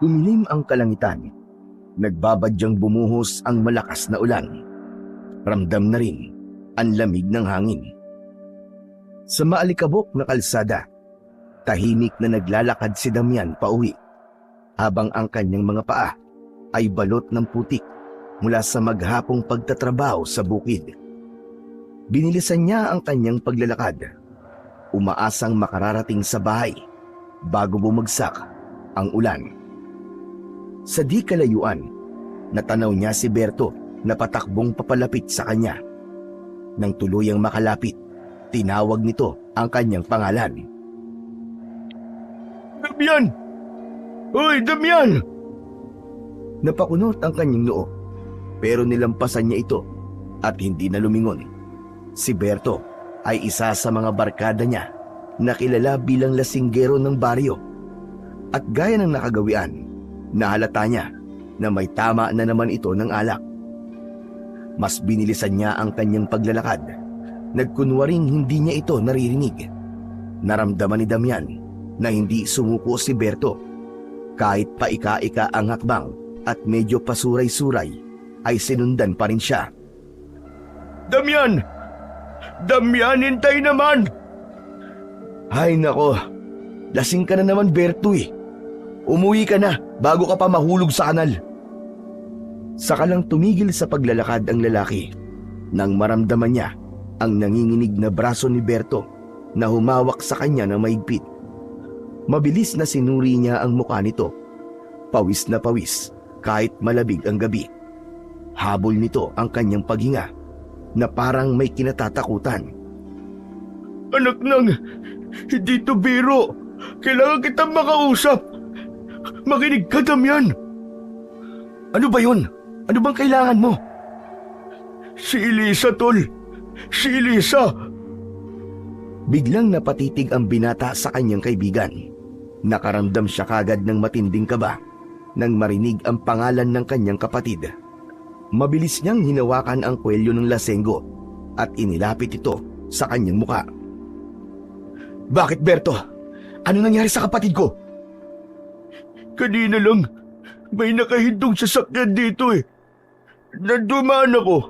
Tumilim ang kalangitan. Nagbabadyang bumuhos ang malakas na ulan. Ramdam na rin ang lamig ng hangin. Sa maalikabok na kalsada, tahimik na naglalakad si Damian pauwi, habang ang kanyang mga paa ay balot ng putik mula sa maghapong pagtatrabaho sa bukid. Binilisan niya ang kanyang paglalakad, umaasang makararating sa bahay bago bumagsak ang ulan. Sa di kalayuan, natanaw niya si Berto na patakbong papalapit sa kanya. Nang tuluyang makalapit, tinawag nito ang kanyang pangalan. Damian! Hoy, Damian! Napakunot ang kanyang noo, pero nilampasan niya ito at hindi na lumingon. Si Berto ay isa sa mga barkada niya na kilala bilang lasinggero ng baryo. At gaya ng nakagawian, nahalata niya na may tama na naman ito ng alak. Mas binilisan niya ang kanyang paglalakad. Nagkunwaring hindi niya ito naririnig. Naramdaman ni Damian na hindi sumuko si Berto. Kahit paika-ika ang hakbang at medyo pasuray-suray, ay sinundan pa rin siya. Damian! Damian, hintay naman! Ay nako, lasing ka na naman, Berto eh. Umuwi ka na bago ka pa mahulog sa kanal. Saka lang tumigil sa paglalakad ang lalaki nang maramdaman niya ang nanginginig na braso ni Berto na humawak sa kanya ng mahigpit. Mabilis na sinuri niya ang mukha nito. Pawis na pawis kahit malabig ang gabi. Habol nito ang kanyang paghinga na parang may kinatatakutan. Anak nang, hindi to biro. Kailangan kitang makausap. Makinig ka, Damian. Ano ba yun? Ano bang kailangan mo? Si Elisa, tol. Si Elisa. Biglang napatitig ang binata sa kanyang kaibigan. Nakaramdam siya kagad ng matinding kaba nang marinig ang pangalan ng kanyang kapatid. Mabilis niyang hinawakan ang kwelyo ng lasenggo at inilapit ito sa kanyang muka. Bakit, Berto? Ano nangyari sa kapatid ko? Kanina lang, may nakahintong sasakyan dito eh. Nandumaan ako.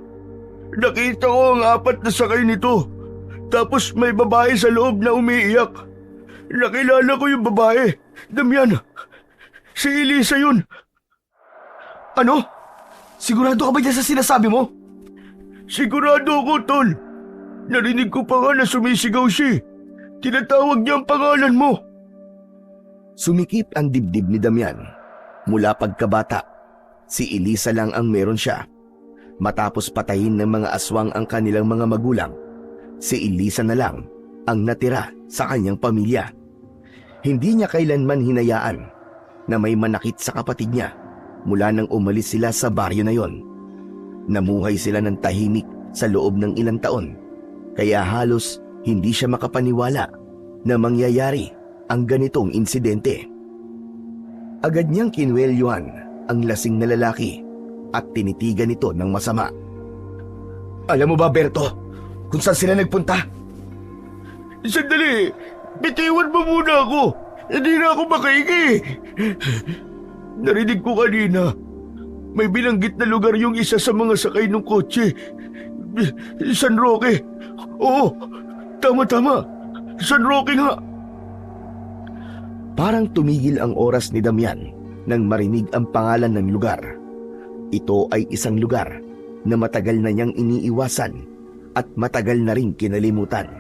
Nakita ko ang 4 na sakay nito. Tapos may babae sa loob na umiiyak. Nakilala ko yung babae. Damian, si Elisa yun. Ano? Sigurado ka ba dyan sa sinasabi mo? Sigurado ako, tol. Narinig ko pa nga na sumisigaw siya. Tinatawag niya ang pangalan mo. Sumikip ang dibdib ni Damian. Mula pagkabata, si Elisa lang ang meron siya. Matapos patayin ng mga aswang ang kanilang mga magulang, si Elisa na lang ang natira sa kanyang pamilya. Hindi niya kailanman hinayaan na may manakit sa kapatid niya mula nang umalis sila sa baryo na yon. Namuhay sila ng tahimik sa loob ng ilang taon, kaya halos hindi siya makapaniwala na mangyayari ang ganitong insidente. Agad niyang kinwelyuhan ang lasing na lalaki at tinitigan ito ng masama. Alam mo ba, Berto, kung saan sila nagpunta? Sandali! Bitiwan mo muna ako! Hindi na ako makaigi! Narinig ko kanina, may binanggit na lugar yung isa sa mga sakay ng kotse. San Roque! Oo, tama-tama! San Roque nga! Parang tumigil ang oras ni Damian nang marinig ang pangalan ng lugar. Ito ay isang lugar na matagal na niyang iniiwasan at matagal na ring kinalimutan.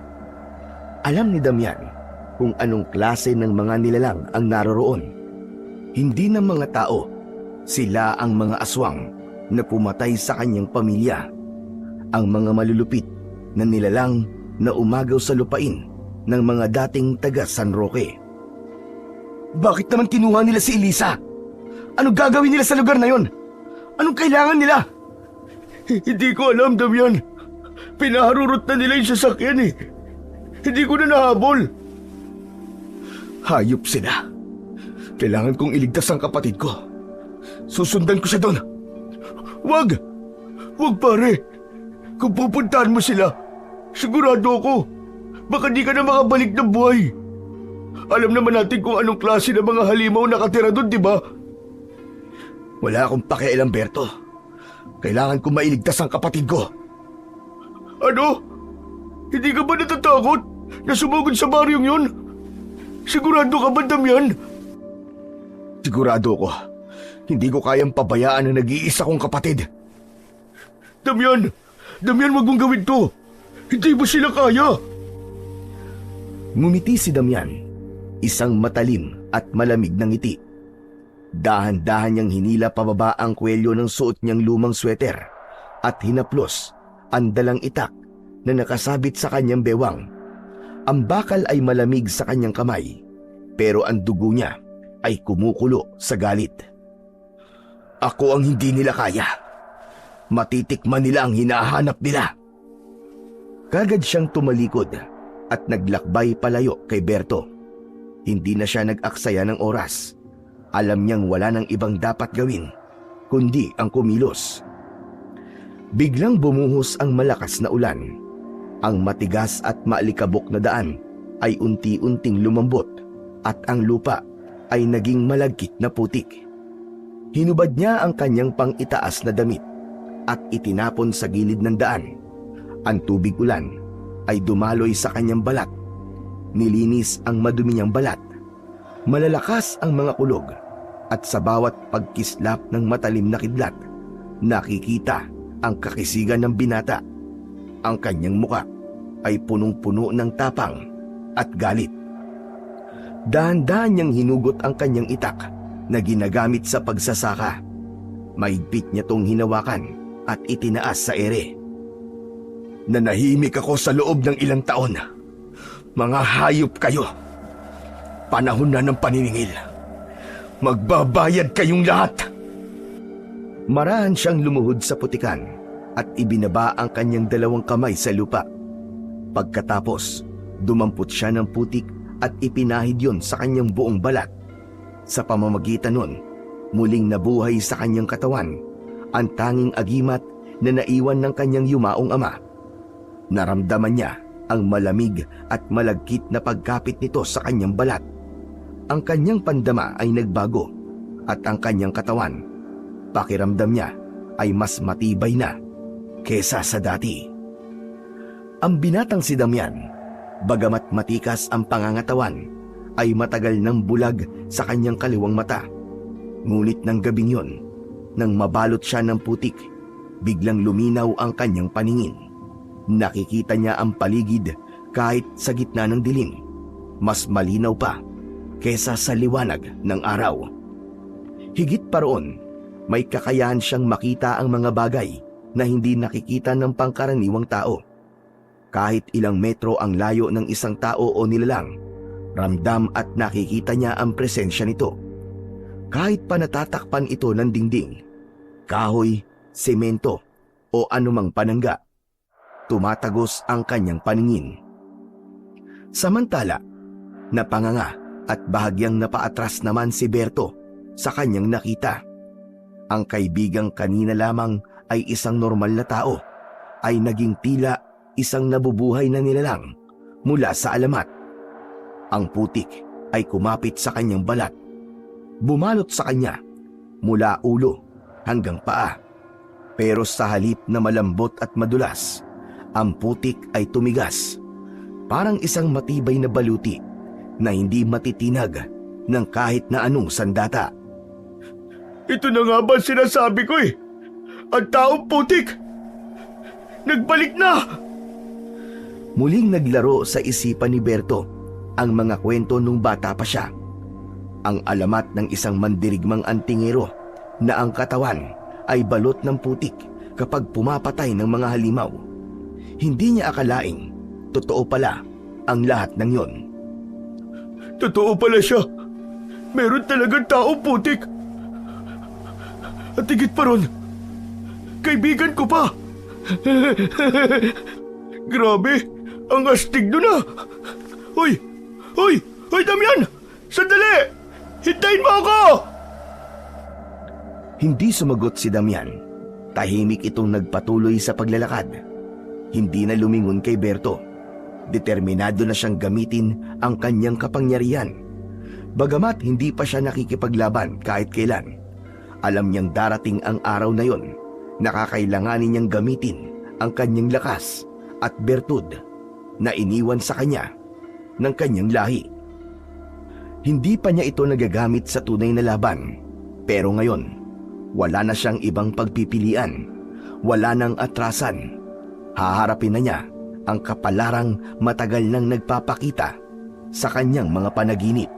Alam ni Damian kung anong klase ng mga nilalang ang naroroon. Hindi ng mga tao, sila ang mga aswang na pumatay sa kanyang pamilya. Ang mga malulupit na nilalang na umagaw sa lupain ng mga dating taga San Roque. Bakit naman kinuha nila si Elisa? Anong gagawin nila sa lugar na yon? Anong kailangan nila? Hindi ko alam, Damian. Pinaharurot na nila yung sasakyan eh. Hindi ko na nahabol. Hayop sila. Kailangan kong iligtas ang kapatid ko. Susundan ko siya doon. Wag! Wag, pare. Kung pupuntahan mo sila, sigurado ako, baka di ka na makabalik ng buhay. Alam naman natin kung anong klase ng mga halimaw nakatira doon, di ba? Wala akong pakialam, Berto. Kailangan ko mailigtas ang kapatid ko. Ano? Hindi ka ba natatakot na sumugod sa baryong yun? Sigurado ka ba, Damian? Sigurado ko. Hindi ko kayang pabayaan ang nag-iisa kong kapatid. Damian! Damian, wag mong gawin to! Hindi mo sila kaya! Ngumiti si Damian, isang matalim at malamig na ngiti. Dahan-dahan niyang hinila pababa ang kwelyo ng suot niyang lumang sweater at hinaplos ang dalang itak na nakasabit sa kanyang bewang. Ang bakal ay malamig sa kanyang kamay, pero ang dugo niya ay kumukulo sa galit. Ako ang hindi nila kaya. Matitikman nila ang hinahanap nila. Kagad siyang tumalikod at naglakbay palayo kay Berto. Hindi na siya nag-aksaya ng oras. Alam niyang wala nang ibang dapat gawin, kundi ang kumilos. Biglang bumuhos ang malakas na ulan. Ang matigas at maalikabok na daan ay unti-unting lumambot at ang lupa ay naging malagkit na putik. Hinubad niya ang kanyang pang-itaas na damit at itinapon sa gilid ng daan. Ang tubig ulan ay dumaloy sa kanyang balat. Nilinis ang madumi niyang balat. Malalakas ang mga kulog at sa bawat pagkislap ng matalim na kidlat, nakikita ang kakisigan ng binata. Ang kanyang muka ay punong-puno ng tapang at galit. Dahan-dahan niyang hinugot ang kanyang itak na ginagamit sa pagsasaka. Mahigpit niya tong hinawakan at itinaas sa ere. Nanahimik ako sa loob ng ilang taon. Mga hayop kayo. Panahon na ng paniningil. Magbabayad kayong lahat. Marahan siyang lumuhod sa putikan at ibinaba ang kanyang dalawang kamay sa lupa. Pagkatapos, dumampot siya ng putik at ipinahid yon sa kanyang buong balat. Sa pamamagitan nun, muling nabuhay sa kanyang katawan ang tanging agimat na naiwan ng kanyang yumaong ama. Naramdaman niya ang malamig at malagkit na pagkapit nito sa kanyang balat. Ang kanyang pandama ay nagbago at ang kanyang katawan, pakiramdam niya, ay mas matibay na kesa sa dati. Ang binatang si Damian, bagamat matikas ang pangangatawan, ay matagal nang bulag sa kanyang kaliwang mata. Ngunit ng gabing yon, nang mabalot siya ng putik, biglang luminaw ang kanyang paningin. Nakikita niya ang paligid kahit sa gitna ng dilim. Mas malinaw pa kesa sa liwanag ng araw. Higit pa roon, may kakayahan siyang makita ang mga bagay na hindi nakikita ng pangkaraniwang tao. Kahit ilang metro ang layo ng isang tao o nilalang, ramdam at nakikita niya ang presensya nito. Kahit pa natatakpan ito ng dingding, kahoy, semento o anumang panangga, tumatagos ang kanyang paningin. Samantala, napanganga at bahagyang napaatras naman si Berto sa kanyang nakita. Ang kaibigang kanina lamang ay isang normal na tao, ay naging tila isang nabubuhay na nilalang mula sa alamat. Ang putik ay kumapit sa kanyang balat. Bumalot sa kanya mula ulo hanggang paa. Pero sa halip na malambot at madulas, ang putik ay tumigas. Parang isang matibay na baluti na hindi matitinag ng kahit na anong sandata. Ito na nga ba sinasabi ko eh? Ang taong putik! Nagbalik na! Muling naglaro sa isipan ni Berto ang mga kwento nung bata pa siya. Ang alamat ng isang mandirigmang antingero na ang katawan ay balot ng putik kapag pumapatay ng mga halimaw. Hindi niya akalaing totoo pala ang lahat ng yon. Totoo pala siya. Meron talagang taong putik. At higit pa ron, kaibigan ko pa. Grabe, ang astig doon ah. Hoy, Damian! Sandali! Hintayin mo ako! Hindi sumagot si Damian. Tahimik itong nagpatuloy sa paglalakad. Hindi na lumingon kay Berto. Determinado na siyang gamitin ang kanyang kapangyarihan. Bagamat hindi pa siya nakikipaglaban kahit kailan, Alam niyang darating ang araw na yon na kakailanganin niyang gamitin ang kanyang lakas at bertud na iniwan sa kanya ng kanyang lahi. Hindi pa niya ito nagagamit sa tunay na laban, pero ngayon, wala na siyang ibang pagpipilian, wala nang atrasan. Haharapin na niya ang kapalarang matagal nang nagpapakita sa kanyang mga panaginip.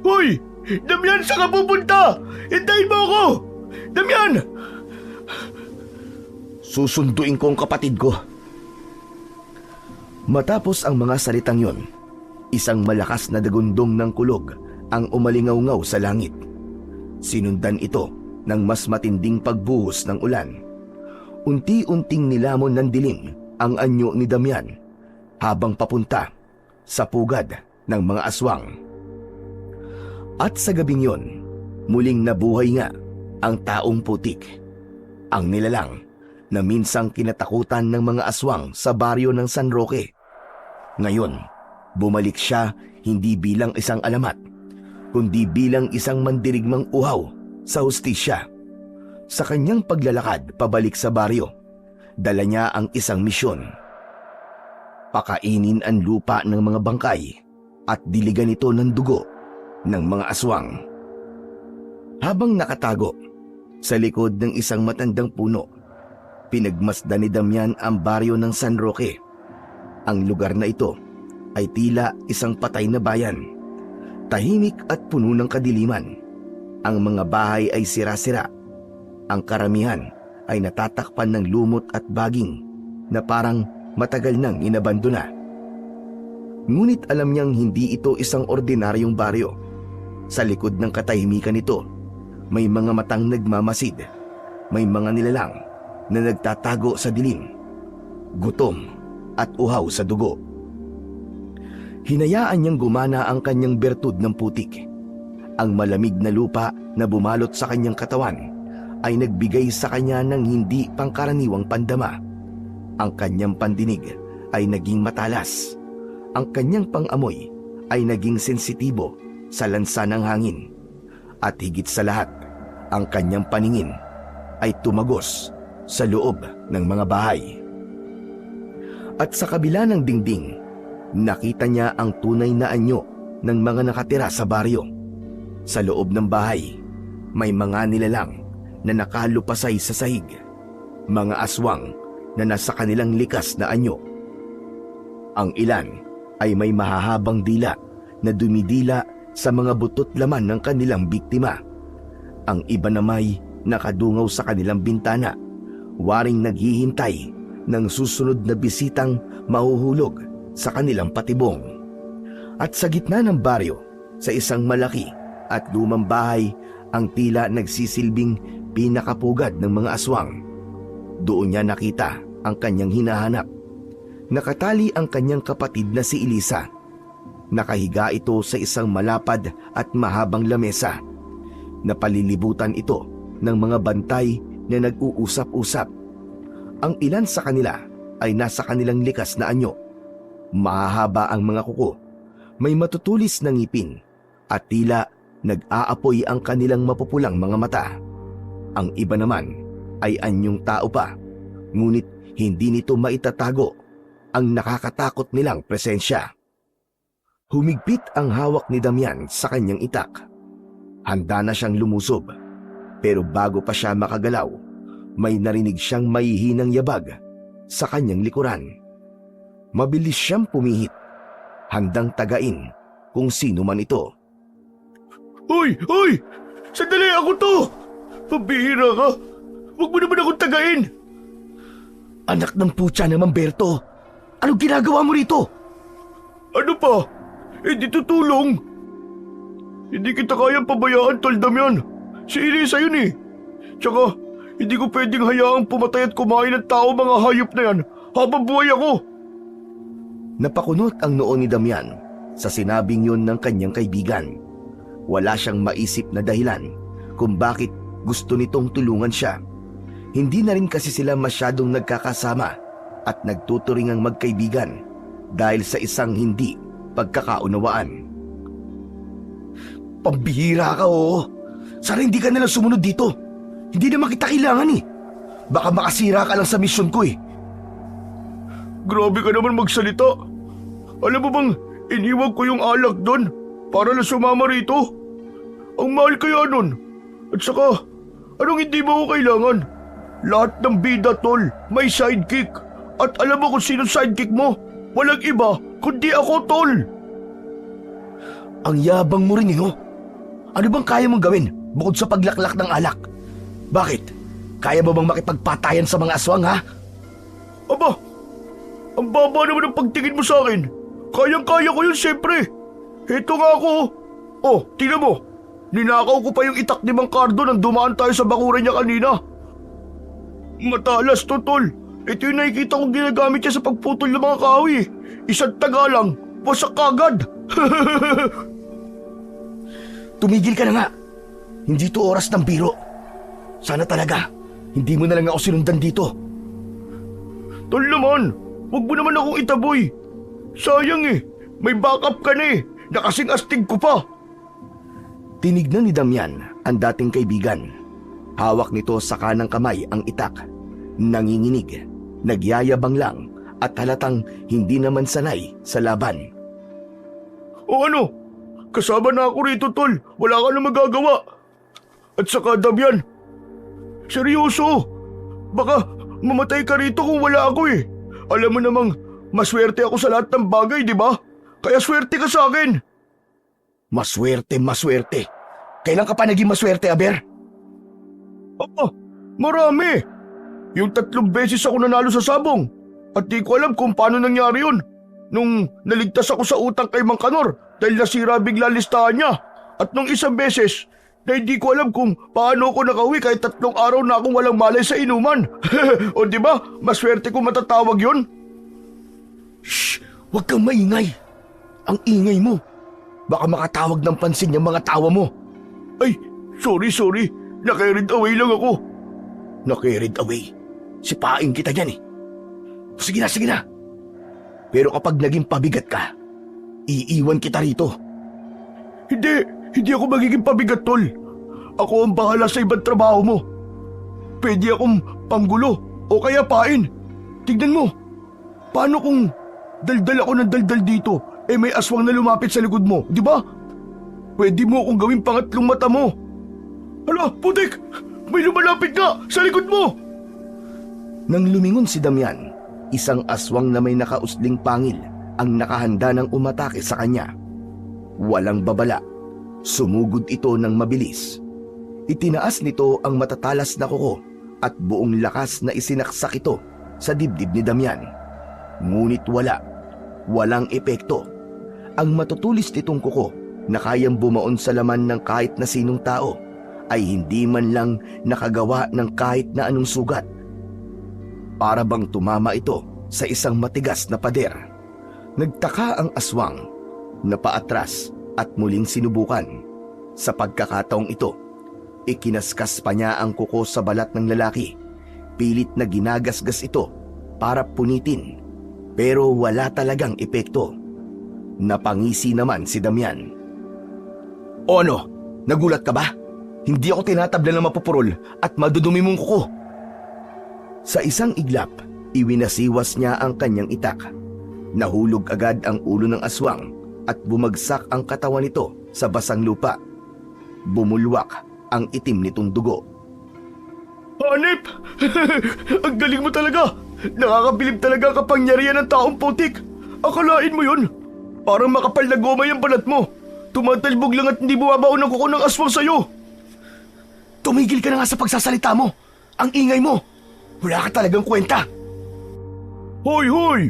Hoy! Damian, saan ka pupunta? Hintayin mo ako! Damian! Susunduin ko ang kapatid ko. Matapos ang mga salitang yon, isang malakas na dagundong ng kulog ang umalingaw-ngaw sa langit. Sinundan ito ng mas matinding pagbuhos ng ulan. Unti-unting nilamon ng dilim ang anyo ni Damian habang papunta sa pugad ng mga aswang. At sa gabing yon, muling nabuhay nga ang taong putik, ang nilalang na minsang kinatakutan ng mga aswang sa baryo ng San Roque. Ngayon, bumalik siya hindi bilang isang alamat, kundi bilang isang mandirigmang uhaw sa hustisya. Sa kanyang paglalakad pabalik sa baryo, dala niya ang isang misyon. Pakainin ang lupa ng mga bangkay at diligan ito ng dugo ng mga aswang. Habang nakatago sa likod ng isang matandang puno, pinagmasdan ni Damian ang baryo ng San Roque. Ang lugar na ito ay tila isang patay na bayan. Tahimik at puno ng kadiliman. Ang mga bahay ay sira-sira. Ang karamihan ay natatakpan ng lumot at baging na parang matagal nang inabandona. Ngunit alam niyang hindi ito isang ordinaryong baryo. Sa likod ng katahimikan nito, may mga matang nagmamasid. May mga nilalang na nagtatago sa dilim, gutom at uhaw sa dugo. Hinayaan niyang gumana ang kanyang bertud ng putik. Ang malamig na lupa na bumalot sa kanyang katawan ay nagbigay sa kanya ng hindi pangkaraniwang pandama. Ang kanyang pandinig ay naging matalas. Ang kanyang pangamoy ay naging sensitibo sa lansa ng hangin. At higit sa lahat, ang kanyang paningin ay tumagos sa loob ng mga bahay. At sa kabila ng dingding, nakita niya ang tunay na anyo ng mga nakatira sa baryo. Sa loob ng bahay, may mga nilalang na nakalupasay sa sahig, mga aswang na nasa kanilang likas na anyo. Ang ilan ay may mahahabang dila na dumidila sa mga butot laman ng kanilang biktima. Ang iba namay nakadungaw sa kanilang bintana, waring naghihintay ng susunod na bisitang mahuhulog sa kanilang patibong. At sa gitna ng baryo, sa isang malaki at lumang bahay, ang tila nagsisilbing pinakapugad ng mga aswang. Doon niya nakita ang kanyang hinahanap. Nakatali ang kanyang kapatid na si Elisa. Nakahiga ito sa isang malapad at mahabang lamesa. Napalilibutan ito ng mga bantay na nag-uusap-usap. Ang ilan sa kanila ay nasa kanilang likas na anyo. Mahahaba ang mga kuko, may matutulis na ngipin, at tila nag-aapoy ang kanilang mapupulang mga mata. Ang iba naman ay anyong tao pa, ngunit hindi nito maitatago ang nakakatakot nilang presensya. Humigpit ang hawak ni Damian sa kanyang itak. Handa na siyang lumusob, pero bago pa siya makagalaw, may narinig siyang mahihinang yabag sa kanyang likuran. Mabilis siyang pumihit, handang tagain kung sino man ito. Hoy! Hoy! Sandali, ako to! Pambihira ka! Huwag mo naman akong tagain! Anak ng putya naman, Berto! Anong ginagawa mo rito? Ano pa? Hindi tutulong! Hindi kita kayang pabayaan, Tol Damian. Si Elisa yun eh. Tsaka, hindi ko pwedeng hayaang pumatay at kumain ng tao mga hayop na yan habang buhay ako. Napakunot ang noo ni Damian sa sinabing yun ng kanyang kaibigan. Wala siyang maisip na dahilan kung bakit gusto nitong tulungan siya. Hindi na rin kasi sila masyadong nagkakasama at nagtuturingang magkaibigan dahil sa isang hindi pagkakaunawaan. Pambihira ka, oo. Sana hindi ka nalang sumunod dito. Hindi naman kita kailangan eh. Baka makasira ka lang sa misyon ko eh. Grabe ka naman magsalita. Alam mo bang iniwan ko yung alak doon para lang sumama rito? Ang mahal kaya nun. At saka, anong hindi mo ko kailangan? Lahat ng bida, tol, may sidekick. At alam mo kung sino sidekick mo? Walang iba, kundi ako, tol. Ang yabang mo rin eh, no? Ano bang kaya mong gawin bukod sa paglaklak ng alak? Bakit? Kaya mo bang makipagpatayan sa mga aswang, ha? Aba, ang baba naman ang pagtingin mo sa akin. Kayang-kaya ko yun, siyempre. Ito nga ako. Oh, tingnan mo. Ninakaw ko pa yung itak ni Mang Cardo nang dumaan tayo sa bakuran niya kanina. Matalas to, tol. Ito yung nakikita kong ginagamit niya sa pagputol ng mga kahoy. Isang taga lang, wasak kagad. Tumigil ka na nga. Hindi to oras ng biro. Sana talaga, hindi mo na lang ako sinundan dito. Tol naman, huwag mo naman akong itaboy. Sayang eh, may backup ka na eh. Nakasing astig ko pa. Tinignan ni Damian ang dating kaibigan. Hawak nito sa kanang kamay ang itak. Nanginginig, nagyayabang lang at halatang hindi naman sanay sa laban. O ano? Kasama na ako rito, tol. Wala ka na magagawa. At saka, Damian, seryoso, baka mamatay ka rito kung wala ako eh. Alam mo namang maswerte ako sa lahat ng bagay, di ba? Kaya swerte ka sa akin. Maswerte, maswerte. Kailan ka pa naging maswerte, Aber? Oo, marami. Yung 3 beses ako nanalo sa sabong. At di ko alam kung paano nangyari yun. Nung naligtas ako sa utang kay Mang Kanor dahil nasira bigla listahan niya. At nung isang beses na hindi ko alam kung paano ako nakauwi kahit 3 araw na akong walang malay sa inuman. O di ba? Maswerte kung matatawag yun. Shh! Huwag kang maingay. Ang ingay mo. Baka makatawag ng pansin yung mga tawa mo. Ay, sorry. Na-carried away lang ako. Na-carried away? Sipain kita dyan eh. Sige na. Pero kapag naging pabigat ka, iiwan kita rito. Hindi ako magiging pabigat, tol. Ako ang bahala sa ibang trabaho mo. Pwede akong panggulo o kaya pain. Tignan mo, paano kung daldal ako ng daldal dito, may aswang na lumapit sa likod mo, di ba? Pwede mo akong gawing pangatlong mata mo. Hala, putik! May lumalapit nga sa likod mo! Nang lumingon si Damian, isang aswang na may nakausling pangil ang nakahanda ng umatake sa kanya. Walang babala, sumugod ito ng mabilis. Itinaas nito ang matatalas na kuko at buong lakas na isinaksak ito sa dibdib ni Damian. Ngunit walang epekto. Ang matutulis nitong kuko na kayang bumaon sa laman ng kahit na sinong tao ay hindi man lang nakagawa ng kahit na anong sugat. Para bang tumama ito sa isang matigas na pader. Nagtaka ang aswang, napaatras at muling sinubukan. Sa pagkakataong ito, ikinaskas pa niya ang kuko sa balat ng lalaki. Pilit na ginagasgas ito para punitin, pero wala talagang epekto. Napangisi naman si Damian. O ano, nagulat ka ba? Hindi ako tinatabla ng mapupurol at madudumi mong kuko. Sa isang iglap, iwinasiwas niya ang kanyang itak. Nahulog agad ang ulo ng aswang at bumagsak ang katawan nito sa basang lupa. Bumulwak ang itim nitong dugo. Hanip! Ang galing mo talaga! Nakakabilib talaga ang kapangyarihan ng taong putik! Akalain mo yun! Parang makapal na goma yung balat mo! Tumatalbog lang at hindi bumabaon ang kuko ng aswang sa'yo! Tumigil ka na nga sa pagsasalita mo! Ang ingay mo! Wala ka talagang kwenta! Hoy!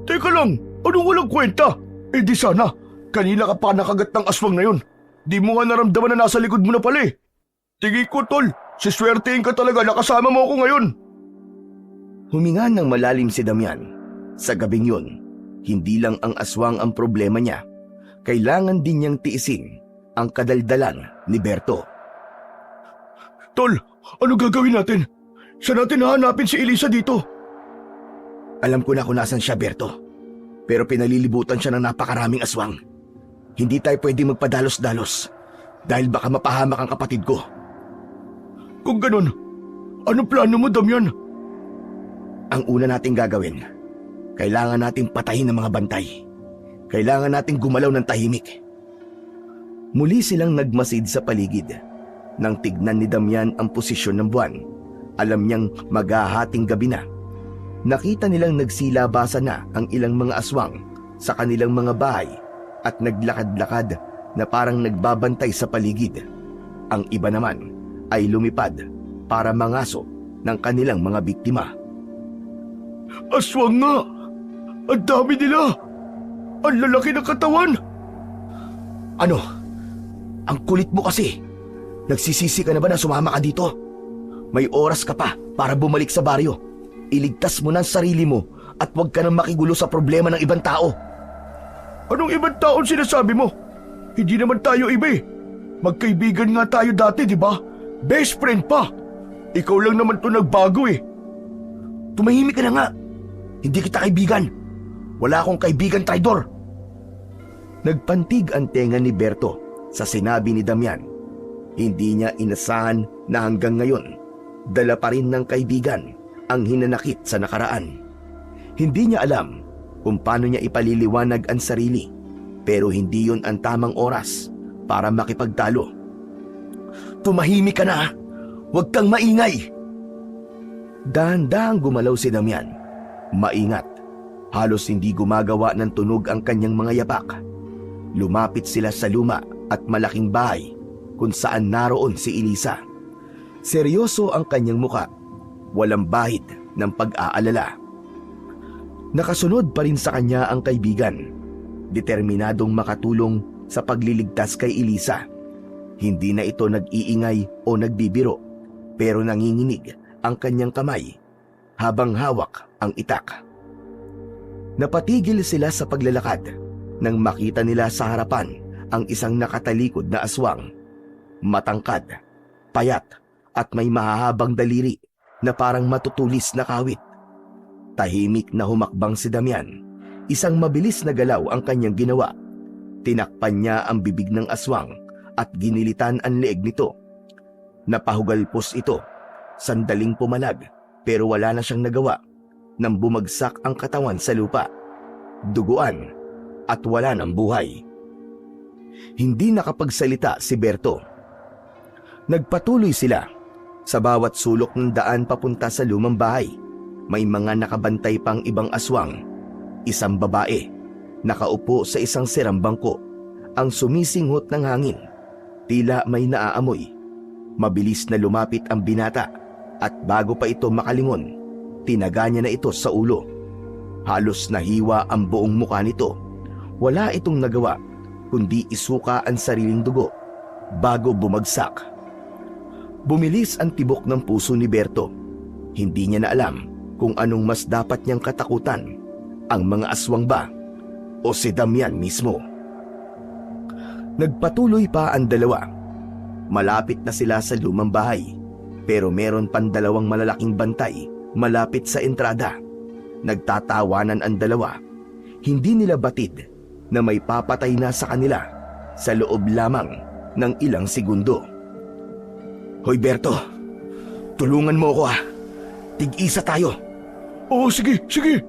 Teka lang! Anong walang kwenta? Di sana! Kanina ka pa nakagat ng aswang na yun! Di mo nga naramdaman na nasa likod mo na pala eh! Tingin ko, tol! Siswertein ka talaga na kasama mo ako ngayon! Huminga ng malalim si Damian. Sa gabing yun, hindi lang ang aswang ang problema niya. Kailangan din niyang tiisin ang kadaldalan ni Berto. Tol, ano gagawin natin? Saan natin hahanapin si Elisa dito? Alam ko na kung nasan siya, Berto. Pero pinalilibutan siya ng napakaraming aswang. Hindi tayo pwedeng magpadalos-dalos dahil baka mapahamak ang kapatid ko. Kung ganun, ano plano mo, Damian? Ang una nating gagawin, kailangan nating patayin ang mga bantay. Kailangan nating gumalaw ng tahimik. Muli silang nagmasid sa paligid. Nang tignan ni Damian ang posisyon ng buwan, alam niyang maghahating gabi na. Nakita nilang nagsilabasa na ang ilang mga aswang sa kanilang mga bahay at naglakad-lakad na parang nagbabantay sa paligid. Ang iba naman ay lumipad para mangaso ng kanilang mga biktima. Aswang nga! Ang dami nila! Ang lalaki ng katawan! Ano? Ang kulit mo kasi! Nagsisisi ka na ba na sumama ka dito? May oras ka pa para bumalik sa baryo. Iligtas mo na ang sarili mo at huwag ka nang makigulo sa problema ng ibang tao. Anong ibang taon sinasabi mo? Hindi naman tayo iba eh. Magkaibigan nga tayo dati, di ba? Best friend pa. Ikaw lang naman to nagbago eh. Tumahimik ka na nga. Hindi kita kaibigan. Wala akong kaibigan, traidor. Nagpantig ang tenga ni Berto sa sinabi ni Damian. Hindi niya inasahan na hanggang ngayon, dala pa rin ng kaibigan ang hinanakit sa nakaraan. Hindi niya alam kung paano niya ipaliliwanag ang sarili, pero hindi yun ang tamang oras para makipagtalo. Tumahimik ka na! Huwag kang maingay! Dahan-dahang gumalaw si Damian. Maingat. Halos hindi gumagawa ng tunog ang kanyang mga yapak. Lumapit sila sa luma at malaking bahay kung saan naroon si Elisa. Seryoso ang kanyang muka. Walang bahid ng pag-aalala. Nakasunod pa rin sa kanya ang kaibigan. Determinadong makatulong sa pagliligtas kay Elisa. Hindi na ito nag-iingay o nagbibiro, pero nanginginig ang kanyang kamay habang hawak ang itak. Napatigil sila sa paglalakad nang makita nila sa harapan ang isang nakatalikod na aswang. Matangkad, payat at may mahahabang daliri na parang matutulis na kawit. Tahimik na humakbang si Damian. Isang mabilis na galaw ang kanyang ginawa. Tinakpan niya ang bibig ng aswang at ginilitan ang leeg nito. Napahugalpos ito. Sandaling pumalag pero wala na siyang nagawa nang bumagsak ang katawan sa lupa. Duguan at wala ng buhay. Hindi nakapagsalita si Berto. Nagpatuloy sila. Sa bawat sulok ng daan papunta sa lumang bahay, may mga nakabantay pang ibang aswang. Isang babae, nakaupo sa isang sirang bangko, ang sumisinghot ng hangin. Tila may naaamoy. Mabilis na lumapit ang binata at bago pa ito makalingon, tinaga niya na ito sa ulo. Halos nahiwa ang buong mukha nito. Wala itong nagawa kundi isuka ang sariling dugo bago bumagsak. Bumilis ang tibok ng puso ni Berto. Hindi niya na alam kung anong mas dapat niyang katakutan, ang mga aswang ba o si Damian mismo. Nagpatuloy pa ang dalawa. Malapit na sila sa lumang bahay, pero meron pang dalawang malalaking bantay malapit sa entrada. Nagtatawanan ang dalawa. Hindi nila batid na may papatay na sa kanila sa loob lamang ng ilang segundo. Hoy Berto, tulungan mo ako ha. Tig-isa tayo. Oo, sige, sige.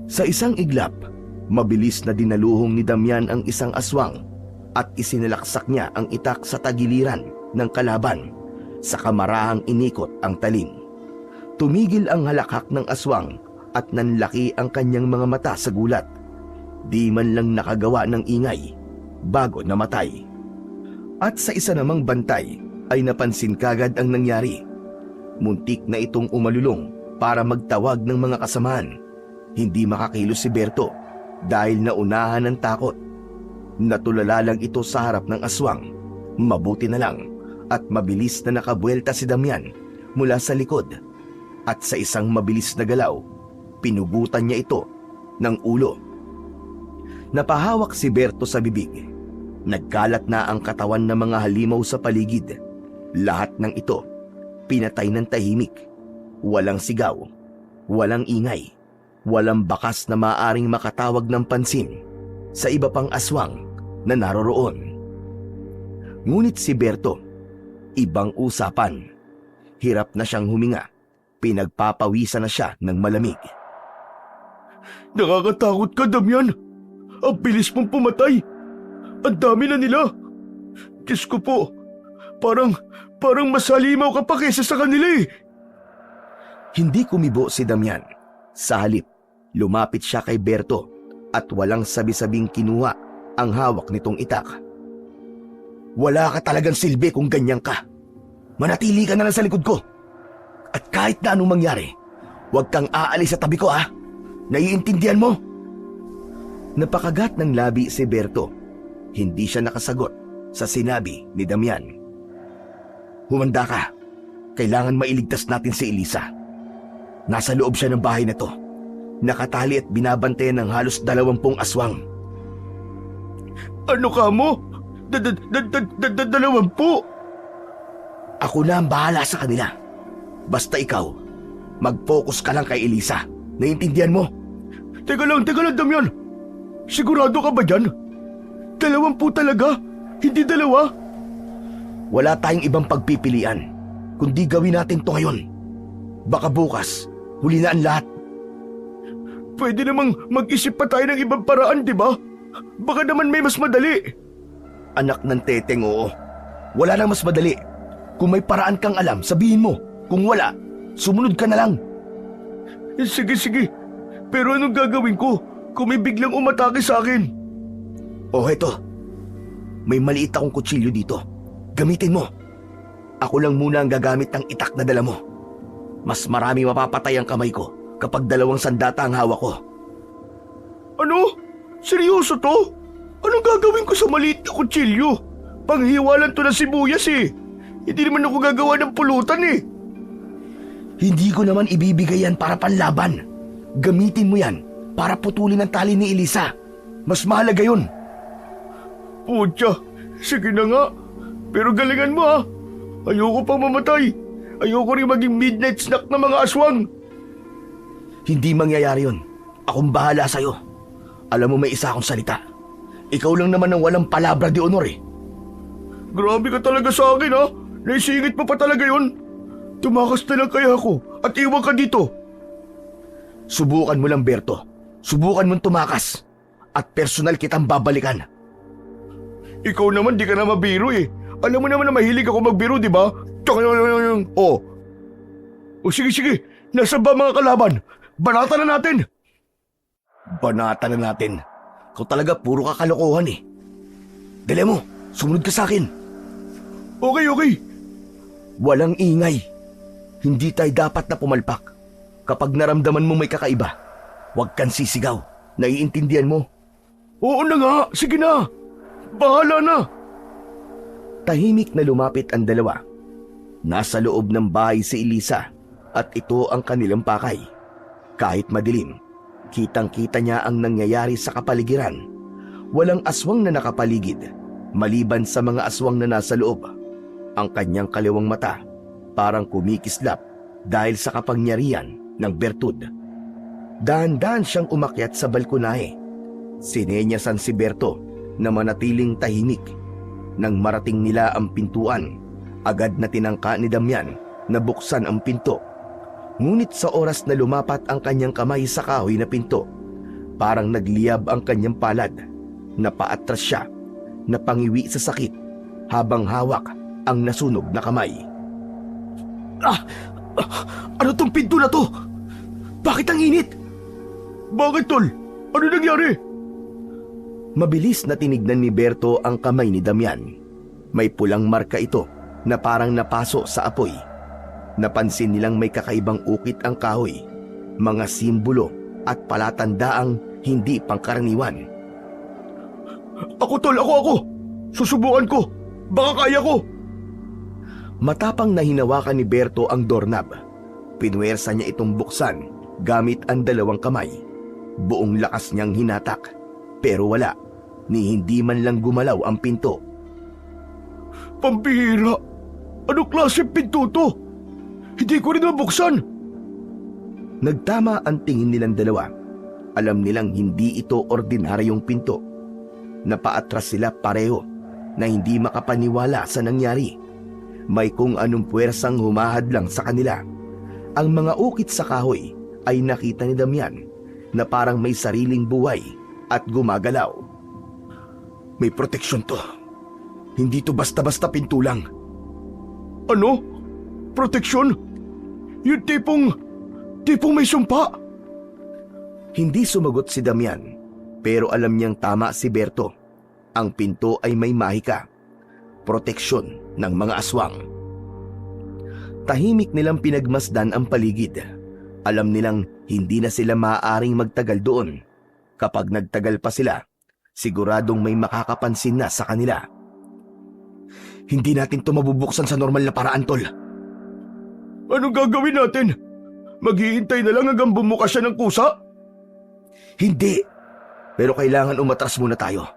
Sa isang iglap, mabilis na dinaluhong ni Damian ang isang aswang at isinalaksak niya ang itak sa tagiliran ng kalaban. Sa kamarahang inikot ang talim. Tumigil ang halakhak ng aswang at nanlaki ang kanyang mga mata sa gulat. Di man lang nakagawa ng ingay bago namatay. At sa isa namang bantay ay napansin kagad ang nangyari. Muntik na itong umalulong para magtawag ng mga kasamaan. Hindi makakilos si Berto dahil naunahan ng takot. Natulala lang ito sa harap ng aswang. Mabuti na lang at mabilis na nakabuelta si Damian mula sa likod. At sa isang mabilis na galaw, pinugutan niya ito ng ulo. Napahawak si Berto sa bibig. Nagkalat na ang katawan ng mga halimaw sa paligid. Lahat ng ito, pinatay ng tahimik. Walang sigaw, walang ingay, walang bakas na maaring makatawag ng pansin sa iba pang aswang na naroroon. Ngunit si Berto, ibang usapan. Hirap na siyang huminga. Pinagpapawisan na siya ng malamig. Nakakatakot ka, Damian. Ang bilis mong pumatay. Ang dami na nila. Diyos ko po, parang masalimaw ka pa kaysa sa kanila eh. Hindi kumibo si Damian. Sa halip, lumapit siya kay Berto at walang sabi-sabing kinuha ang hawak nitong itak. Wala ka talagang silbi kung ganyan ka. Manatili ka na lang sa likod ko. At kahit na anong mangyari, huwag kang aalis sa tabi ko ha. Naiintindihan mo? Napakagat ng labi si Berto. Hindi siya nakasagot sa sinabi ni Damian. Humanda ka. Kailangan mailigtas natin si Elisa. Nasa loob siya ng bahay na to. Nakatali at binabantayan ng halos 20 aswang. Ano ka mo? 20? Ako na ang bahala sa kanila. Basta ikaw, mag-focus ka lang kay Elisa. Naiintindihan mo? Teka lang, Damian. Sigurado ka ba dyan? 20 talaga? Hindi 2? Wala tayong ibang pagpipilian, kundi gawin natin to ngayon. Baka bukas, huli na ang lahat. Pwede namang mag-isip pa tayo ng ibang paraan, di ba? Baka naman may mas madali. Anak ng teteng, oo. Wala nang mas madali. Kung may paraan kang alam, sabihin mo. Kung wala, sumunod ka na lang. Sige. Pero anong gagawin ko kung may biglang umatake sa akin? Oh, heto. May maliit akong kutsilyo dito. Gamitin mo. Ako lang muna ang gagamit ng itak na dala mo. Mas marami mapapatay ang kamay ko kapag 2 sandata ang hawak ko. Ano? Seryoso to? Anong gagawin ko sa maliit na kutsilyo? Panghiwalan to ng sibuyas eh. Hindi naman ako gagawa ng pulutan eh. Hindi ko naman ibibigay yan para panlaban. Gamitin mo yan para putulin ang tali ni Elisa. Mas mahalaga yun. Putya, sige na nga. Pero galingan mo ha. Ayoko pang mamatay. Ayoko rin maging midnight snack ng mga aswang. Hindi mangyayari yun. Akong bahala sa'yo. Alam mo may isa akong salita. Ikaw lang naman ang walang palabra de honor eh. Grabe ka talaga sa akin ha. Naisingit mo pa talaga yun. Tumakas na lang kaya ako at iwan ka dito. Subukan mo lang, Berto. Subukan mong tumakas. At personal kitang babalikan. Ikaw naman di ka na mabiro eh. Alam mo naman na mahilig ako magbiro, di ba? Oh. O sige. Nasaan ba mga kalaban? Banatan na natin. Banatan na natin. Ikaw talaga puro kakalokohan eh. Dali mo, sumunod ka sa akin. Okay. Walang ingay. Hindi tayo dapat na pumalpak. Kapag naramdaman mo may kakaiba, huwag kang sisigaw. Naiintindihan mo? Oo na nga, sige na. Bahala na. Tahimik na lumapit ang dalawa. Nasa loob ng bahay si Elisa at ito ang kanilang pakay. Kahit madilim, kitang-kita niya ang nangyayari sa kapaligiran. Walang aswang na nakapaligid, maliban sa mga aswang na nasa loob. Ang kanyang kaliwang mata parang kumikislap dahil sa kapangyarihan ng bertud. Dahan-dahan siyang umakyat sa balkonahe. Sinenyasan si Berto na manatiling tahimik. Nang marating nila ang pintuan, agad na tinangka ni Damian na buksan ang pinto. Ngunit sa oras na lumapat ang kanyang kamay sa kahoy na pinto, parang nagliyab ang kanyang palad. Napaatras siya, napangiwi sa sakit habang hawak ang nasunog na kamay. Ano tong pinto na to? Bakit ang init? Bakit tol? Ano nangyari? Mabilis na tinignan ni Berto ang kamay ni Damian. May pulang marka ito na parang napaso sa apoy. Napansin nilang may kakaibang ukit ang kahoy, mga simbolo at palatandaang hindi pangkaraniwan. Ako tol, ako! Susubukan ko! Baka kaya ko! Matapang na hinawakan ni Berto ang doorknob. Pinuwersa niya itong buksan gamit ang 2 kamay. Buong lakas niyang hinatak, pero wala, ni hindi man lang gumalaw ang pinto. Pambihira! Anong klase pinto to? Hindi ko rin mabuksan! Nagtama ang tingin nilang dalawa. Alam nilang hindi ito ordinaryong pinto. Napaatras sila pareho na hindi makapaniwala sa nangyari. may kung anong puwersang humahadlang sa kanila. Ang mga ukit sa kahoy ay nakita ni Damian na parang may sariling buhay at gumagalaw. May proteksyon to. Hindi to basta-basta pinto lang. Ano? Proteksyon? Yung tipong may sumpa? Hindi sumagot si Damian, pero alam niyang tama si Berto. Ang pinto ay may mahika. Proteksyon ng mga aswang. Tahimik nilang pinagmasdan ang paligid. Alam nilang hindi na sila maaaring magtagal doon. Kapag nagtagal pa sila, siguradong may makakapansin na sa kanila. Hindi natin ito mabubuksan sa normal na paraan, Tol. Anong gagawin natin? Maghihintay na lang hanggang bumukas siya ng kusa? Hindi. Pero kailangan umatras muna tayo.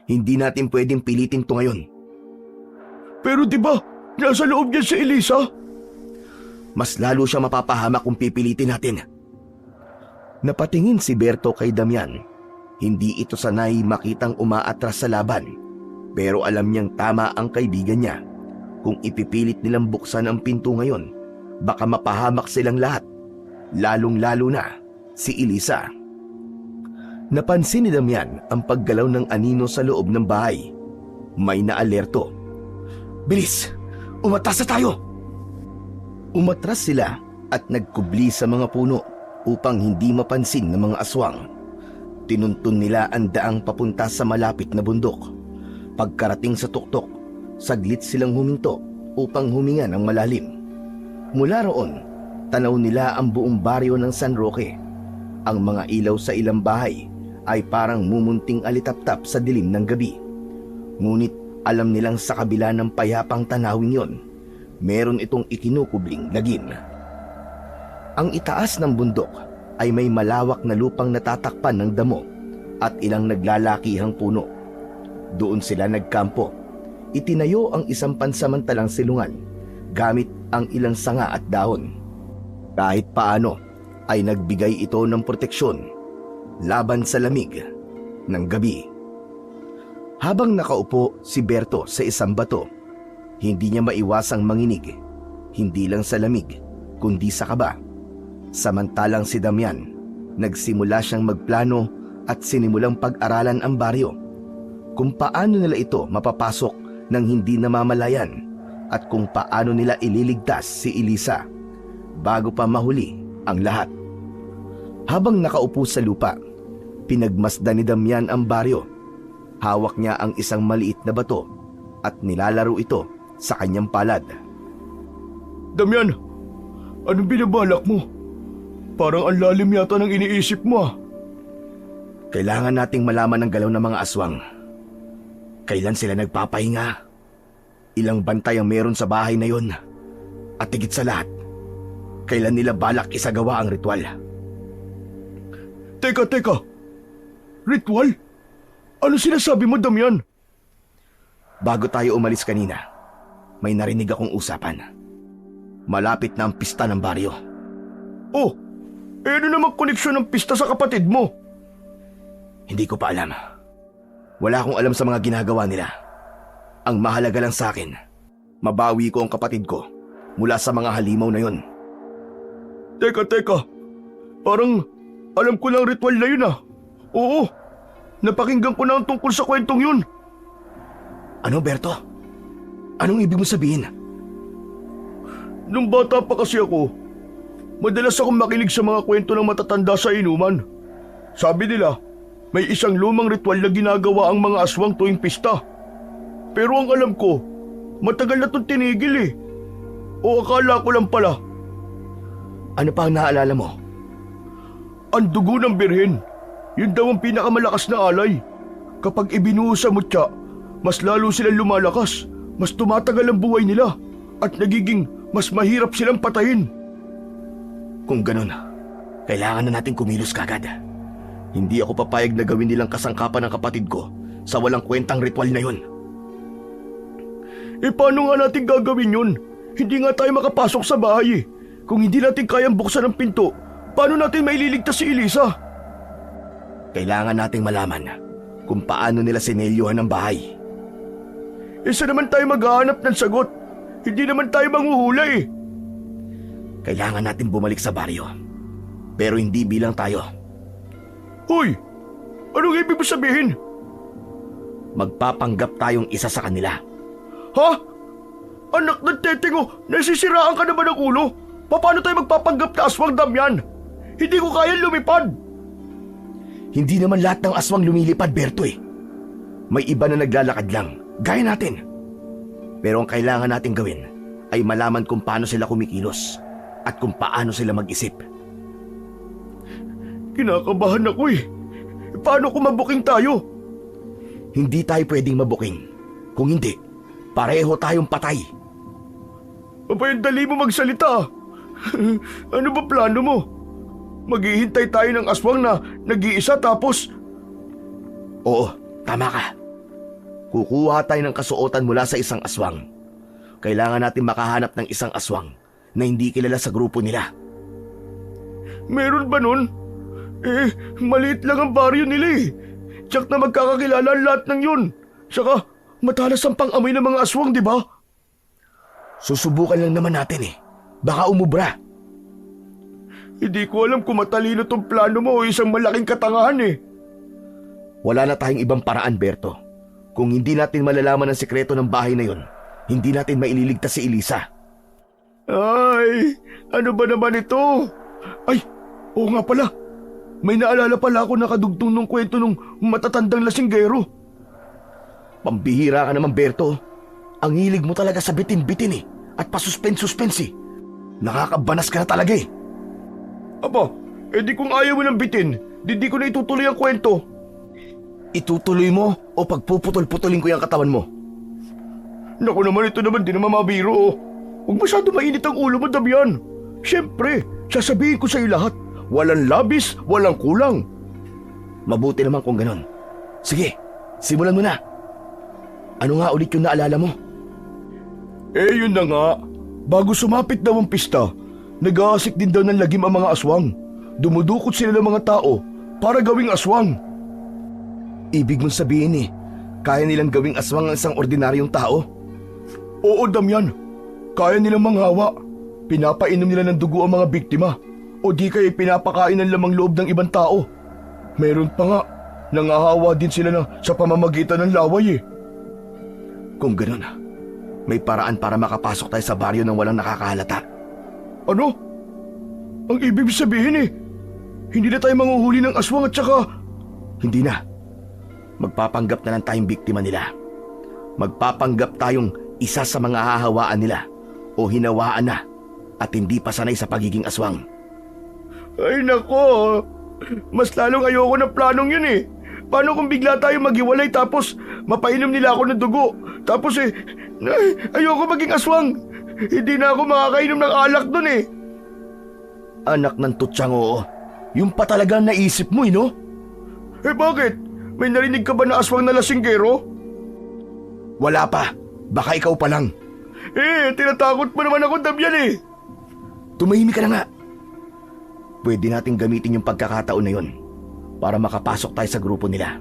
Hindi natin pwedeng pilitin to ngayon. Pero di ba, nasa loob niya si Elisa? Mas lalo siya mapapahamak kung pipilitin natin. Napatingin si Berto kay Damian. Hindi ito sanay makitang umaatras sa laban. Pero alam niyang tama ang kaibigan niya. Kung ipipilit nilang buksan ang pinto ngayon, baka mapahamak silang lahat. Lalong-lalo na si Elisa. Napansin ni Damian ang paggalaw ng anino sa loob ng bahay. May naalerto. Bilis! Umatras na tayo! Umatras sila at nagkubli sa mga puno upang hindi mapansin ng mga aswang. Tinuntun nila ang daang papunta sa malapit na bundok. Pagkarating sa tuktok, saglit silang huminto upang huminga ng malalim. Mula roon, tanaw nila ang buong baryo ng San Roque. Ang mga ilaw sa ilang bahay ay parang mumunting alitaptap sa dilim ng gabi. Ngunit alam nilang sa kabila ng payapang tanawin yon, meron itong ikinukubling lagim. Ang itaas ng bundok ay may malawak na lupang natatakpan ng damo at ilang naglalakihang puno. Doon sila nagkampo. Itinayo ang isang pansamantalang silungan gamit ang ilang sanga at dahon. Kahit paano ay nagbigay ito ng proteksyon laban sa lamig ng gabi. Habang nakaupo si Berto sa isang bato, hindi niya maiwasang manginig, hindi lang sa lamig kundi sa kaba. Samantalang si Damian, nagsimula siyang magplano at sinimulang pag-aralan ang baryo. Kung paano nila ito mapapasok nang hindi namamalayan at kung paano nila ililigtas si Elisa bago pa mahuli ang lahat. Habang nakaupo sa lupa, pinagmasdan ni Damian ang baryo. Hawak niya ang isang maliit na bato at nilalaro ito sa kanyang palad. Damian, anong binabalak mo? Parang ang lalim yata ng iniisip mo ah. Kailangan nating malaman ang galaw ng mga aswang. Kailan sila nagpapahinga? Ilang bantay ang meron sa bahay na yon? At higit sa lahat, kailan nila balak isagawa ang ritual? Teka. Ritual? Ano sinasabi mo, Damian? Bago tayo umalis kanina, may narinig akong usapan. Malapit na ang pista ng baryo. Oh, ano namang koneksyon ng pista sa kapatid mo? Hindi ko pa alam. Wala akong alam sa mga ginagawa nila. Ang mahalaga lang sa akin, mabawi ko ang kapatid ko mula sa mga halimaw na yon. Teka. Parang alam ko lang ritual na yun ah. Oo, napakinggan ko na ang tungkol sa kwentong yun. Ano, Berto? Anong ibig mo sabihin? Nung bata pa kasi ako, madalas akong makinig sa mga kwento ng matatanda sa inuman. Sabi nila, may isang lumang ritual na ginagawa ang mga aswang tuwing pista. Pero ang alam ko, matagal na itong tinigil eh. O akala ko lang pala. Ano pa ang naalala mo? Ang dugo ng birhen, yun daw ang pinakamalakas na alay. Kapag ibinuhos sa mutya, mas lalo silang lumalakas, mas tumatagal ang buhay nila, at nagiging mas mahirap silang patayin. Kung ganun, kailangan na natin kumilos kagad. Hindi ako papayag na gawin nilang kasangkapan ng kapatid ko sa walang kwentang ritual na yun. Eh paano nga natin gagawin yun? Hindi nga tayo makapasok sa bahay eh. Kung hindi natin kayang buksan ang pinto, paano natin maililigtas si Elisa? Kailangan nating malaman kung paano nila sinelyuhan ang bahay. Isa naman tayo maghahanap ng sagot. Hindi naman tayo manghuhula eh. Kailangan natin bumalik sa baryo. Pero hindi bilang tayo. Hoy! Anong ibig mo sabihin? Magpapanggap tayong isa sa kanila. Ha? Anak ng tetingo, nasisiraan ka na ba ng ulo? Paano tayo magpapanggap na aswang, Damian? Hindi ko kaya lumipad. Hindi naman lahat ng aswang lumilipad, Berto eh. May iba na naglalakad lang, gaya natin. Pero ang kailangan natin gawin ay malaman kung paano sila kumikilos at kung paano sila mag-isip. Kinakabahan ako eh. Paano kung mabuking tayo? Hindi tayo pwedeng mabuking. Kung hindi, pareho tayong patay. Abay, dali mo magsalita. Ano ba plano mo? Maghihintay tayo ng aswang na nag-iisa tapos... Oo, tama ka. Kukuha tayo ng kasuotan mula sa isang aswang. Kailangan natin makahanap ng isang aswang na hindi kilala sa grupo nila. Meron ba nun? Maliit lang ang baryo nila eh. Tiyak na magkakakilala ang lahat ng yun. Saka, matalas ang pang-amoy ng mga aswang, di ba? Susubukan lang naman natin eh. Baka umubra. Hindi ko alam kung matalino tong plano mo o isang malaking katangahan eh. Wala na tayong ibang paraan, Berto. Kung hindi natin malalaman ang sikreto ng bahay na yun, hindi natin maililigtas si Elisa. Ay, ano ba naman ito? Ay, oo nga pala. May naalala pala ako nakadugtong nung kwento nung matatandang lasinggero. Pambihira ka naman, Berto. Ang hilig mo talaga sa bitin-bitin eh. At pasuspense-suspense eh. Nakakabanas ka na talaga eh. Aba, di kung ayaw mo ng bitin, di ko na itutuloy ang kwento. Itutuloy mo o pagpuputol-putulin ko yung katawan mo? Naku naman, ito naman di naman mabiro oh. Huwag masyado mainit ang ulo mo, Damian. Siyempre, sasabihin ko sa iyo lahat. Walang labis, walang kulang. Mabuti naman kung ganon. Sige, simulan mo na. Ano nga ulit yung naalala mo? Yun na nga. Bago sumapit daw ang pista, nag-aasik din daw ng lagim ang mga aswang. Dumudukot sila ng mga tao para gawing aswang. Ibig mong sabihin eh, kaya nilang gawing aswang ang isang ordinaryong tao? Oo, Damian. Kaya nilang manghawa. Pinapainom nila ng dugo ang mga biktima. O di kaya pinapakain ng lamang loob ng ibang tao. Meron pa nga, nangahawa din sila sa pamamagitan ng laway eh. Kung gano'n, may paraan para makapasok tayo sa baryo nang walang nakakahalata. Ano? Ang ibig sabihin eh, hindi na tayo manghuhuli ng aswang at saka... Hindi na. Magpapanggap na lang tayong biktima nila. Magpapanggap tayong isa sa mga hahawaan nila o hinawaan na at hindi pa sanay sa pagiging aswang. Ay nako, mas lalong ayoko ng planong yun eh. Paano kung bigla tayo maghiwalay tapos mapainom nila ako ng dugo? Tapos ayoko maging aswang. Hindi na ako makakainom ng alak dun eh. Anak ng tutsang oo. Yung pa talagang naisip mo no? Bakit? May narinig ka ba na aswang na lasinggero? Wala pa. Baka ikaw pa lang. Tinatakot mo naman ako, Damian eh. Tumahimik ka na nga. Pwede nating gamitin yung pagkakataon na yun para makapasok tayo sa grupo nila.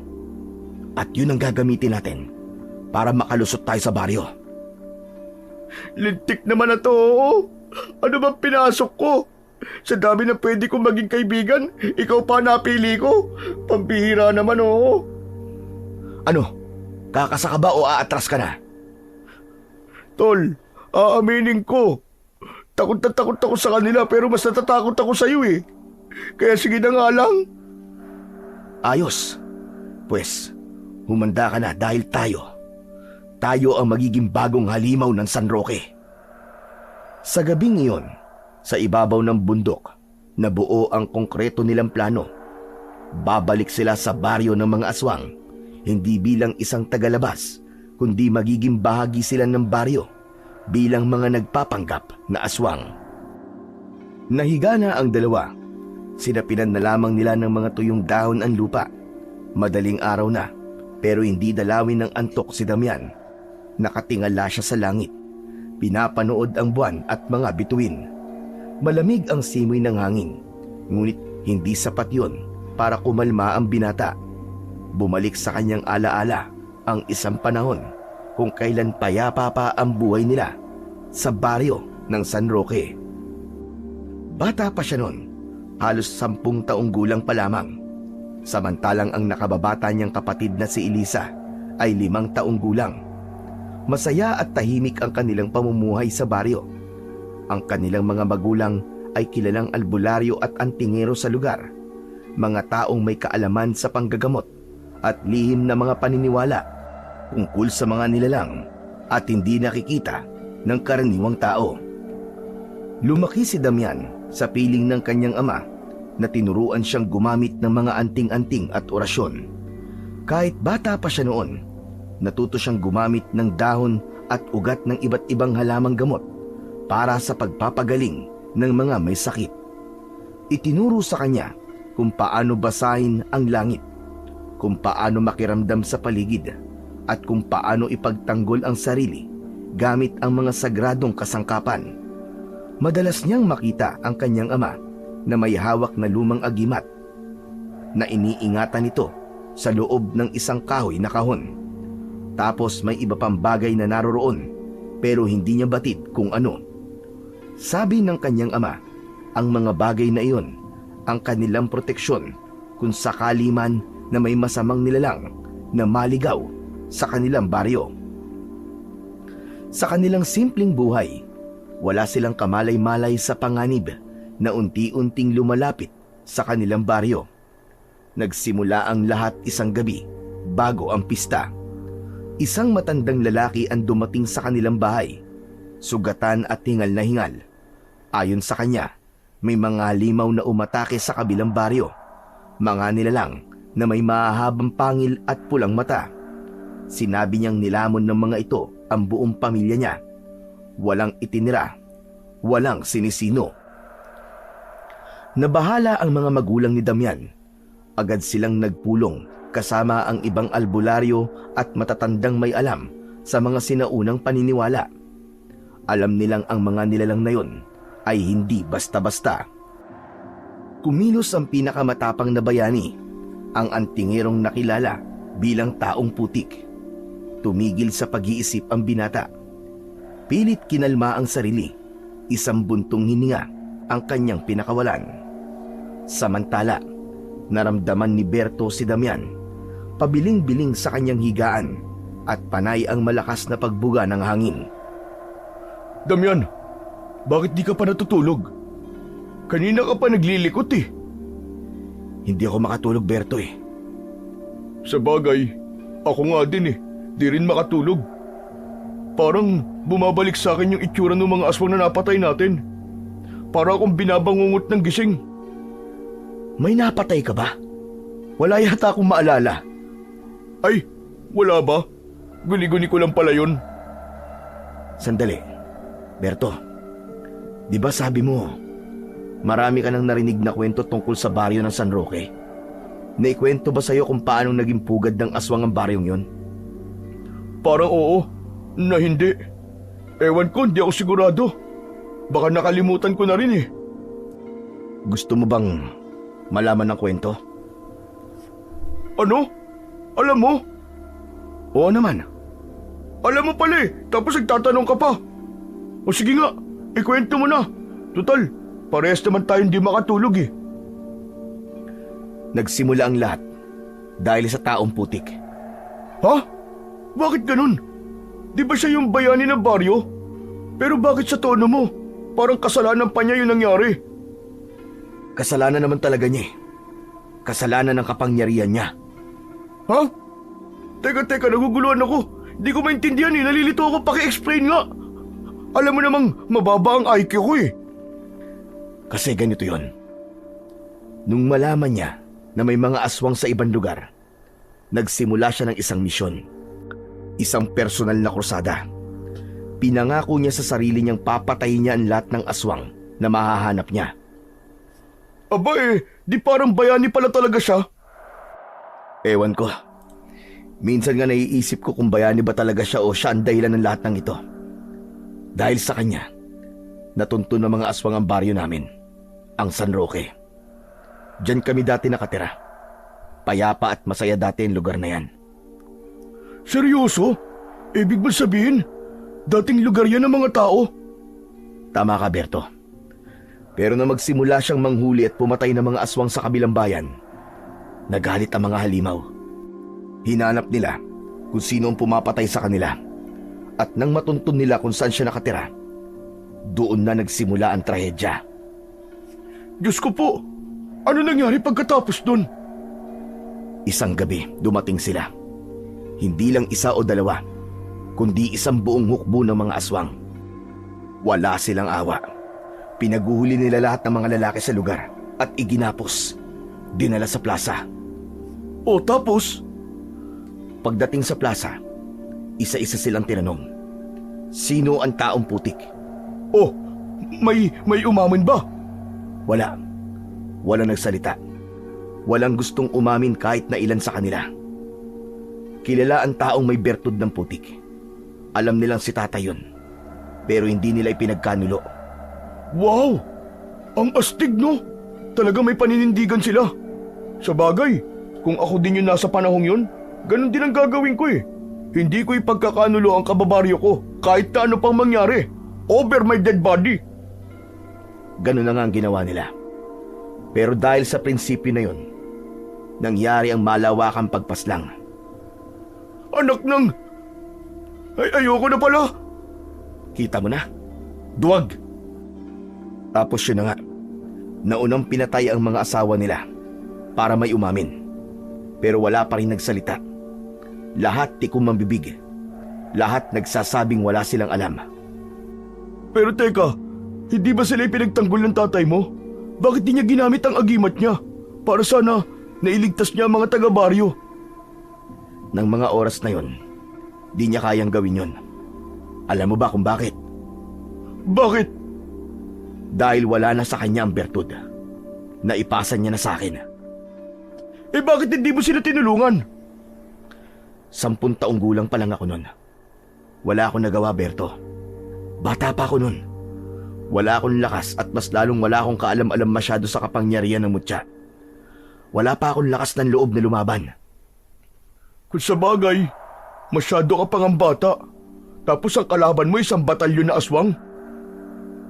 At yun ang gagamitin natin para makalusot tayo sa baryo. Lintik naman na to. Ano ba pinasok ko? Sa dami na pwede kong maging kaibigan, ikaw pa napili ko. Pambihira naman oh. Ano? Kakasa ka ba o aatras ka na? Tol, aaminin ko. Takot na takot ako sa kanila pero mas natatakot ako sa iyo eh. Kaya sige na nga lang. Ayos. Pues, humanda ka na dahil tayo ang magiging bagong halimaw ng San Roque. Sa gabing iyon, sa ibabaw ng bundok, nabuo ang konkreto nilang plano. Babalik sila sa baryo ng mga aswang, hindi bilang isang tagalabas, kundi magiging bahagi sila ng baryo bilang mga nagpapanggap na aswang. Nahiga na ang dalawa. Sinapinan na lamang nila ng mga tuyong dahon ang lupa. Madaling araw na, pero hindi dalawin ng antok si Damian. Nakatingala siya sa langit. Pinapanood ang buwan at mga bituin. Malamig ang simoy ng hangin, ngunit hindi sapat yon para kumalma ang binata. Bumalik sa kanyang alaala ang isang panahon kung kailan payapa pa ang buhay nila sa baryo ng San Roque. Bata pa siya noon, halos 10 taong gulang pa lamang. Samantalang ang nakababata niyang kapatid na si Elisa ay 5 taong gulang. Masaya at tahimik ang kanilang pamumuhay sa baryo. Ang kanilang mga magulang ay kilalang albularyo at antingero sa lugar, mga taong may kaalaman sa panggagamot at lihim na mga paniniwala tungkol sa mga nilalang at hindi nakikita ng karaniwang tao. Lumaki si Damian sa piling ng kanyang ama na tinuruan siyang gumamit ng mga anting-anting at orasyon. Kahit bata pa siya noon, natuto siyang gumamit ng dahon at ugat ng iba't ibang halamang gamot para sa pagpapagaling ng mga may sakit. Itinuro sa kanya kung paano basahin ang langit, kung paano makiramdam sa paligid, at kung paano ipagtanggol ang sarili gamit ang mga sagradong kasangkapan. Madalas niyang makita ang kanyang ama na may hawak na lumang agimat na iniingatan ito sa loob ng isang kahoy na kahon. Tapos may iba pang bagay na naroroon pero hindi niya batid kung ano. Sabi ng kanyang ama, ang mga bagay na iyon ang kanilang proteksyon kung sakali man na may masamang nilalang na maligaw sa kanilang baryo. Sa kanilang simpleng buhay, wala silang kamalay-malay sa panganib na unti-unting lumalapit sa kanilang baryo. Nagsimula ang lahat isang gabi bago ang pista. Isang matandang lalaki ang dumating sa kanilang bahay, sugatan at hingal na hingal. Ayon sa kanya, may mga limaw na umatake sa kabilang baryo, mga nilalang na may mahahabang pangil at pulang mata. Sinabi niyang nilamon ng mga ito ang buong pamilya niya. Walang itinira, walang sinisino. Nabahala ang mga magulang ni Damian. Agad silang nagpulong kasama ang ibang albularyo at matatandang may alam sa mga sinaunang paniniwala. Alam nilang ang mga nilalang na yon ay hindi basta-basta. Kumilos ang pinakamatapang na bayani, ang antingerong nakilala bilang taong putik. Tumigil sa pag-iisip ang binata. Pilit kinalma ang sarili. Isang buntong hininga ang kanyang pinakawalan. Samantala, naramdaman ni Berto si Damian. Pabiling-biling sa kanyang higaan at panay ang malakas na pagbuga ng hangin. Damian, bakit di ka pa natutulog? Kanina ka pa naglilikot eh. Hindi ako makatulog, Berto eh. Sa bagay, ako nga din eh. Di rin makatulog. Parang bumabalik sa akin yung itsura ng mga aswang na napatay natin. Para akong binabangungot ng gising. May napatay ka ba? Wala yata akong maalala. Ay, wala ba? Guni-guni ko lang pala yun. Sandali. Berto, di ba sabi mo, marami ka nang narinig na kwento tungkol sa baryo ng San Roque? Naikwento ba sa'yo kung paanong naging pugad ng aswang ang baryong yon? Parang oo, na hindi. Ewan ko, hindi ako sigurado. Baka nakalimutan ko na rin eh. Gusto mo bang malaman ng kwento? Ano? Alam mo? Oo naman. Alam mo pala eh, tapos nagtatanong ka pa. O sige nga, ikwento mo na. Tutal, parehas naman tayo hindi makatulog eh. Nagsimula ang lahat dahil sa taong putik. Ha? Bakit ganun? Di ba siya yung bayani ng baryo? Pero bakit sa tono mo? Parang kasalanan pa niya yung nangyari. Kasalanan naman talaga niya eh. Kasalanan ng kapangyarihan niya. Ha? Teka, naguguluhan ako. Di ko maintindihan eh, nalilito ako, paki-explain nga. Alam mo namang mababa ang IQ ko eh. Kasi ganito yon. Nung malaman niya na may mga aswang sa ibang lugar, nagsimula siya ng isang misyon. Isang personal na krusada. Pinangako niya sa sarili niyang papatayin niya ang lahat ng aswang na mahahanap niya. Aba eh, di parang bayani pala talaga siya. Ewan ko. Minsan nga naiisip ko kung bayani ba talaga siya o siya ang dahilan ng lahat ng ito. Dahil sa kanya, natuntun ng mga aswang ang baryo namin, ang San Roque. Diyan kami dati nakatira. Payapa at masaya dati ang lugar na yan. Seryoso? Ibig mo sabihin, dating lugar yan ng mga tao? Tama ka, Berto. Pero na magsimula siyang manghuli at pumatay ng mga aswang sa kabilang bayan, nagalit ang mga halimaw. Hinanap nila kung sino ang pumapatay sa kanila. At nang matuntun nila kung saan siya nakatira, doon na nagsimula ang trahedya. Diyos ko po, ano nangyari pagkatapos dun? Isang gabi, dumating sila. Hindi lang isa o dalawa, kundi isang buong hukbo ng mga aswang. Wala silang awa. Pinaguhuli nila lahat ng mga lalaki sa lugar at iginapos. Dinala sa plaza. O tapos? Pagdating sa plaza, isa-isa silang tinanong. Sino ang taong putik? Oh, may umamin ba? Wala. Walang nagsalita. Walang gustong umamin kahit na ilan sa kanila. Kilala ang taong may bertud ng putik. Alam nilang si tatay yun. Pero hindi nila ipinagkanulo. Wow! Ang astig, no? Talaga may paninindigan sila. Sa bagay, kung ako din yung nasa panahong yun, ganun din ang gagawin ko eh. Hindi ko ipagkakanulo ang kababaryo ko kahit na ano pang mangyari. Over my dead body. Ganun na nga ang ginawa nila. Pero dahil sa prinsipyo na yun, nangyari ang malawakang pagpaslang. Anak ng... ayoko na pala. Kita mo na? Duwag! Tapos yun na nga, naunang pinatay ang mga asawa nila para may umamin. Pero wala pa rin nagsalita. Lahat tikom ang bibig. Lahat nagsasabing wala silang alam. Pero teka, hindi ba sila ipinagtanggol ng tatay mo? Bakit di niya ginamit ang agimat niya? Para sana nailigtas niya ang mga taga-baryo. Nang mga oras na yon, di niya kayang gawin yon. Alam mo ba kung bakit? Bakit? Dahil wala na sa kanya ang bertud. Naipasa niya na sa akin. Eh bakit hindi mo sila tinulungan? 10 taong gulang pa lang ako nun. Wala akong nagawa, Berto. Bata pa ako nun. Wala akong lakas at mas lalong wala akong kaalam-alam masyado sa kapangyarihan ng mutya. Wala pa akong lakas ng loob na lumaban. Kung sa bagay, masyado ka pang ang bata. Tapos ang kalaban mo isang batalyon na aswang.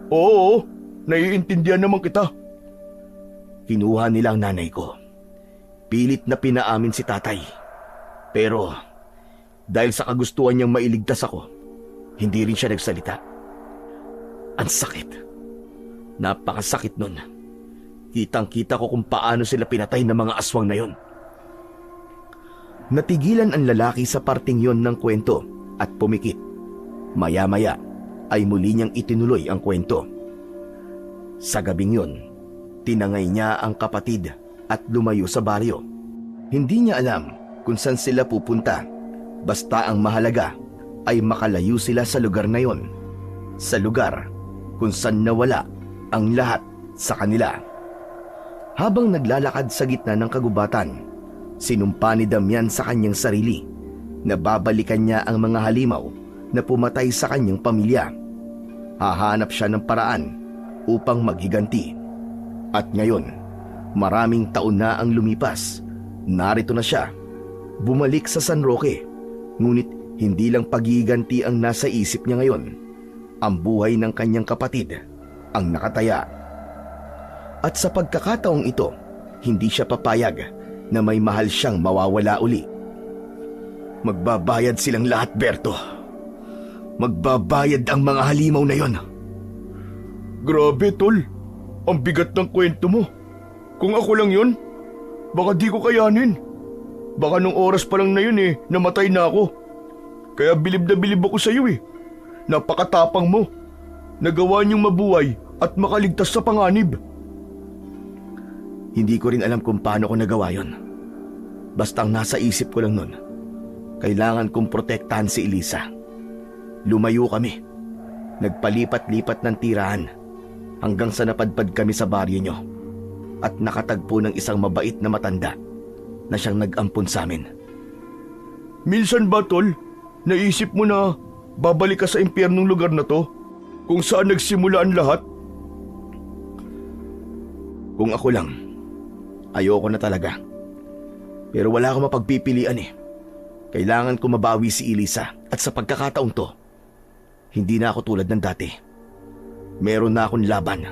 Oo, naiintindihan naman kita. Kinuha nila ang nanay ko. Pilit na pinaamin si tatay. Pero dahil sa kagustuhan niyang mailigtas ako, hindi rin siya nagsalita. Ang sakit. Napakasakit nun. Kitang-kita ko kung paano sila pinatay ng mga aswang na yon. Natigilan ang lalaki sa parting yon ng kwento at pumikit. Maya-maya ay muli niyang itinuloy ang kwento. Sa gabing yon, tinangay niya ang kapatid at lumayo sa baryo. Hindi niya alam kung saan sila pupunta. Basta ang mahalaga ay makalayo sila sa lugar na yon. Sa lugar kung saan nawala ang lahat sa kanila. Habang naglalakad sa gitna ng kagubatan, sinumpa ni Damian sa kanyang sarili na babalikan niya ang mga halimaw na pumatay sa kanyang pamilya. Hahanap siya ng paraan upang maghiganti. At ngayon, maraming taon na ang lumipas. Narito na siya, bumalik sa San Roque. Ngunit hindi lang paghiganti ang nasa isip niya ngayon. Ang buhay ng kanyang kapatid ang nakataya. At sa pagkakataong ito, hindi siya papayag na may mahal siyang mawawala uli. Magbabayad silang lahat, Berto. Magbabayad ang mga halimaw na yon. Grabe, tol. Ang bigat ng kwento mo. Kung ako lang yun, baka di ko kayanin. Baka nung oras pa lang na yun namatay na ako. Kaya bilib na bilib ako sa iyo Napakatapang mo. Nagawa niyong mabuhay at makaligtas sa panganib. Hindi ko rin alam kung paano ko nagawa yon. Basta ang nasa isip ko lang nun, kailangan kong protektahan si Elisa. Lumayo kami. Nagpalipat-lipat ng tirahan hanggang sa napadpad kami sa baryo nyo at nakatagpo ng isang mabait na matanda na siyang nag-ampon sa amin. Minsan ba, tol, naisip mo na babalik ka sa impyernong lugar na to kung saan nagsimula ang lahat? Kung ako lang, ayoko na talaga. Pero wala akong mapagpipilian Kailangan ko mabawi si Elisa at sa pagkakataong to, hindi na ako tulad ng dati. Meron na akong laban.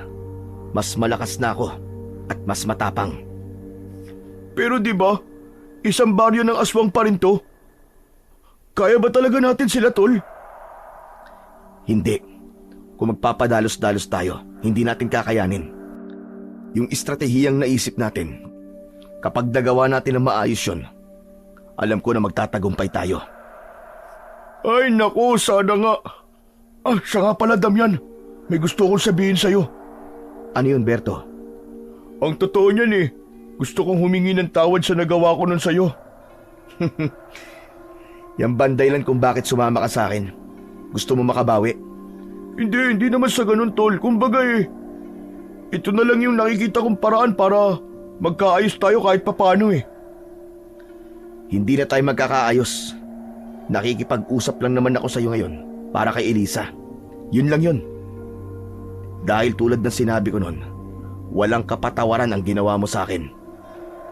Mas malakas na ako at mas matapang. Pero di ba, isang baryo ng aswang pa rin to? Kaya ba talaga natin sila, tol? Hindi. Kung magpapadalos-dalos tayo, hindi natin kakayanin. Yung estratehiyang naisip natin, kapag nagawa natin ang maayos yun, alam ko na magtatagumpay tayo. Ay naku, sana nga. Siya nga pala, Damian. May gusto kong sabihin sa'yo. Ano yun, Berto? Ang totoo niyan gusto kong humingi ng tawad sa nagawa ko nun sa'yo. Yan banday lang kung bakit sumama ka sa akin. Gusto mo makabawi? Hindi naman sa ganun, tol. Kumbaga ito na lang yung nakikita kong paraan para magkaayos tayo kahit papano . Hindi na tayo magkakaayos. Nakikipag-usap lang naman ako sa iyo ngayon para kay Elisa. Yun lang yun. Dahil tulad ng sinabi ko noon, walang kapatawaran ang ginawa mo sa akin.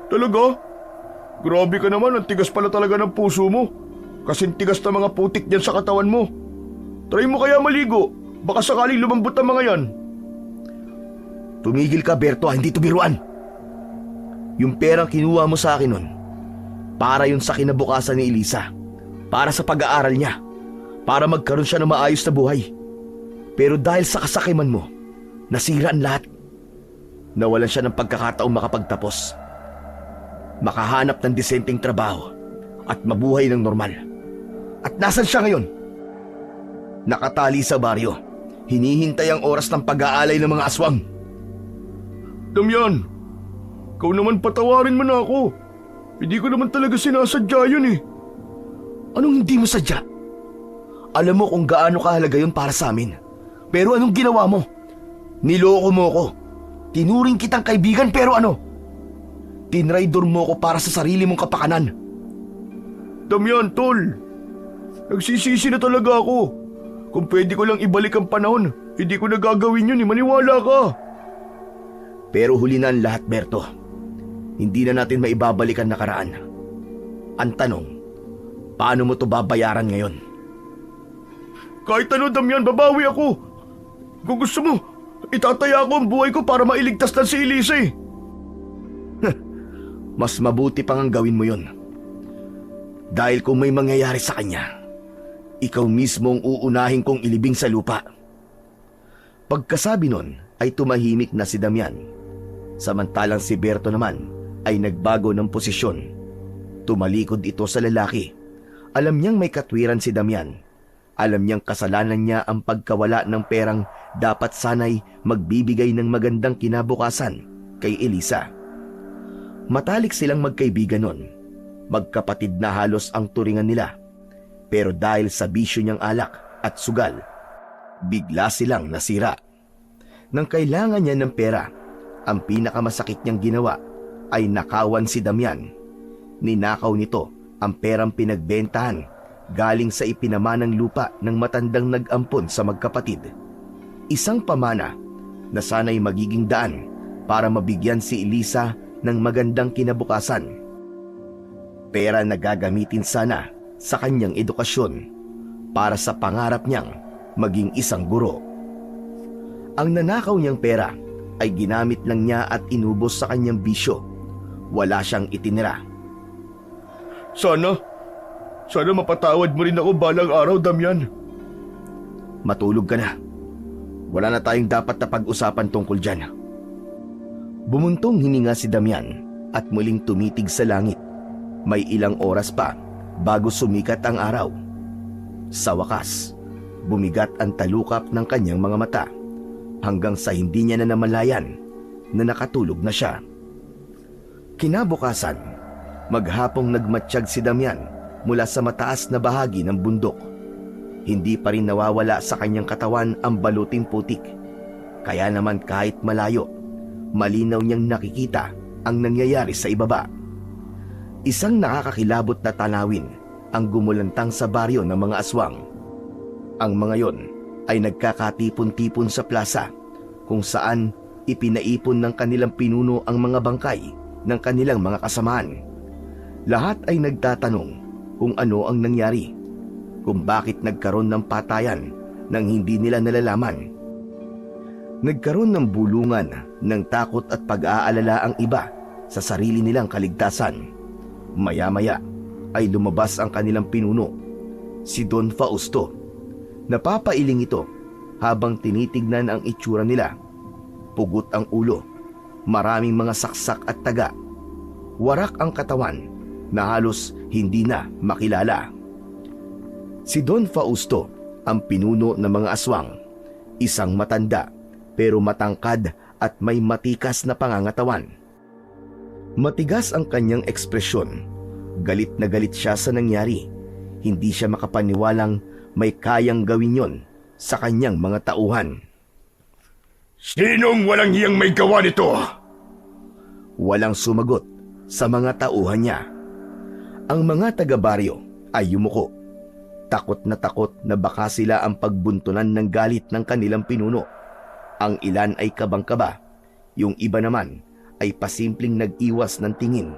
Talaga? Grabe ka naman, ang tigas pala talaga ng puso mo. Kasing tigas na mga putik dyan sa katawan mo. Try mo kaya maligo, baka sakaling lumambot ang mga yan. Tumigil ka, Berto, hindi to biruan. Yung perang kinuha mo sa akin noon, para yun sa kinabukasan ni Elisa. Para sa pag-aaral niya. Para magkaroon siya ng maayos na buhay. Pero dahil sa kasakiman mo, nasira ang lahat. Nawalan siya ng pagkakataong makapagtapos. Makahanap ng disenteng trabaho at mabuhay ng normal. At nasan siya ngayon? Nakatali sa baryo. Hinihintay ang oras ng pag-aalay ng mga aswang. Damian, ikaw naman patawarin mo na ako. Hindi ko naman talaga sinasadya yun . Anong hindi mo sadya? Alam mo kung gaano kahalaga yun para sa amin. Pero anong ginawa mo? Niloko mo ko. Tinuring kitang kaibigan pero ano? Tinraidor mo ko para sa sarili mong kapakanan. Damian, tol. Nagsisisi na talaga ako. Kung pwede ko lang ibalik ang panahon, hindi ko na gagawin yun . Maniwala ka. Pero huli na ang lahat, Berto. Hindi na natin maibabalik ang nakaraan. Ang tanong, paano mo to babayaran ngayon? Kahit ano, Damian, babawi ako. Kung gusto mo, itataya ko ang buhay ko para mailigtas lang si Elisa . Mas mabuti pang ang gawin mo yun. Dahil kung may mangyayari sa kanya, ikaw mismo ang uunahin kong ilibing sa lupa. Pagkasabi nun ay tumahimik na si Damian. Samantalang si Berto naman ay nagbago ng posisyon. Tumalikod ito sa lalaki. Alam niyang may katwiran si Damian. Alam niyang kasalanan niya ang pagkawala ng perang dapat sanay magbibigay ng magandang kinabukasan kay Elisa. Matalik silang magkaibigan nun. Magkapatid na halos ang turingan nila. Pero dahil sa bisyo niyang alak at sugal, bigla silang nasira. Nang kailangan niya ng pera, ang pinakamasakit niyang ginawa ay nakawan si Damian. Ninakaw nito ang perang pinagbentahan galing sa ipinamanang lupa ng matandang nag-ampon sa magkapatid. Isang pamana na sana'y magiging daan para mabigyan si Elisa ng magandang kinabukasan. Pera na gagamitin sana sa kanyang edukasyon para sa pangarap niyang maging isang guro. Ang nanakaw niyang pera ay ginamit lang niya at inubos sa kanyang bisyo. Wala siyang itinira. Sana mapatawad mo rin ako balang araw, Damian. Matulog ka na. Wala na tayong dapat na pag-usapan tungkol dyan. Bumuntong hininga si Damian at muling tumitig sa langit. May ilang oras pa bago sumikat ang araw. Sa wakas, bumigat ang talukap ng kanyang mga mata hanggang sa hindi niya na namalayan na nakatulog na siya. Kinabukasan, maghapong nagmatsyag si Damian mula sa mataas na bahagi ng bundok. Hindi pa rin nawawala sa kanyang katawan ang baluting putik. Kaya naman kahit malayo, malinaw niyang nakikita ang nangyayari sa ibaba. Isang nakakakilabot na tanawin ang gumulantang sa baryo ng mga aswang. Ang mga yon ay nagkakatipon-tipon sa plaza kung saan ipinaipon ng kanilang pinuno ang mga bangkay ng kanilang mga kasamaan. Lahat ay nagtatanong kung ano ang nangyari, kung bakit nagkaroon ng patayan nang hindi nila nalalaman. Nagkaroon ng bulungan ng takot at pag-aalala ang iba sa sarili nilang kaligtasan. Maya-maya ay lumabas ang kanilang pinuno, si Don Fausto. Napapailing ito habang tinitignan ang itsura nila. Pugot ang ulo, maraming mga saksak at taga. Warak ang katawan na halos hindi na makilala. Si Don Fausto ang pinuno ng mga aswang, isang matanda pero matangkad at may matikas na pangangatawan. Matigas ang kanyang ekspresyon. Galit na galit siya sa nangyari. Hindi siya makapaniwalang may kayang gawin yon sa kanyang mga tauhan. Sinong walang hiyang may gawa nito? Walang sumagot sa mga tauhan niya. Ang mga taga-baryo ay yumuko. Takot na baka sila ang pagbuntunan ng galit ng kanilang pinuno. Ang ilan ay kabang-kaba, yung iba naman ay pasimpleng nag-iwas ng tingin.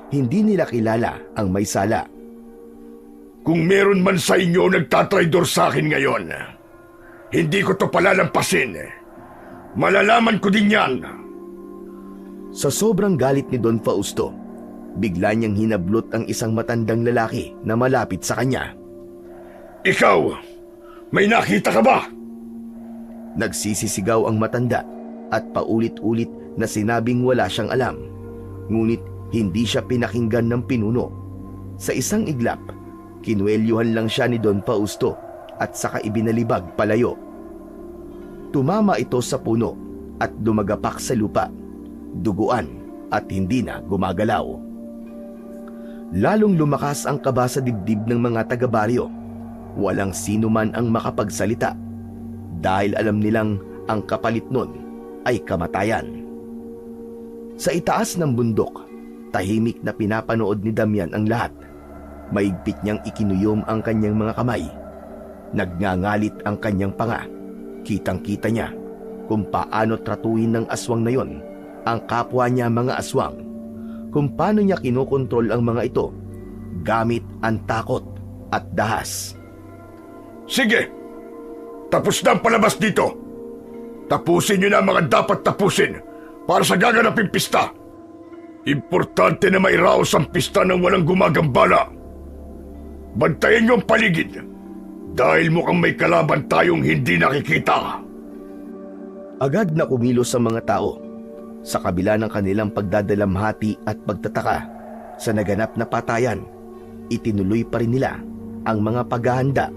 Hindi nila kilala ang may sala. Kung meron man sa inyo nagtatraidor sa akin ngayon, hindi ko to palalampasin. Malalaman ko din yan. Sa sobrang galit ni Don Fausto, bigla niyang hinablot ang isang matandang lalaki na malapit sa kanya. Ikaw, may nakita ka ba? Nagsisisigaw ang matanda at paulit-ulit na sinabing wala siyang alam. Ngunit hindi siya pinakinggan ng pinuno. Sa isang iglap, kinuwelyuhan lang siya ni Don Fausto at saka ibinalibag palayo. Tumama ito sa puno at dumagapak sa lupa, duguan at hindi na gumagalaw. Lalong lumakas ang kaba sa dibdib ng mga taga-baryo. Walang sino man ang makapagsalita dahil alam nilang ang kapalit nun ay kamatayan. Sa itaas ng bundok, tahimik na pinapanood ni Damian ang lahat. Maigpit niyang ikinuyom ang kanyang mga kamay. Nagngangalit ang kanyang panga. Kitang-kita niya kung paano tratuhin ng aswang na yon ang kapwa niya mga aswang. Kung paano niya kinokontrol ang mga ito gamit ang takot at dahas. Sige, tapos na ang palabas dito. Tapusin niyo na ang mga dapat tapusin para sa gaganaping pista. Importante na mairaos ang pista ng walang gumagambala. Bantayan niyo ang paligid dahil mukhang may kalaban tayong hindi nakikita. Agad na kumilos sa mga tao. Sa kabila ng kanilang pagdadalamhati at pagtataka sa naganap na patayan, itinuloy pa rin nila ang mga paghahanda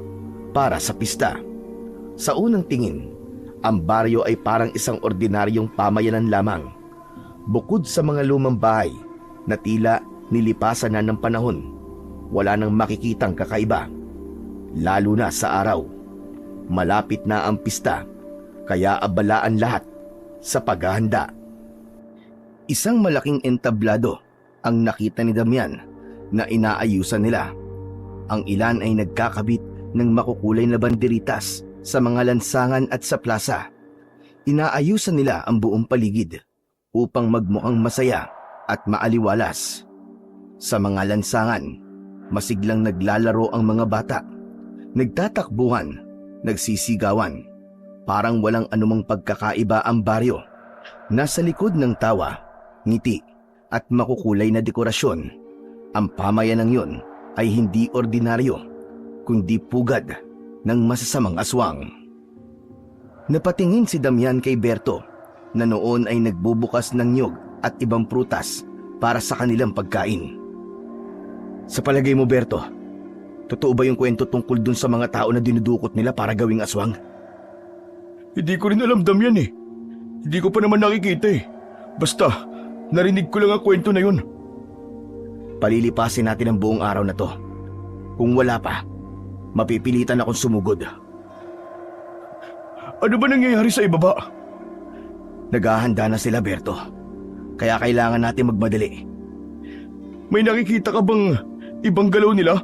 para sa pista. Sa unang tingin, ang baryo ay parang isang ordinaryong pamayanan lamang. Bukod sa mga lumang bahay na tila nilipasan na ng panahon, wala nang makikitang kakaiba. Lalo na sa araw. Malapit na ang pista, kaya abalaan lahat sa paghahanda. Isang malaking entablado ang nakita ni Damian na inaayusan nila. Ang ilan ay nagkakabit ng makukulay na banderitas sa mga lansangan at sa plaza. Inaayusan nila ang buong paligid upang magmukhang masaya at maaliwalas. Sa mga lansangan, masiglang naglalaro ang mga bata. Nagtatakbuhan, nagsisigawan. Parang walang anumang pagkakaiba ang baryo. Nasa likod ng tawa, ngiti at makukulay na dekorasyon, ang pamayanang yon ay hindi ordinaryo, kundi pugad ng masasamang aswang. Napatingin si Damian kay Berto na noon ay nagbubukas ng niyog at ibang prutas para sa kanilang pagkain. Sa palagay mo, Berto, totoo ba yung kwento tungkol dun sa mga tao na dinudukot nila para gawing aswang? Hindi ko rin alam, Damian eh. Hindi ko pa naman nakikita eh. Basta, narinig ko lang ang kwento na yun. Palilipasin natin ang buong araw na to. Kung wala pa, mapipilitan akong sumugod. Ano ba nangyayari sa ibaba? Naghahanda na sila, Berto. Kaya kailangan natin magmadali. May nakikita ka bang ibang galaw nila?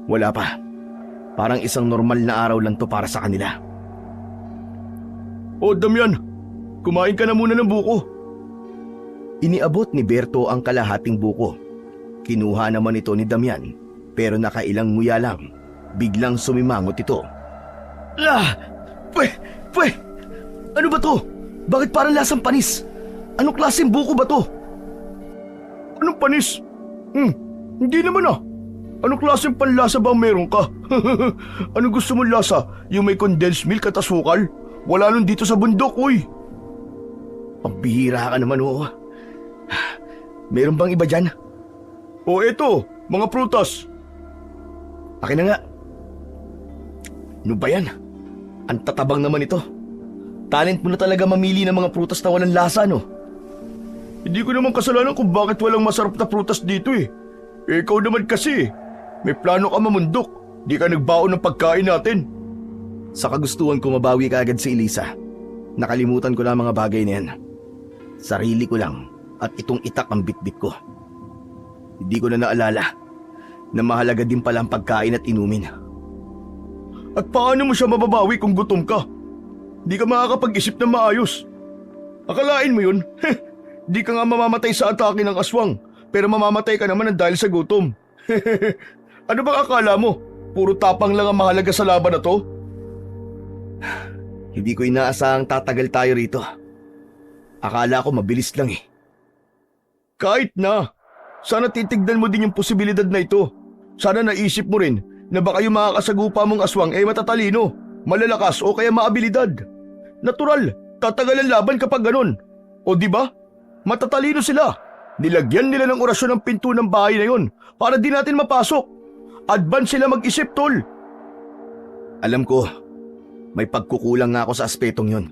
Wala pa. Parang isang normal na araw lang to para sa kanila. O Damian, kumain ka na muna ng buko. Iniabot ni Berto ang kalahating buko. Kinuha naman ito ni Damian, pero nakailang nguya lang. Biglang sumimangot ito. Pwe! Ano ba Bakit parang lasang panis? Anong klaseng buko ba to? Anong panis? Hindi naman ah. Anong klaseng panlasa ba ang meron ka? Ano gusto mong lasa? Yung may condensed milk at asukal? Wala nun dito sa bundok, uy. Pambihira ka naman, oo. Meron bang iba dyan? O eto, mga prutas. Akin na nga. Ano ba yan? Ang tatabang naman ito. Talent mo na talaga mamili ng mga prutas na walang lasa, no? Hindi ko naman kasalanan kung bakit walang masarap na prutas dito eh. Ikaw naman kasi, may plano ka mamundok. Di ka nagbaon ng pagkain natin. Sa kagustuhan ko mabawi ka agad si Elisa, nakalimutan ko na ang mga bagay na yan. Sarili ko lang at itong itak ang bitbit ko. Hindi ko na naalala na mahalaga din pala ang pagkain at inumin. At paano mo siya mababawi kung gutom ka? Di ka makakapag-isip na maayos. Akalain mo yun? Di ka nga mamamatay sa atake ng aswang, pero mamamatay ka naman ng dahil sa gutom. Ano bang akala mo? Puro tapang lang ang mahalaga sa laban na to? Hindi ko inaasahang tatagal tayo rito. Akala ko mabilis lang eh. Kahit na. Sana titignan mo din yung posibilidad na ito. Sana naisip mo rin na baka yung makakasagupa mong aswang ay matatalino, malalakas o kaya maabilidad. Natural, tatagal ang laban kapag ganun. O di ba? Matatalino sila. Nilagyan nila ng orasyon ng pinto ng bahay na yon para di natin mapasok. Advance sila mag-isip, tol. Alam ko, may pagkukulang nga ako sa aspetong yon.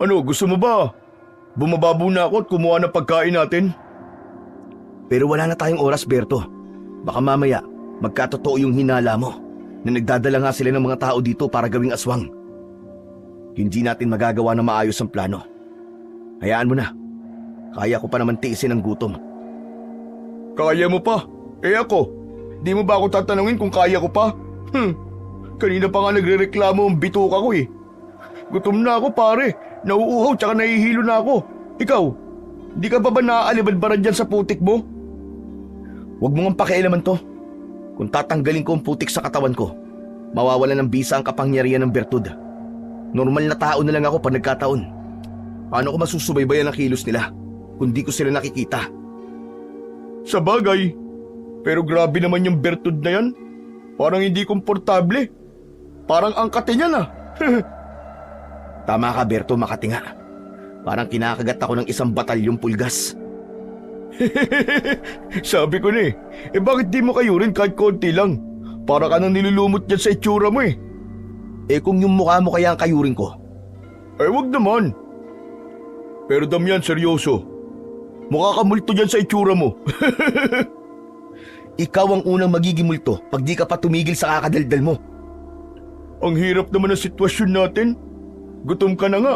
Ano, gusto mo ba? Bumababo na ako at kumuha ng pagkain natin. Pero wala na tayong oras, Berto. Baka mamaya, magkatotoo yung hinala mo na nagdadala nga sila ng mga tao dito para gawing aswang. Hindi natin magagawa na maayos ang plano. Hayaan mo na. Kaya ko pa naman tiisin ang gutom. Kaya mo pa? Eh ako, di mo ba ako tatanungin kung kaya ko pa? Kanina pa nga nagrereklamo ang bituka ko eh. Gutom na ako pare, nauuhaw tsaka nahihilo na ako. Ikaw, di ka pa ba naaalibadbaran dyan sa putik mo? Huwag mo nga pakialaman to. Kung tatanggalin ko ang putik sa katawan ko, mawawalan ng bisa ang kapangyarihan ng bertud. Normal na tao na lang ako pag nagkataon. Paano ko masusubaybayan ang kilos nila kung di ko sila nakikita? Sa bagay, pero grabe naman yung bertud na yan. Parang hindi komportable. Parang angkate niya na. Tama ka, Berto, Makati nga. Parang kinakagat ako ng isang batalyong pulgas. Sabi ko na eh bakit di mo kayo rin kahit konti lang? Para ka nang nilulumot dyan sa itsura mo eh. Eh kung yung mukha mo kaya ang kayurin ko? Eh wag naman. Pero Damian, seryoso. Mukha ka multo dyan sa itsura mo. Ikaw ang unang magiging multo pag di ka pa tumigil sa kakadaldal mo. Ang hirap naman ng sitwasyon natin. Gutom ka na nga.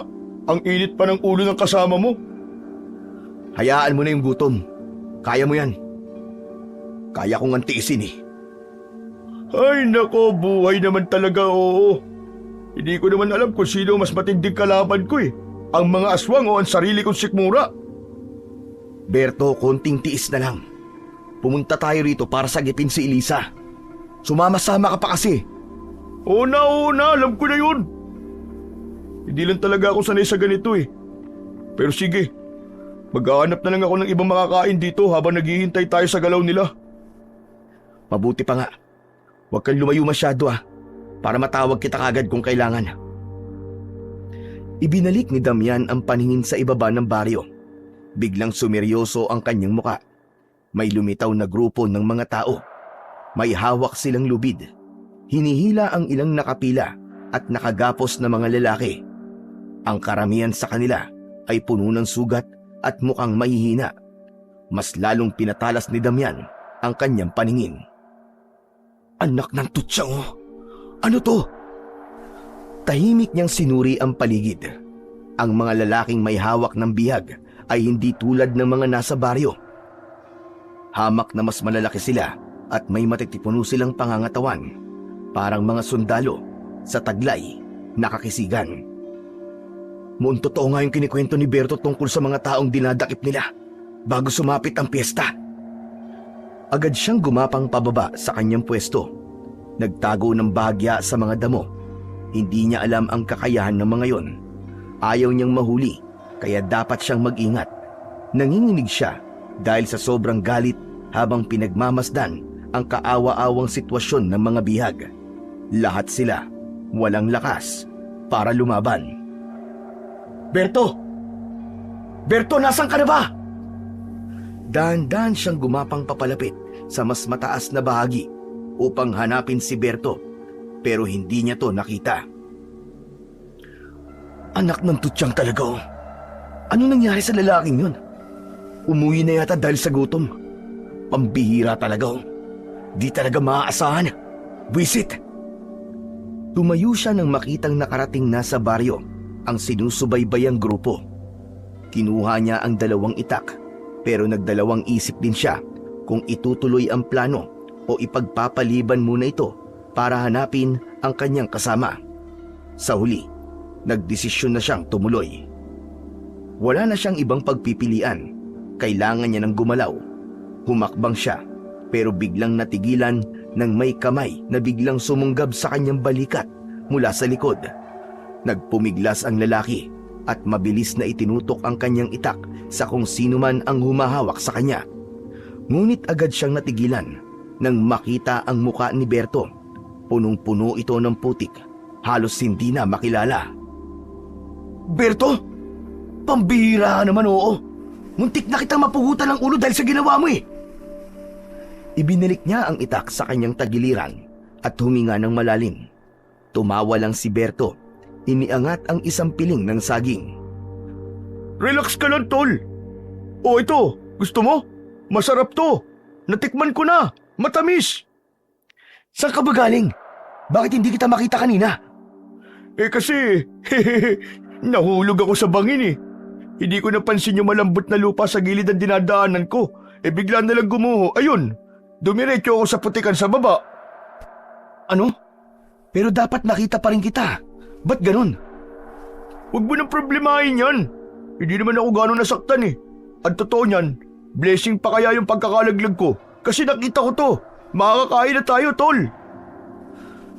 Ang init pa ng ulo ng kasama mo. Hayaan mo na yung gutom. Kaya mo yan. Kaya kong antiisin eh. Ay nako, buhay naman talaga, oo. Hindi ko naman alam kung sino mas matinding kalaban ko eh. Ang mga aswang o ang sarili kong sikmura. Berto, konting tiis na lang. Pumunta tayo rito para sagipin si Elisa. Sumama-sama ka pa kasi. Oo na, alam ko na yun. Hindi lang talaga ako sanay sa ganito eh. Pero sige, maghahanap na lang ako ng ibang makakain dito habang naghihintay tayo sa galaw nila. Mabuti pa nga. Huwag kang lumayo masyado para matawag kita kagad kung kailangan. Ibinalik ni Damian ang paningin sa ibaba ng baryo. Biglang sumeryoso ang kanyang muka. May lumitaw na grupo ng mga tao. May hawak silang lubid. Hinihila ang ilang nakapila at nakagapos na mga lalaki. Ang karamihan sa kanila ay puno ng sugat at mukhang mahihina. Mas lalong pinatalas ni Damian ang kanyang paningin. Anak ng tutsang, ano to? Tahimik niyang sinuri ang paligid. Ang mga lalaking may hawak ng bihag ay hindi tulad ng mga nasa baryo. Hamak na mas malalaki sila at may matitipuno silang pangangatawan. Parang mga sundalo sa taglay nakakisigan. Mukhang totoo nga yung kinikwento ni Berto tungkol sa mga taong dinadakip nila bago sumapit ang piyesta. Agad siyang gumapang pababa sa kanyang pwesto. Nagtago ng bahagya sa mga damo. Hindi niya alam ang kakayahan ng mga yon. Ayaw niyang mahuli, kaya dapat siyang mag-ingat. Nanginginig siya dahil sa sobrang galit habang pinagmamasdan ang kaawa-awang sitwasyon ng mga bihag. Lahat sila walang lakas para lumaban. Berto! Berto, nasan ka na ba? Dahan-dahan siyang gumapang papalapit sa mas mataas na bahagi upang hanapin si Berto, pero hindi niya to nakita. Anak ng tutyang talaga, oh. Ano nangyari sa lalaking yun? Umuwi na yata dahil sa gutom. Pambihira talaga, oh. Di talaga maaasahan. Buwisit! Tumayo siya nang makitang nakarating na sa baryo ang sinusubaybayang grupo. Kinuha niya ang 2 itak, pero nagdalawang isip din siya kung itutuloy ang plano o ipagpapaliban muna ito para hanapin ang kanyang kasama. Sa huli, nagdesisyon na siyang tumuloy. Wala na siyang ibang pagpipilian. Kailangan niya ng gumalaw. Humakbang siya, pero biglang natigilan nang may kamay na biglang sumunggab sa kanyang balikat mula sa likod. Nagpumiglas ang lalaki at mabilis na itinutok ang kanyang itak sa kung sino man ang humahawak sa kanya. Ngunit agad siyang natigilan nang makita ang muka ni Berto. Punong-puno ito ng putik, halos hindi na makilala. Berto! Pambihira naman, oo. Muntik na kitang mapugutan ng ulo dahil sa ginawa mo eh. Ibinalik niya ang itak sa kanyang tagiliran at huminga ng malalim. Tumawa lang si Berto. Iniangat ang isang piling ng saging. Relax ka lang, tol. O ito, gusto mo? Masarap to. Natikman ko na. Matamis. Saan ka ba galing? Bakit hindi kita makita kanina? Kasi, nahulog ako sa bangin eh. Hindi ko napansin yung malambot na lupa sa gilid ng dinadaanan ko. Bigla na lang gumuho. Ayun, dumiretso ako sa putikan sa baba. Ano? Pero dapat nakita pa rin kita. Ba't ganun? Huwag mo nang problemahin yan. Hindi naman ako gano'n nasaktan eh. At totoo niyan, blessing pa kaya yung pagkakalaglag ko. Kasi nakita ko to. Makakakain na tayo, tol.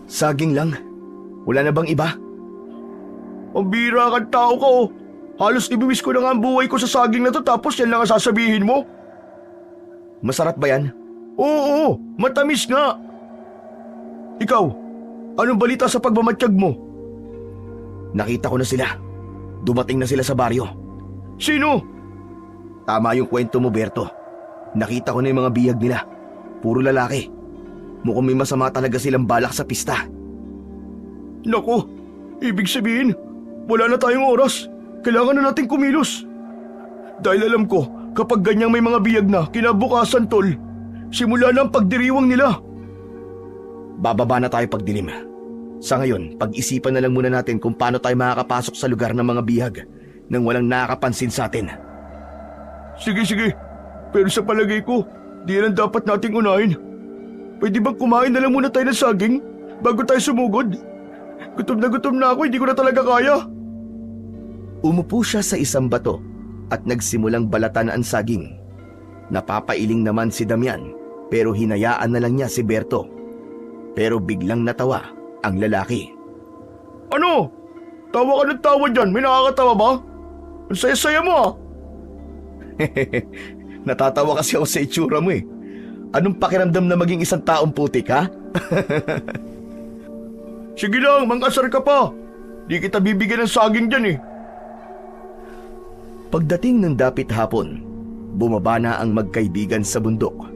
Saging lang? Wala na bang iba? Ang bira kang tao ka oh. Halos ibiwis ko na nga ang buhay ko sa saging na to tapos yan lang ang sasabihin mo. Masarap ba yan? Oo, matamis nga. Ikaw, anong balita sa pagmamatsyag mo? Nakita ko na sila. Dumating na sila sa baryo. Sino? Tama yung kwento mo, Berto. Nakita ko na yung mga bihag nila. Puro lalaki. Mukhang may masama talaga silang balak sa pista. Naku, ibig sabihin, wala na tayong oras. Kailangan na natin kumilos. Dahil alam ko, kapag ganyang may mga biyag na kinabukasan, tol, simula na ang pagdiriwang nila. Bababa na tayo pagdilim. Sa ngayon, pag-isipan na lang muna natin kung paano tayo makakapasok sa lugar ng mga bihag nang walang nakakapansin sa atin. Sige. Pero sa palagay ko, di yan ang dapat nating unahin. Pwede bang kumain na lang muna tayo ng saging bago tayo sumugod? Gutom na ako, hindi ko na talaga kaya. Umupo siya sa isang bato at nagsimulang balatan ang saging. Napapailing naman si Damian pero hinayaan na lang niya si Berto. Pero biglang natawa ang lalaki. Ano? Tawa ka ng tawa dyan, may nakakatawa ba? Ang saya-saya mo ah. Natatawa kasi ako sa itsura mo eh. Anong pakiramdam na maging isang taong putik, ha? Sige lang, mang-asar ka pa. Di kita bibigyan ng saging dyan eh. Pagdating ng dapit hapon, bumaba na ang magkaibigan sa bundok.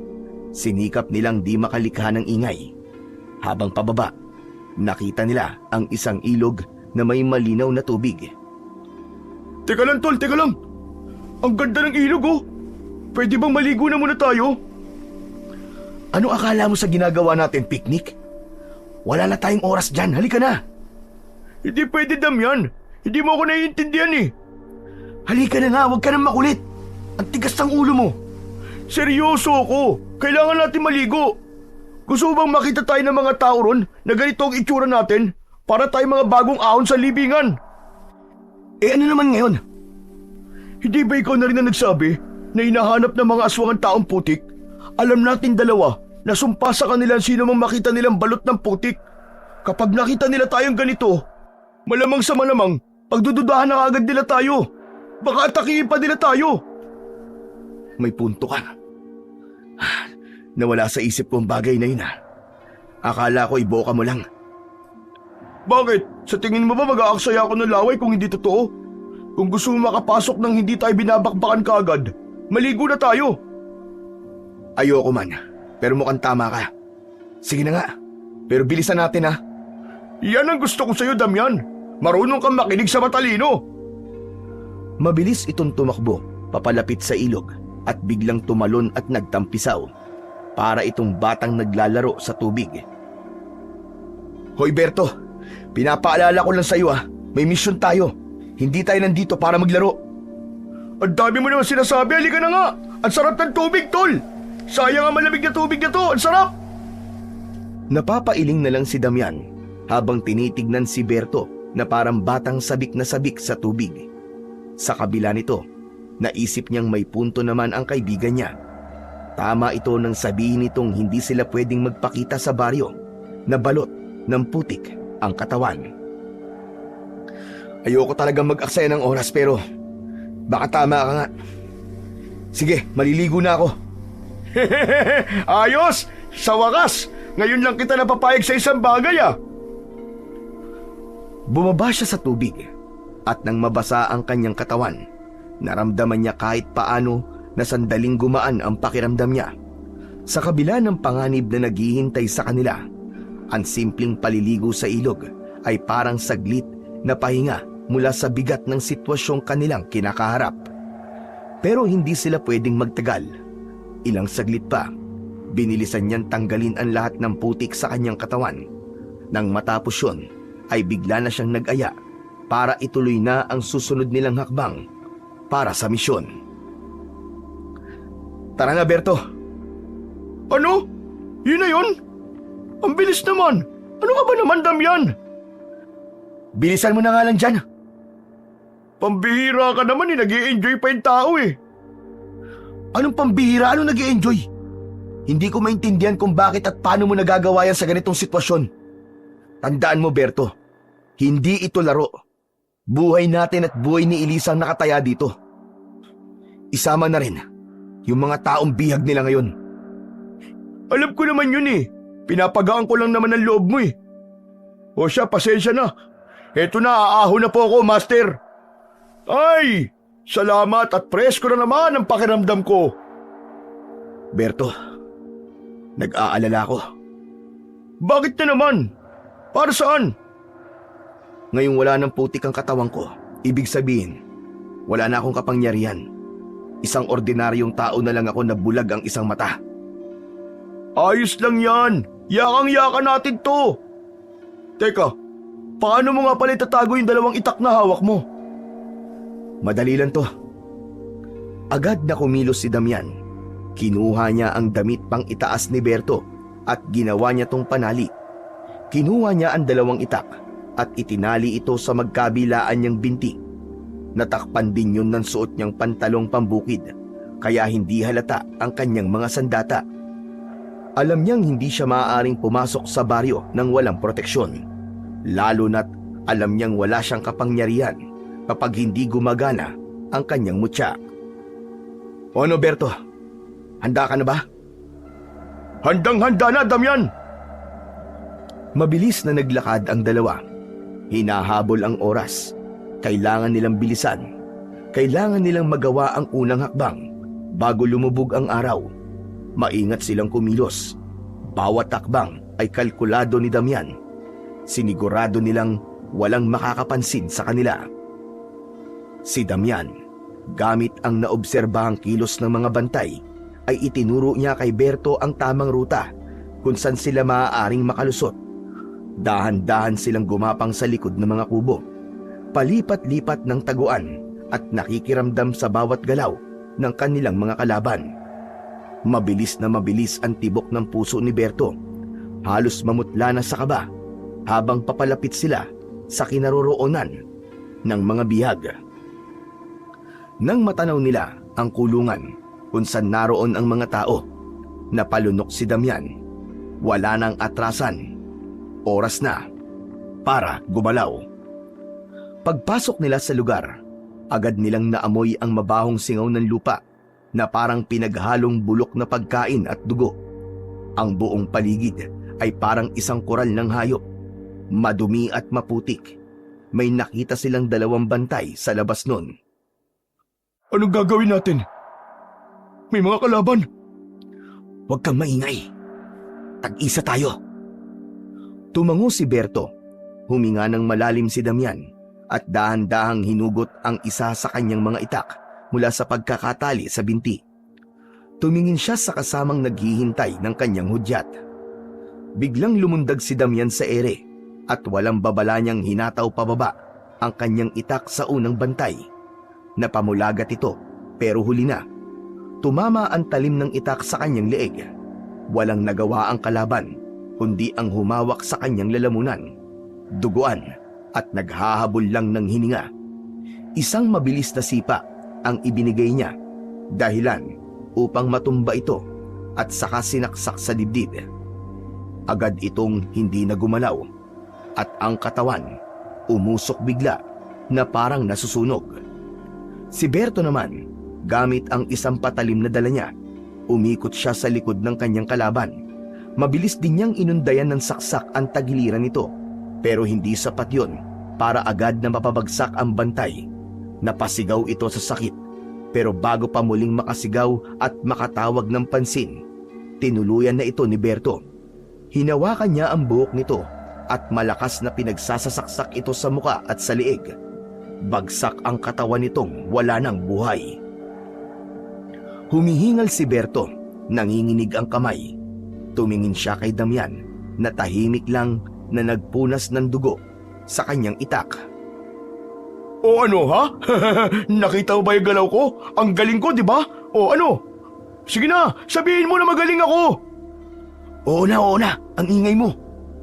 Sinikap nilang di makalikha ng ingay. Habang pababa, nakita nila ang isang ilog na may malinaw na tubig. Teka lang tol, teka lang. Ang ganda ng ilog oh. Pwede bang maligo na muna tayo? Ano akala mo sa ginagawa natin, picnic? Wala na tayong oras dyan, halika na. Hindi pwede, Damian. Hindi mo ako naiintindihan eh. Halika na nga, huwag ka nang makulit. Ang tigas ng ulo mo. Seryoso ako. Kailangan natin maligo. Gusto mo bang makita tayo ng mga tao ron na ganito ang itsura natin para tayo mga bagong ahon sa libingan? Ano naman ngayon? Hindi ba ikaw na rin na nagsabi na hinahanap ng mga aswang ang taong putik? Alam natin dalawa na sumpa sa kanila sino mang makita nilang balot ng putik. Kapag nakita nila tayong ganito, malamang sa malamang, Pagdududahan na agad nila tayo. Baka atakihin pa nila tayo. May punto ka. Nawala sa isip ko ang bagay na yun Akala ko iboka mo lang. Bakit? Sa tingin mo ba mag-aaksaya ako ng laway kung hindi totoo? Kung gusto mo makapasok nang hindi tayo binabakbakan kaagad, maligo na tayo. Ayoko man, pero mukhang tama ka. Sige na nga, pero bilisan natin Yan ang gusto ko sa'yo, Damian. Marunong kang makinig sa matalino. Mabilis itong tumakbo, papalapit sa ilog at biglang tumalon at nagtampisaw. Para itong batang naglalaro sa tubig. Hoy Berto, pinapaalala ko lang sa iyo may mission tayo. Hindi tayo nandito para maglaro. Ang dami mo naman sinasabi, halika na nga. Ang sarap ng tubig, tol. Sayang ang malamig na tubig na to, ang sarap. Napapailing na lang si Damian habang tinitignan si Berto na parang batang sabik na sabik sa tubig. Sa kabila nito, naisip niyang may punto naman ang kaibigan niya. Tama ito nang sabihin nitong hindi sila pwedeng magpakita sa baryo na balot ng putik ang katawan. Ayoko talagang mag-aksaya ng oras pero baka tama ka nga. Sige, maliligo na ako. Ayos! Sa wakas, ngayon lang kita napapayag sa isang bagay Bumaba siya sa tubig at nang mabasa ang kanyang katawan, naramdaman niya kahit paano na sandaling gumaan ang pakiramdam niya. Sa kabila ng panganib na naghihintay sa kanila, ang simpleng paliligo sa ilog ay parang saglit na pahinga mula sa bigat ng sitwasyong kanilang kinakaharap. Pero hindi sila pwedeng magtagal. Ilang saglit pa, binilisan niyang tanggalin ang lahat ng putik sa kanyang katawan. Nang matapos yun, ay bigla na siyang nag-aya para ituloy na ang susunod nilang hakbang para sa misyon. Tara na, Berto. Ano? Yun na yun? Ang bilis naman. Ano ka ba naman, Damian? Bilisan mo na nga lang dyan. Pambihira ka naman nag-i-enjoy pa yung tao Anong pambihira? Anong nag-i-enjoy? Hindi ko maintindihan kung bakit at paano mo nagagawa yan sa ganitong sitwasyon. Tandaan mo, Berto, hindi ito laro. Buhay natin at buhay ni Elisa ang nakataya dito. Isama na rin yung mga taong bihag nila ngayon. Alam ko naman yun Pinapagaan ko lang naman ang loob mo O siya, pasensya na. Eto na, aaho na po ako, Master. Ay, salamat at presko na naman ang pakiramdam ko. Berto, nag-aalala ko. Bakit na naman? Para saan? Ngayong wala ng putik ang katawan ko, ibig sabihin, wala na akong kapangyarihan. Isang ordinaryong tao na lang ako na bulag ang isang mata. Ayos lang yan. Yakang-yaka natin to. Teka, paano mo nga pala itatago yung dalawang itak na hawak mo? Madali lang to. Agad na kumilos si Damian. Kinuha niya ang damit pang itaas ni Berto at ginawa niya tong panali. Kinuha niya ang dalawang itak at itinali ito sa magkabilaan niyang binti. Natakpan din yun ng suot niyang pantalong pambukid, kaya hindi halata ang kanyang mga sandata. Alam niyang hindi siya maaaring pumasok sa baryo nang walang proteksyon, lalo na't alam niyang wala siyang kapangyarihan kapag hindi gumagana ang kanyang mutya. Ano, Berto? Handa ka na ba? Handang-handa na, Damian! Mabilis na naglakad ang dalawa. Hinahabol ang oras. Kailangan nilang bilisan. Kailangan nilang magawa ang unang hakbang bago lumubog ang araw. Maingat silang kumilos. Bawat hakbang ay kalkulado ni Damian. Sinigurado nilang walang makakapansin sa kanila. Si Damian, gamit ang naobserbahang kilos ng mga bantay, ay itinuro niya kay Berto ang tamang ruta kung saan sila maaaring makalusot. Dahan-dahan silang gumapang sa likod ng mga kubo, palipat-lipat ng taguan at nakikiramdam sa bawat galaw ng kanilang mga kalaban. Mabilis na mabilis ang tibok ng puso ni Berto. Halos mamutla na sa kaba habang papalapit sila sa kinaroroonan ng mga bihag. Nang matanaw nila ang kulungan kung saan naroon ang mga tao, napalunok si Damian. Wala nang atrasan. Oras na para gumalaw. Pagpasok nila sa lugar, agad nilang naamoy ang mabahong singaw ng lupa na parang pinaghalong bulok na pagkain at dugo. Ang buong paligid ay parang isang koral ng hayop, madumi at maputik. May nakita silang 2 bantay sa labas nun. Anong gagawin natin? May mga kalaban. Huwag kang maingay. Tag-isa tayo. Tumango si Berto. Huminga ng malalim si Damian at dahan-dahang hinugot ang isa sa kanyang mga itak mula sa pagkakatali sa binti. Tumingin siya sa kasamang naghihintay ng kanyang hudyat. Biglang lumundag si Damian sa ere at walang babala niyang hinataw pababa ang kanyang itak sa unang bantay. Napamulagat ito pero huli na. Tumama ang talim ng itak sa kanyang leeg. Walang nagawa ang kalaban kundi ang humawak sa kanyang lalamunan, duguan at naghahabol lang ng hininga. Isang mabilis na sipa ang ibinigay niya, dahilan upang matumba ito at saka sinaksak sa dibdib. Agad itong hindi na gumalaw at ang katawan umusok bigla na parang nasusunog. Si Berto naman, gamit ang isang patalim na dala niya, umikot siya sa likod ng kanyang kalaban. Mabilis din niyang inundayan ng saksak ang tagiliran nito, pero hindi sapat yun para agad na mapabagsak ang bantay. Napasigaw ito sa sakit, pero bago pa muling makasigaw at makatawag ng pansin, tinuluyan na ito ni Berto. Hinawakan niya ang buhok nito at malakas na pinagsasasaksak ito sa muka at sa liig. Bagsak ang katawan nitong wala ng buhay. Humihingal si Berto, nanginginig ang kamay. Tumingin siya kay Damian na tahimik lang na nagpunas ng dugo sa kanyang itak. O ano ha? Nakita mo ba yung galaw ko? Ang galing ko, di ba? O ano? Sige na, sabihin mo na magaling ako. Oo na, ang ingay mo.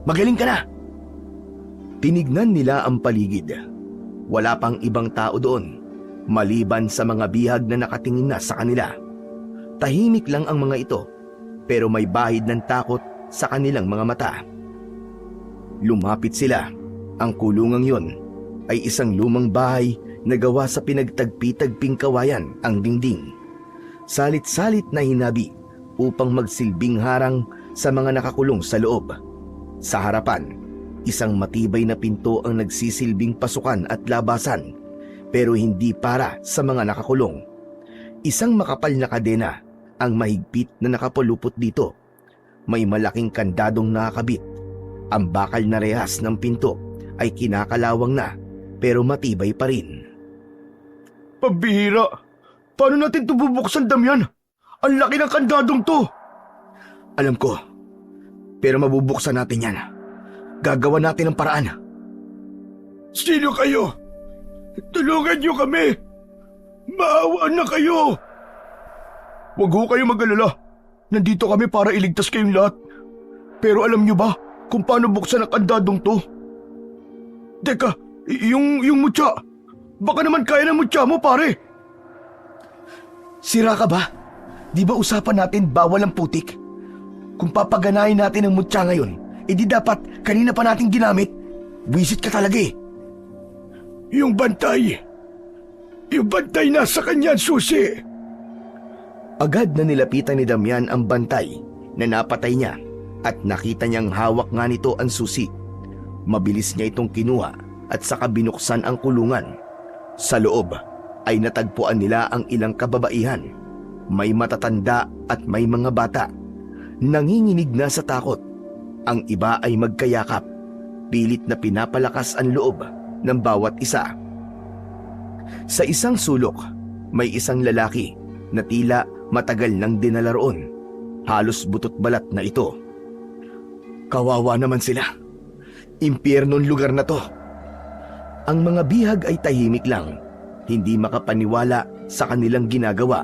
Magaling ka na. Tinignan nila ang paligid. Wala pang ibang tao doon, maliban sa mga bihag na nakatingin na sa kanila. Tahimik lang ang mga ito, pero may bahid ng takot sa kanilang mga mata. Lumapit sila. Ang kulungang yon ay isang lumang bahay na gawa sa pinagtagpi-tagping kawayan ang dingding. Salit-salit na hinabi upang magsilbing harang sa mga nakakulong sa loob. Sa harapan, isang matibay na pinto ang nagsisilbing pasukan at labasan, pero hindi para sa mga nakakulong. Isang makapal na kadena ang mahigpit na nakapulupot dito. May malaking kandadong nakakabit. Ang bakal na rehas ng pinto ay kinakalawang na, pero matibay pa rin. Pambihira! Paano natin ito bubuksan, Damian? Ang laki ng kandadong to! Alam ko, pero mabubuksan natin yan. Gagawa natin ang paraan. Sino kayo? Tulungan niyo kami! Maawa na kayo! Huwag ho kayo mag-alala. Nandito kami para iligtas kayong lahat. Pero alam niyo ba kung paano buksan ang kandadong to? Teka, yung mutya. Baka naman kaya ng mutya mo, pare. Sira ka ba? Di ba usapan natin bawal ang putik? Kung papaganahin natin ang mutya ngayon, edi dapat kanina pa natin ginamit. Wisit ka talaga eh. Yung bantay nasa kanya, susi. Agad na nilapitan ni Damian ang bantay na napatay niya at nakita niyang hawak nga nito ang susi. Mabilis niya itong kinuha at saka binuksan ang kulungan. Sa loob ay natagpuan nila ang ilang kababaihan. May matatanda at may mga bata. Nanginginig na sa takot. Ang iba ay magkayakap. Pilit na pinapalakas ang loob ng bawat isa. Sa isang sulok, may isang lalaki na tila matagal nang dinala roon. Halos butot balat na ito. Kawawa naman sila. Impyernong lugar na to. Ang mga bihag ay tahimik lang, hindi makapaniwala sa kanilang ginagawa.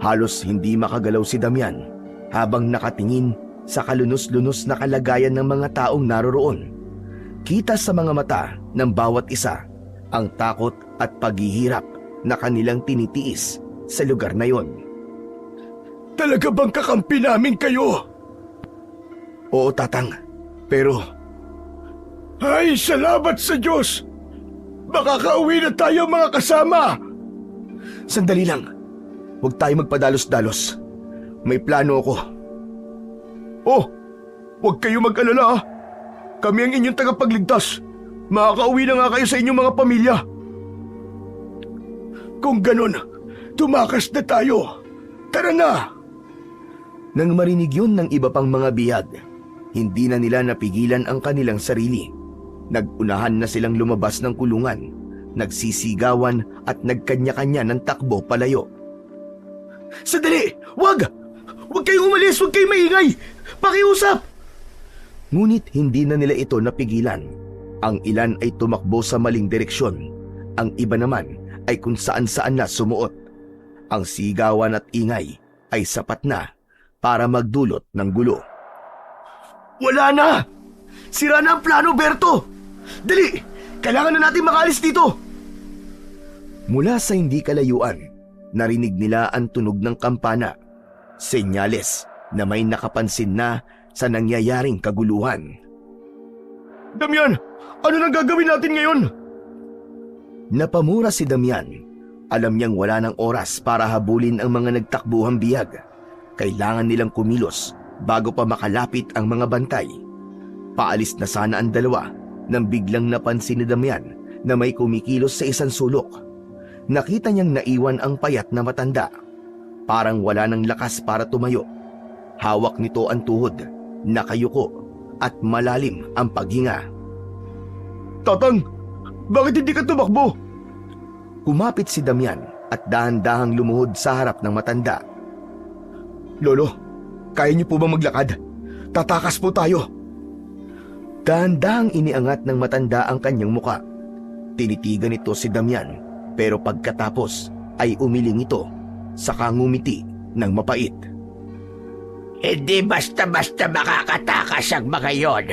Halos hindi makagalaw si Damian habang nakatingin sa kalunos-lunos na kalagayan ng mga taong naroroon. Kita sa mga mata ng bawat isa ang takot at paghihirap na kanilang tinitiis sa lugar na yon. Talaga bang kakampi namin kayo? Oo, Tatang. Pero... Ay, salamat sa Diyos! Makakauwi na tayo mga kasama! Sandali lang. Huwag tayo magpadalos-dalos. May plano ako. Oh, huwag kayo mag-alala. Kami ang inyong tagapagligtas. Makakauwi na nga kayo sa inyong mga pamilya. Kung ganun, tumakas na tayo. Tara na! Nang marinig yun ng iba pang mga bihag, hindi na nila napigilan ang kanilang sarili. Nagunahan na silang lumabas ng kulungan, nagsisigawan at nagkanya-kanya ng takbo palayo. Sandali! Wag! Huwag kayong umalis! Huwag kayong maingay! Pakiusap! Ngunit hindi na nila ito napigilan. Ang ilan ay tumakbo sa maling direksyon. Ang iba naman ay kung saan-saan na sumuot. Ang sigawan at ingay ay sapat na para magdulot ng gulo. Wala na! Sira na ang plano, Berto! Dali! Kailangan na natin makaalis dito! Mula sa hindi kalayuan, narinig nila ang tunog ng kampana. Senyales na may nakapansin na sa nangyayaring kaguluhan. Damian! Ano nang gagawin natin ngayon? Napamura si Damian. Alam niyang wala ng oras para habulin ang mga nagtakbuhang bihag. Kailangan nilang kumilos bago pa makalapit ang mga bantay. Paalis na sana ang dalawa nang biglang napansin ni Damian na may kumikilos sa isang sulok. Nakita niyang naiwan ang payat na matanda. Parang wala ng lakas para tumayo. Hawak nito ang tuhod, nakayuko at malalim ang paghinga. Tatang, bakit hindi ka tumakbo? Kumapit si Damian at dahan-dahang lumuhod sa harap ng matanda. Lolo, kaya niyo po bang maglakad? Tatakas po tayo. Dahan-dahang iniangat ng matanda ang kanyang muka. Tinitigan ito si Damian, pero pagkatapos ay umiling ito, saka ngumiti ng mapait. Hindi basta-basta makakatakas ang mga yon.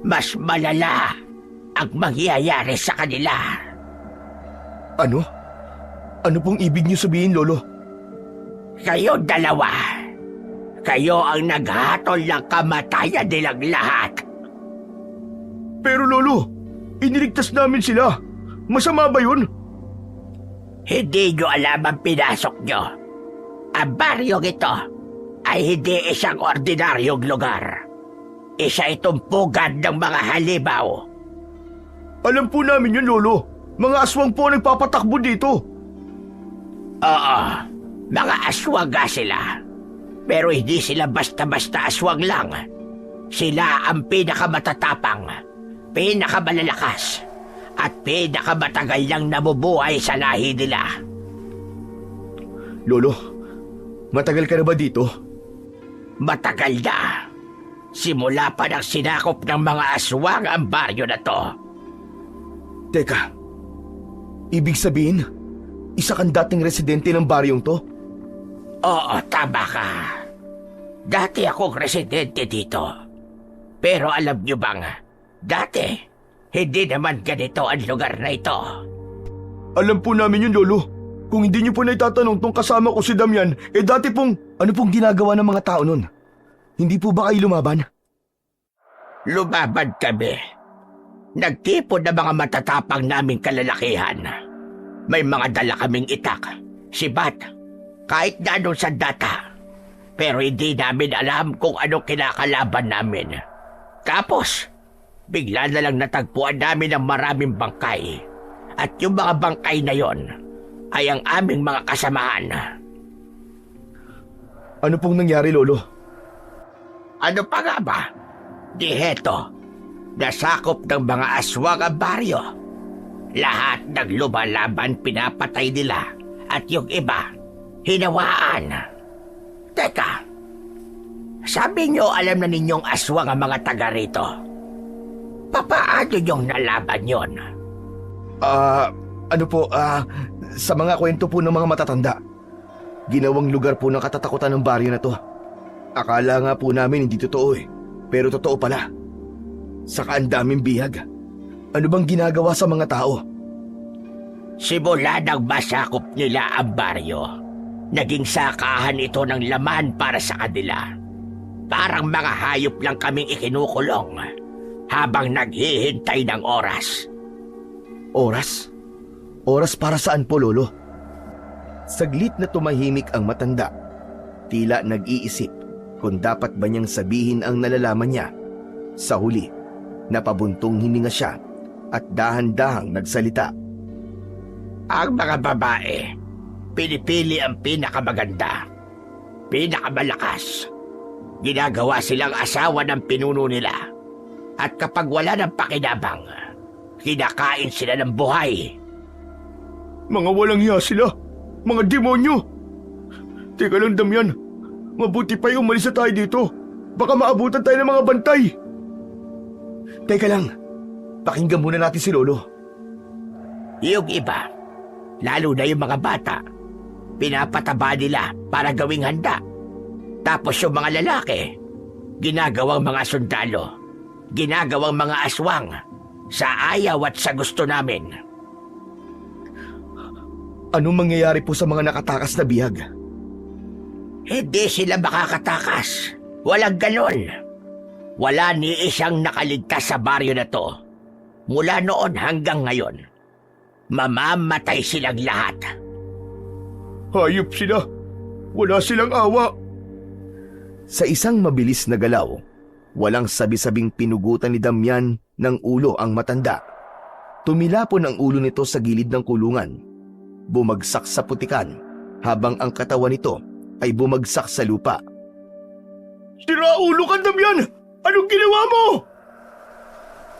Mas malala ang mangyayari sa kanila. Ano? Ano pong ibig niyo sabihin, Lolo? Kayo dalawa. Kayo ang naghatol ng kamatayan nilang lahat. Pero Lolo, iniligtas namin sila. Masama ba yun? Hindi nyo alam ang pinasok nyo. Ang baryong ito ay hindi isang ordinaryong lugar. Isa itong pugad ng mga halimaw. Alam po namin yun, Lolo. Mga aswang po ang nagpapatakbo dito. Oo, mga aswang nga sila. Pero hindi sila basta-basta aswang lang. Sila ang pinakamatatapang, pinakamalalakas, at pinakamatagal nang nabubuhay sa lahi nila. Lolo, matagal ka na ba dito? Matagal na. Simula pa nang sinakop ng mga aswang ang baryo na to. Teka, ibig sabihin, isa kang dating residente ng baryong to? Oo, tama ka. Dati akong residente dito. Pero alam nyo bang, dati, hindi naman ganito ang lugar na ito. Alam po namin yun, Lolo. Kung hindi niyo po naitatanong tong kasama ko si Damian, dati pong... Ano pong ginagawa ng mga tao nun? Hindi po ba kayo lumaban? Lumaban kami. Nagtipon na mga matatapang naming kalalakihan. May mga dala kaming itak, sibat, kahit na anong sandata. Pero hindi namin alam kung anong kinakalaban namin. Tapos, bigla na lang natagpuan namin ang maraming bangkay. At yung mga bangkay na yon ay ang aming mga kasamahan. Ano pong nangyari, Lolo? Ano pa nga ba? Di heto, nasakop ng mga aswang ang baryo. Lahat naglumalaban, pinapatay nila. At yung iba, hinawaan. Teka, sabi nyo alam na ninyong aswang ang mga taga rito. Papaano yung nalaban yon? Sa mga kwento po ng mga matatanda. Ginawang lugar po ng katatakutan ng baryo na to. Akala nga po namin hindi totoo pero totoo pala. Saka ang daming bihag. Ano bang ginagawa sa mga tao? Simula nang masakop nila ang baryo, naging sakahan ito ng laman para sa kanila. Parang mga hayop lang kaming ikinukulong habang naghihintay ng oras. Oras? Oras para saan po, Lolo? Saglit na tumahimik ang matanda. Tila nag-iisip kung dapat ba niyang sabihin ang nalalaman niya. Sa huli, napabuntong hininga siya at dahan-dahang nagsalita. Ang mga babae, pinipili ang pinakamaganda, pinakamalakas. Ginagawa silang asawa ng pinuno nila. At kapag wala ng pakinabang, kinakain sila ng buhay. Mga walang hiya sila. Mga demonyo. Teka lang, Damian. Mabuti pa umalis na tayo dito. Baka maabutan tayo ng mga bantay. Teka lang, pakinggan muna natin si Lolo. Yung iba, lalo na yung mga bata, pinapataba nila para gawing handa. Tapos yung mga lalaki, ginagawang mga sundalo, ginagawang mga aswang, sa ayaw at sa gusto namin. Anong mangyayari po sa mga nakatakas na bihag? Hindi sila makakatakas. Walang ganon. Wala ni isang nakaligtas sa baryo na to. Mula noon hanggang ngayon. Mamamatay silang lahat. Hayop sila. Wala silang awa. Sa isang mabilis na galaw, walang sabi-sabing pinugutan ni Damian ng ulo ang matanda. Tumilapon ang ulo nito sa gilid ng kulungan. Bumagsak sa putikan habang ang katawan nito ay bumagsak sa lupa. Sira ulo ka, Damian! Anong ginawa mo?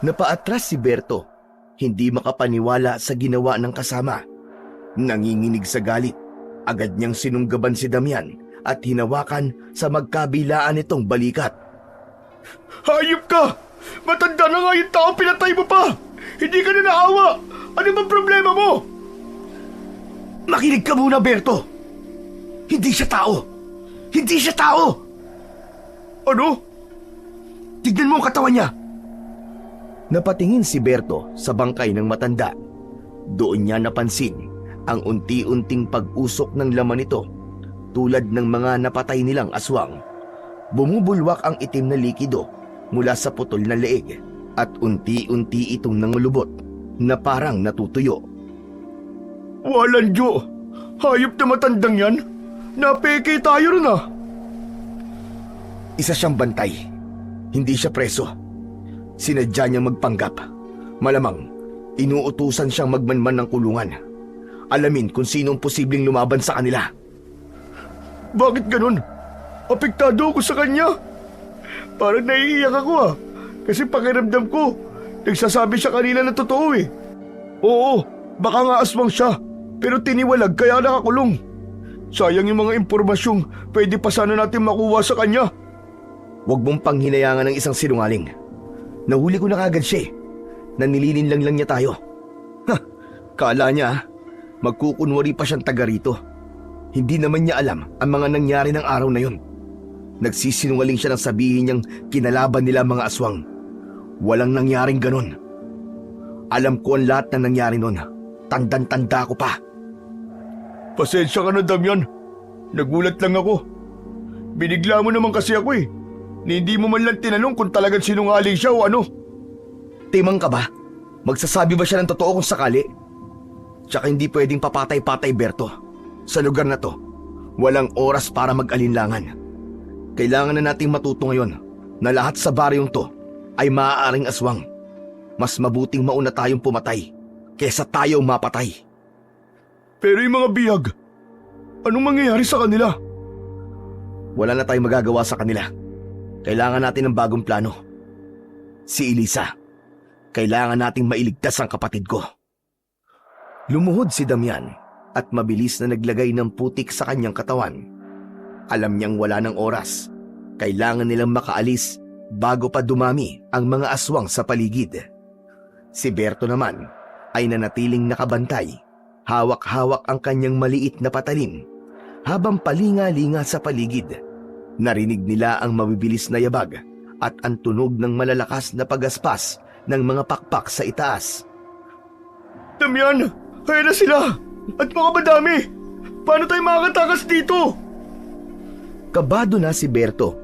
Napaatras si Berto, hindi makapaniwala sa ginawa ng kasama. Nanginginig sa galit, agad niyang sinunggaban si Damian at hinawakan sa magkabilaan nitong balikat. Hayop ka! Matanda na nga yung tao, pinatay mo pa! Hindi ka na naawa! Ano bang problema mo? Makinig ka muna, Berto! Hindi siya tao! Hindi siya tao! Ano? Tignan mo ang katawan niya! Napatingin si Berto sa bangkay ng matanda. Doon niya napansin ang unti-unting pag-usok ng laman nito tulad ng mga napatay nilang aswang. Bumubulwak ang itim na likido mula sa putol na leeg at unti-unti itong nangulubot na parang natutuyo. Walang Diyo! Hayop na matandang yan! Napeke tayo ron ah! Isa siyang bantay. Hindi siya preso. Sinadya niyang magpanggap. Malamang, inuutusan siyang magmanman ng kulungan. Alamin kung sinong posibleng lumaban sa kanila. Bakit ganun? Apektado ako sa kanya. Parang naiiyak ako ah. Kasi pakiramdam ko, nagsasabi siya kanina na totoo eh. Oo, baka nga aswang siya. Pero tiniwalag kaya nakakulong. Sayang yung mga impormasyong pwede pa sana natin makuha sa kanya. Huwag mong panghinayangan ng isang sinungaling. Nahuli ko na kagad siya eh. Nanilinin lang niya tayo. Kala niya magkukunwari pa siyang taga rito. Hindi naman niya alam ang mga nangyari ng araw na yun. Nagsisinungaling siya nang sabihin niyang kinalaban nila mga aswang. Walang nangyaring ganon. Alam ko ang lahat na nangyari nun. Tandang-tanda ko pa. Pasensya ka na, Damian. Nagulat lang ako. Binigla mo naman kasi ako eh. Ni hindi mo man lang tinanong kung talagang sinungaling siya o ano. Timang ka ba? Magsasabi ba siya ng totoo kung sakali? Tsaka hindi pwedeng papatay-patay, Berto. Sa lugar na to, walang oras para mag-alinlangan. Kailangan na nating matuto ngayon na lahat sa baryong to ay maaaring aswang. Mas mabuting mauna tayong pumatay kesa tayo mapatay. Pero yung mga bihag, anong mangyayari sa kanila? Wala na tayong magagawa sa kanila. Kailangan natin ng bagong plano. Si Elisa, kailangan nating mailigtas ang kapatid ko. Lumuhod si Damian at mabilis na naglagay ng putik sa kanyang katawan. Alam niyang wala ng oras. Kailangan nilang makaalis bago pa dumami ang mga aswang sa paligid. Si Berto naman ay nanatiling nakabantay. Hawak-hawak ang kanyang maliit na patalim habang palinga-linga sa paligid. Narinig nila ang mabibilis na yabag at ang tunog ng malalakas na pagaspas ng mga pakpak sa itaas. Damian, kaya na sila! At mga madami! Paano tayo makakatakas dito? Kabado na si Berto,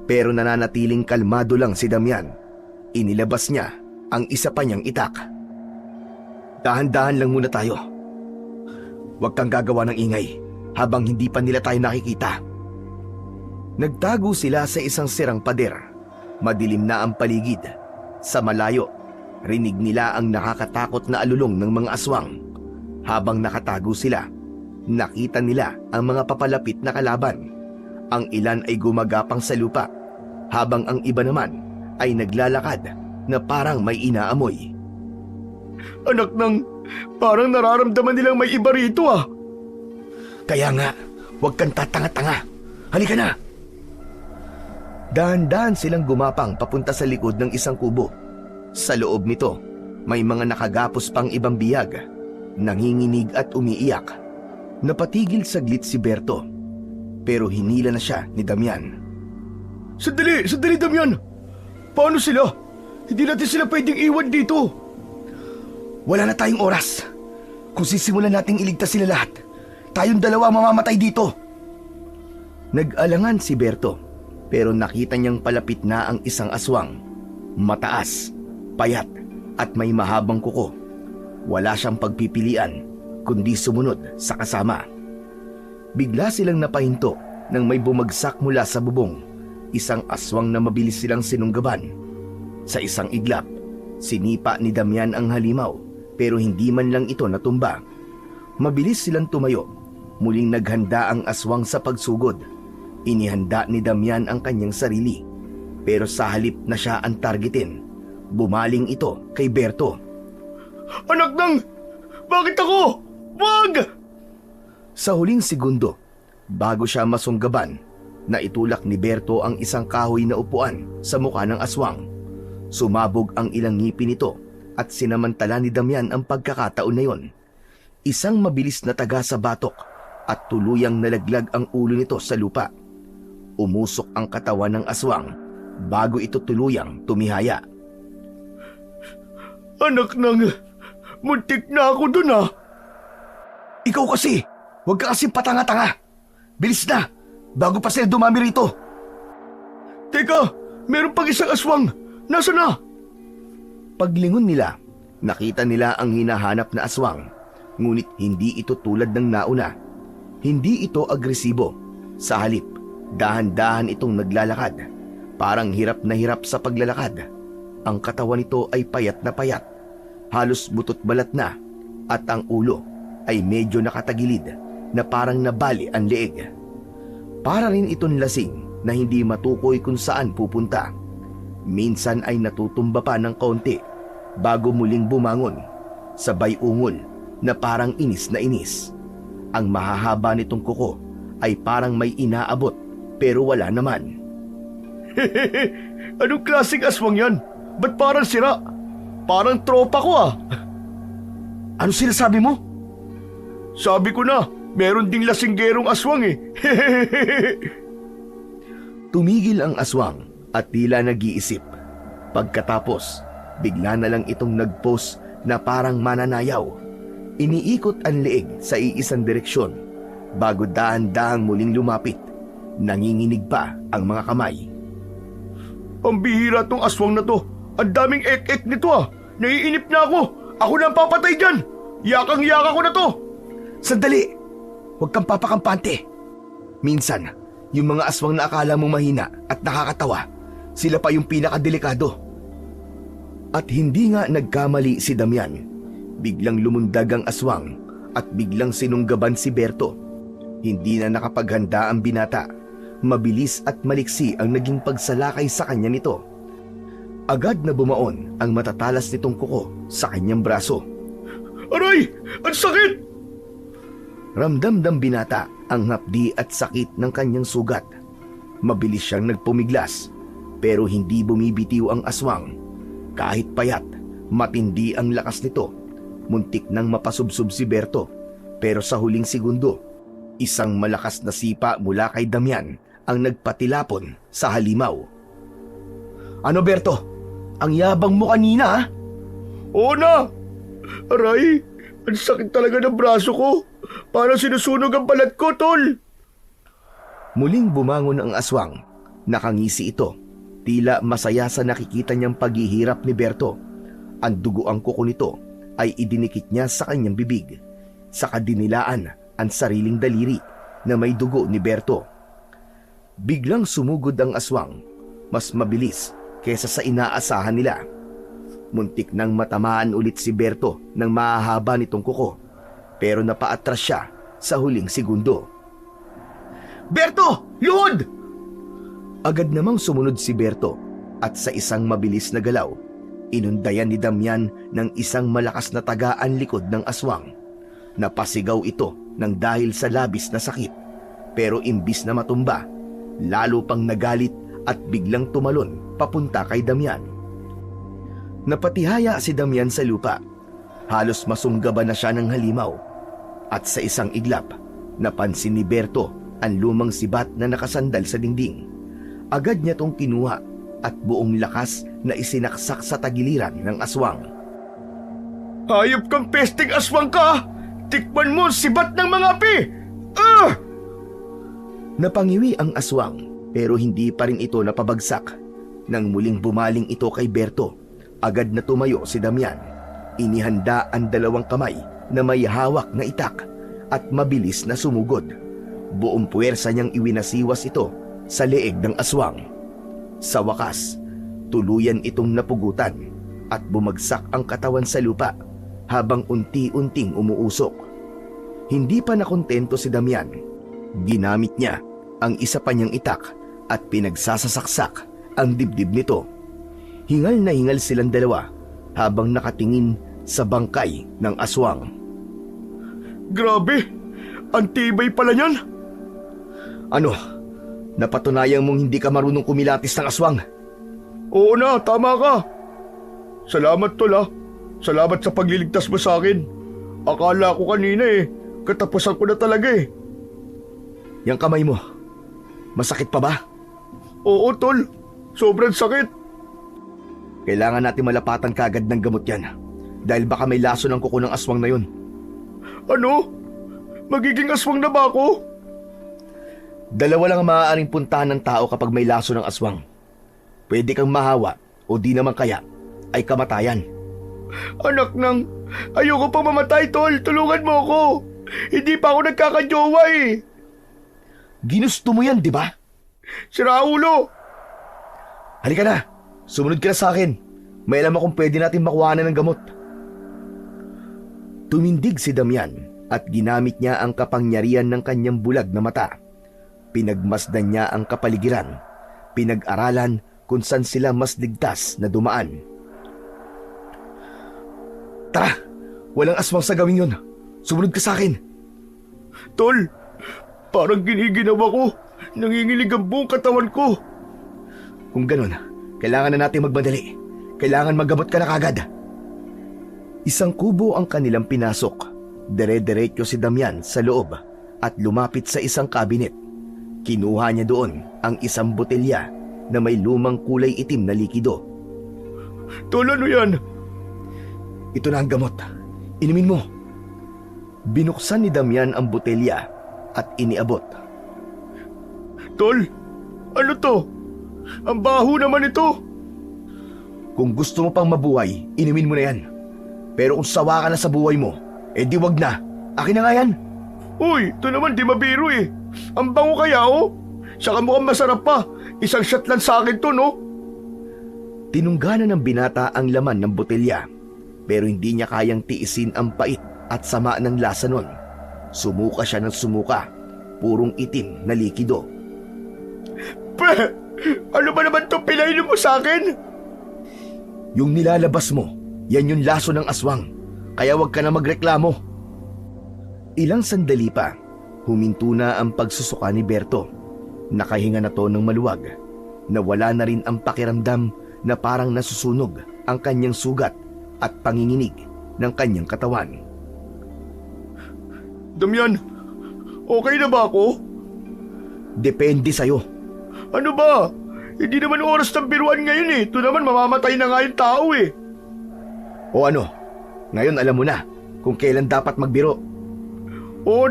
pero nananatiling kalmado lang si Damian. Inilabas niya ang isa pa niyang itak. Dahan-dahan lang muna tayo. Huwag kang gagawa ng ingay habang hindi pa nila tayo nakikita. Nagtago sila sa isang sirang pader. Madilim na ang paligid. Sa malayo, rinig nila ang nakakatakot na alulong ng mga aswang. Habang nakatago sila, nakita nila ang mga papalapit na kalaban. Ang ilan ay gumagapang sa lupa, habang ang iba naman ay naglalakad na parang may inaamoy. Anak ng, parang nararamdaman nilang may iba rito ah. Kaya nga, huwag kang tatanga-tanga. Halika na! Dahan-dahan silang gumapang papunta sa likod ng isang kubo. Sa loob nito, may mga nakagapos pang ibang biyag, nanginginig at umiiyak. Napatigil saglit si Berto, pero hinila na siya ni Damian. Sandali Damian! Paano sila? Hindi natin sila pwedeng iwan dito. Wala na tayong oras. Kung sisimulan nating iligtas sila lahat, tayong dalawa mamamatay dito. Nag-alangan si Berto, pero nakita niyang palapit na ang isang aswang. Mataas, payat, at may mahabang kuko. Wala siyang pagpipilian, kundi sumunod sa kasama. Bigla silang napahinto nang may bumagsak mula sa bubong. Isang aswang na mabilis silang sinunggaban. Sa isang iglap, sinipa ni Damian ang halimaw, pero hindi man lang ito natumba. Mabilis silang tumayo. Muling naghanda ang aswang sa pagsugod. Inihanda ni Damian ang kanyang sarili. Pero sa halip na siya ang targetin, bumaling ito kay Berto. Anak ng, bakit ako? Wag! Sa huling segundo, bago siya masunggaban, naitulak ni Berto ang isang kahoy na upuan sa mukha ng aswang. Sumabog ang ilang ngipin nito at sinamantala ni Damian ang pagkakataon na yon. Isang mabilis na taga sa batok at tuluyang nalaglag ang ulo nito sa lupa. Umusok ang katawan ng aswang bago ito tuluyang tumihaya. Anak ng, muntik na ako dun ah. Ikaw kasi, huwag ka kasi patanga-tanga. Bilis na, bago pa sila dumami rito. Teka, meron pang isang aswang. Nasa na? Paglingon nila, nakita nila ang hinahanap na aswang. Ngunit hindi ito tulad ng nauna. Hindi ito agresibo. Sa halip, dahan-dahan itong naglalakad. Parang hirap na hirap sa paglalakad. Ang katawan nito ay payat na payat. Halos butot balat na. At ang ulo ay medyo nakatagilid na parang nabali ang leeg. Para rin itong lasing na hindi matukoy kung saan pupunta. Minsan ay natutumba pa ng kaunti bago muling bumangon. Sabay ungol na parang inis na inis. Ang mahahaba nitong kuko ay parang may inaabot pero wala naman. Anong klaseng aswang yan? Ba't parang sira? Parang tropa ko ah. Ano sinasabi mo? Sabi ko na, meron ding lasinggerong aswang eh. Tumigil ang aswang at tila nag-iisip. Pagkatapos, bigla na lang itong nag-pose na parang mananayaw. Iniikot ang leeg sa iisang direksyon bago dahan-dahang muling lumapit. Nanginginig pa ang mga kamay. Ang bihira tong aswang na to. Ang daming ek-ek nito ah. Naiinip na ako. Ako na ang papatay dyan. Yakang-yaka ko na to. Sandali! Huwag kang papakampante. Minsan, yung mga aswang na akala mo mahina at nakakatawa, sila pa yung pinakadelikado. At hindi nga nagkamali si Damian. Biglang lumundag ang aswang at biglang sinunggaban si Berto. Hindi na nakapaghanda ang binata. Mabilis at maliksi ang naging pagsalakay sa kanya nito. Agad na bumaon ang matatalas nitong kuko sa kanyang braso. Aray! Ang sakit! Ramdam ng binata ang hapdi at sakit ng kanyang sugat. Mabilis siyang nagpumiglas, pero hindi bumibitiw ang aswang. Kahit payat, matindi ang lakas nito. Muntik nang mapasubsob si Berto, pero sa huling segundo, isang malakas na sipa mula kay Damian ang nagpatilapon sa halimaw. Ano Berto? Ang yabang mo kanina ha? Oo na! Aray! Ang sakit talaga ng braso ko. Parang sinusunog ang balat ko, tol. Muling bumangon ang aswang. Nakangisi ito. Tila masaya sa nakikita niyang paghihirap ni Berto. Ang dugo ang kuko nito ay idinikit niya sa kanyang bibig, saka dinilaan ang sariling daliri na may dugo ni Berto. Biglang sumugod ang aswang, mas mabilis kesa sa inaasahan nila. Muntik nang matamaan ulit si Berto ng mahahaba nitong kuko, pero napaatras siya sa huling segundo. "Berto! Luhod!" Agad namang sumunod si Berto at sa isang mabilis na galaw, inundayan ni Damian ng isang malakas na tagaan likod ng aswang. Napasigaw ito ng dahil sa labis na sakit, pero imbis na matumba, lalo pang nagalit at biglang tumalon papunta kay Damian. Napatihaya si Damian sa lupa. Halos masunggaban na siya ng halimaw. At sa isang iglap, napansin ni Berto ang lumang sibat na nakasandal sa dingding. Agad niya tong kinuha at buong lakas na isinaksak sa tagiliran ng aswang. "Hayop kang pesting aswang ka! Tikman mo ang sibat ng mga api! Ah!" Napangiwi ang aswang pero hindi pa rin ito napabagsak. Nang muling bumaling ito kay Berto, agad na tumayo si Damian. Inihanda ang dalawang kamay na may hawak na itak at mabilis na sumugod. Buong puwersa niyang iwinasiwas ito sa leeg ng aswang. Sa wakas, tuluyan itong napugutan at bumagsak ang katawan sa lupa habang unti-unting umuusok. Hindi pa nakontento si Damian. Ginamit niya ang isa pa niyang itak at pinagsasasaksak ang dibdib nito. Hingal na hingal silang dalawa habang nakatingin sa bangkay ng aswang. "Grabe! Ang tibay pala niyan!" "Ano? Napatunayan mong hindi ka marunong kumilatis ng aswang?" "Oo na, tama ka. Salamat, tol ah. Salamat sa pagliligtas mo sa akin. Akala ko kanina katapusan ko na talaga eh." "Yang kamay mo, masakit pa ba?" "Oo, tol. Sobrang sakit." "Kailangan natin malapatan kaagad ng gamot yan. Dahil baka may laso ng kuko ng aswang na yun." "Ano? Magiging aswang na ba ako?" "Dalawa lang ang maaaring puntahan ng tao kapag may laso ng aswang. Pwede kang mahawa o di naman kaya ay kamatayan." "Anak ng... Ayoko pa mamatay, tol. Tulungan mo ako. Hindi pa ako nagkakajowa eh." "Ginusto mo yan, di ba?" "Sira ulo." "Halika na, sumunod ka na sa akin. May alam akong pwede natin makuhanan ng gamot." Tumindig si Damian at ginamit niya ang kapangyarihan ng kanyang bulag na mata. Pinagmasdan niya ang kapaligiran. Pinag-aralan kung saan sila mas ligtas na dumaan. "Tara, walang aswang sa gawing yun. Sumunod ka sa akin." "Tol, parang giniginawa ko. Nanginginig ang buong katawan ko." "Kung ganun, kailangan na natin magmadali. Kailangan maggamot ka na kagad." Isang kubo ang kanilang pinasok. Dire-diretso si Damian sa loob at lumapit sa isang kabinet. Kinuha niya doon ang isang botelya na may lumang kulay itim na likido. "Tol, ano yan?" "Ito na ang gamot. Inumin mo." Binuksan ni Damian ang botelya at iniabot. "Tol, ano to? Ang baho naman ito." "Kung gusto mo pang mabuhay, inumin mo na yan. Pero kung sawa ka na sa buhay mo, di wag na. Akin na nga yan." "Uy, ito naman di mabiro eh. Ang bango kaya oh. Saka mukhang masarap pa. Isang shot lang sa akin to, no?" Tinunggana ng binata ang laman ng botelya, pero hindi niya kayang tiisin ang pait at sama ng lasa nun. Sumuka siya ng sumuka. Purong itim na likido. "Pre, ano ba naman itong pinainom mo sa akin?" "Yung nilalabas mo, yan yung laso ng aswang. Kaya wag ka na magreklamo." Ilang sandali pa, huminto na ang pagsusuka ni Berto. Nakahinga na to ng maluwag. Nawala na rin ang pakiramdam na parang nasusunog ang kanyang sugat at panginginig ng kanyang katawan. "Damian, okay na ba ako?" "Depende sa'yo." "Ano ba? Hindi naman oras ng biruan ngayon eh. Ito naman mamamatay na nga yung tao eh." "O ano, ngayon alam mo na kung kailan dapat magbiro." Oo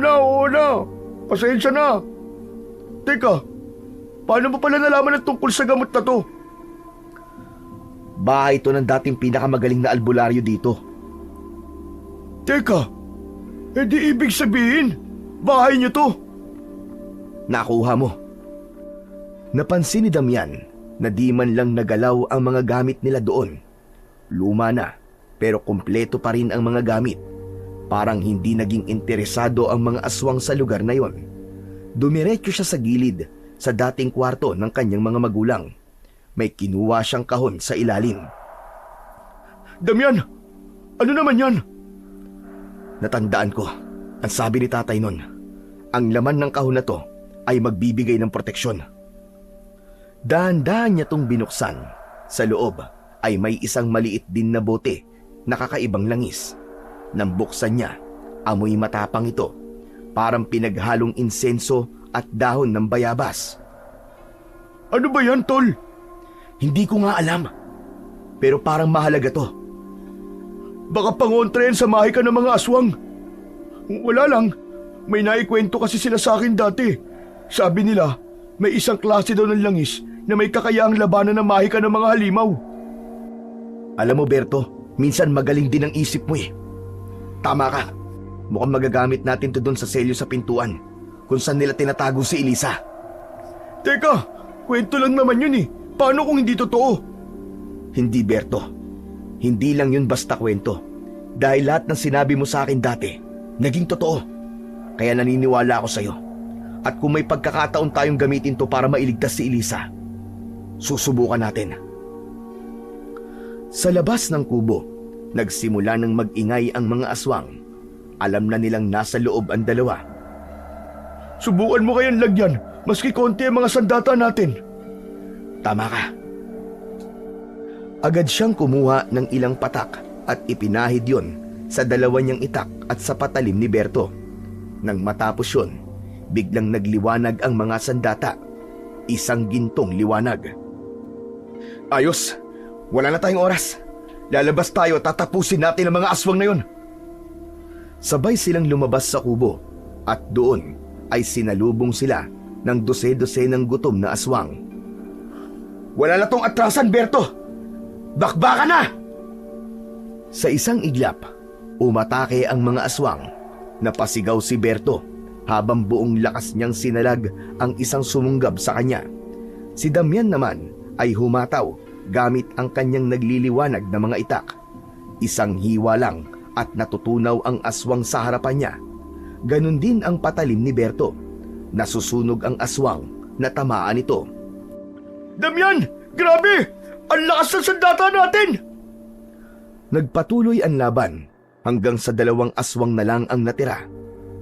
na. Pasensya na. Teka, paano mo pala nalaman ang tungkol sa gamot na to? Bahay ito ng dating pinakamagaling na albularyo dito. Teka, edi ibig sabihin, bahay niyo to. Nakuha mo. Napansin ni Damian na di man lang nagalaw ang mga gamit nila doon. Luma na, pero kumpleto pa rin ang mga gamit. Parang hindi naging interesado ang mga aswang sa lugar na yon. Dumiretso siya sa gilid sa dating kwarto ng kanyang mga magulang. May kinuha siyang kahon sa ilalim. Damian, ano naman yan? Natandaan ko, ang sabi ni tatay nun, ang laman ng kahon na to ay magbibigay ng proteksyon. Dahan-dahan niya tong binuksan. Sa loob ay may isang maliit din na bote na kakaibang langis. Nang buksan niya, amoy matapang ito, parang pinaghalong insenso at dahon ng bayabas. Ano ba yan, tol? Hindi ko nga alam, pero parang mahalaga to. Baka pangontra yan sa mahika ng mga aswang. Wala lang, may naikwento kasi sila sa akin dati. Sabi nila, may isang klase daw ng langis na may kakayaang labanan ng mahika ng mga halimaw. Alam mo, Berto, minsan magaling din ang isip mo eh. Tama ka. Mukhang magagamit natin to doon sa selyo sa pintuan kung saan nila tinatago si Elisa. Teka, kwento lang naman yun eh. Paano kung hindi totoo? Hindi, Berto. Hindi lang yun basta kwento. Dahil lahat ng sinabi mo sa akin dati, naging totoo. Kaya naniniwala ako sa'yo. At kung may pagkakataon tayong gamitin to para mailigtas si Elisa, susubukan natin. Sa labas ng kubo, nagsimula ng mag-ingay ang mga aswang. Alam na nilang nasa loob ang dalawa. Subukan mo kayang lagyan, maski konti ang mga sandata natin. Tama ka. Agad siyang kumuha ng ilang patak at ipinahid yon sa dalawa niyang itak at sa patalim ni Berto. Nang matapos yon, biglang nagliwanag ang mga sandata. Isang gintong liwanag. Ayos, wala na tayong oras. Lalabas tayo at tatapusin natin ang mga aswang na yon. Sabay silang lumabas sa kubo at doon ay sinalubong sila ng dose-dose ng gutom na aswang. Wala na tong atrasan, Berto! Bakbaka na! Sa isang iglap, umatake ang mga aswang. Napasigaw si Berto habang buong lakas niyang sinalag ang isang sumunggab sa kanya. Si Damian naman ay humataw gamit ang kanyang nagliliwanag na mga itak. Isang hiwa lang at natutunaw ang aswang sa harapan niya. Ganon din ang patalim ni Berto. Nasusunog ang aswang na tamaan ito. Damian! Grabe! Ang lakas ng sandata natin! Nagpatuloy ang laban hanggang sa dalawang aswang na lang ang natira.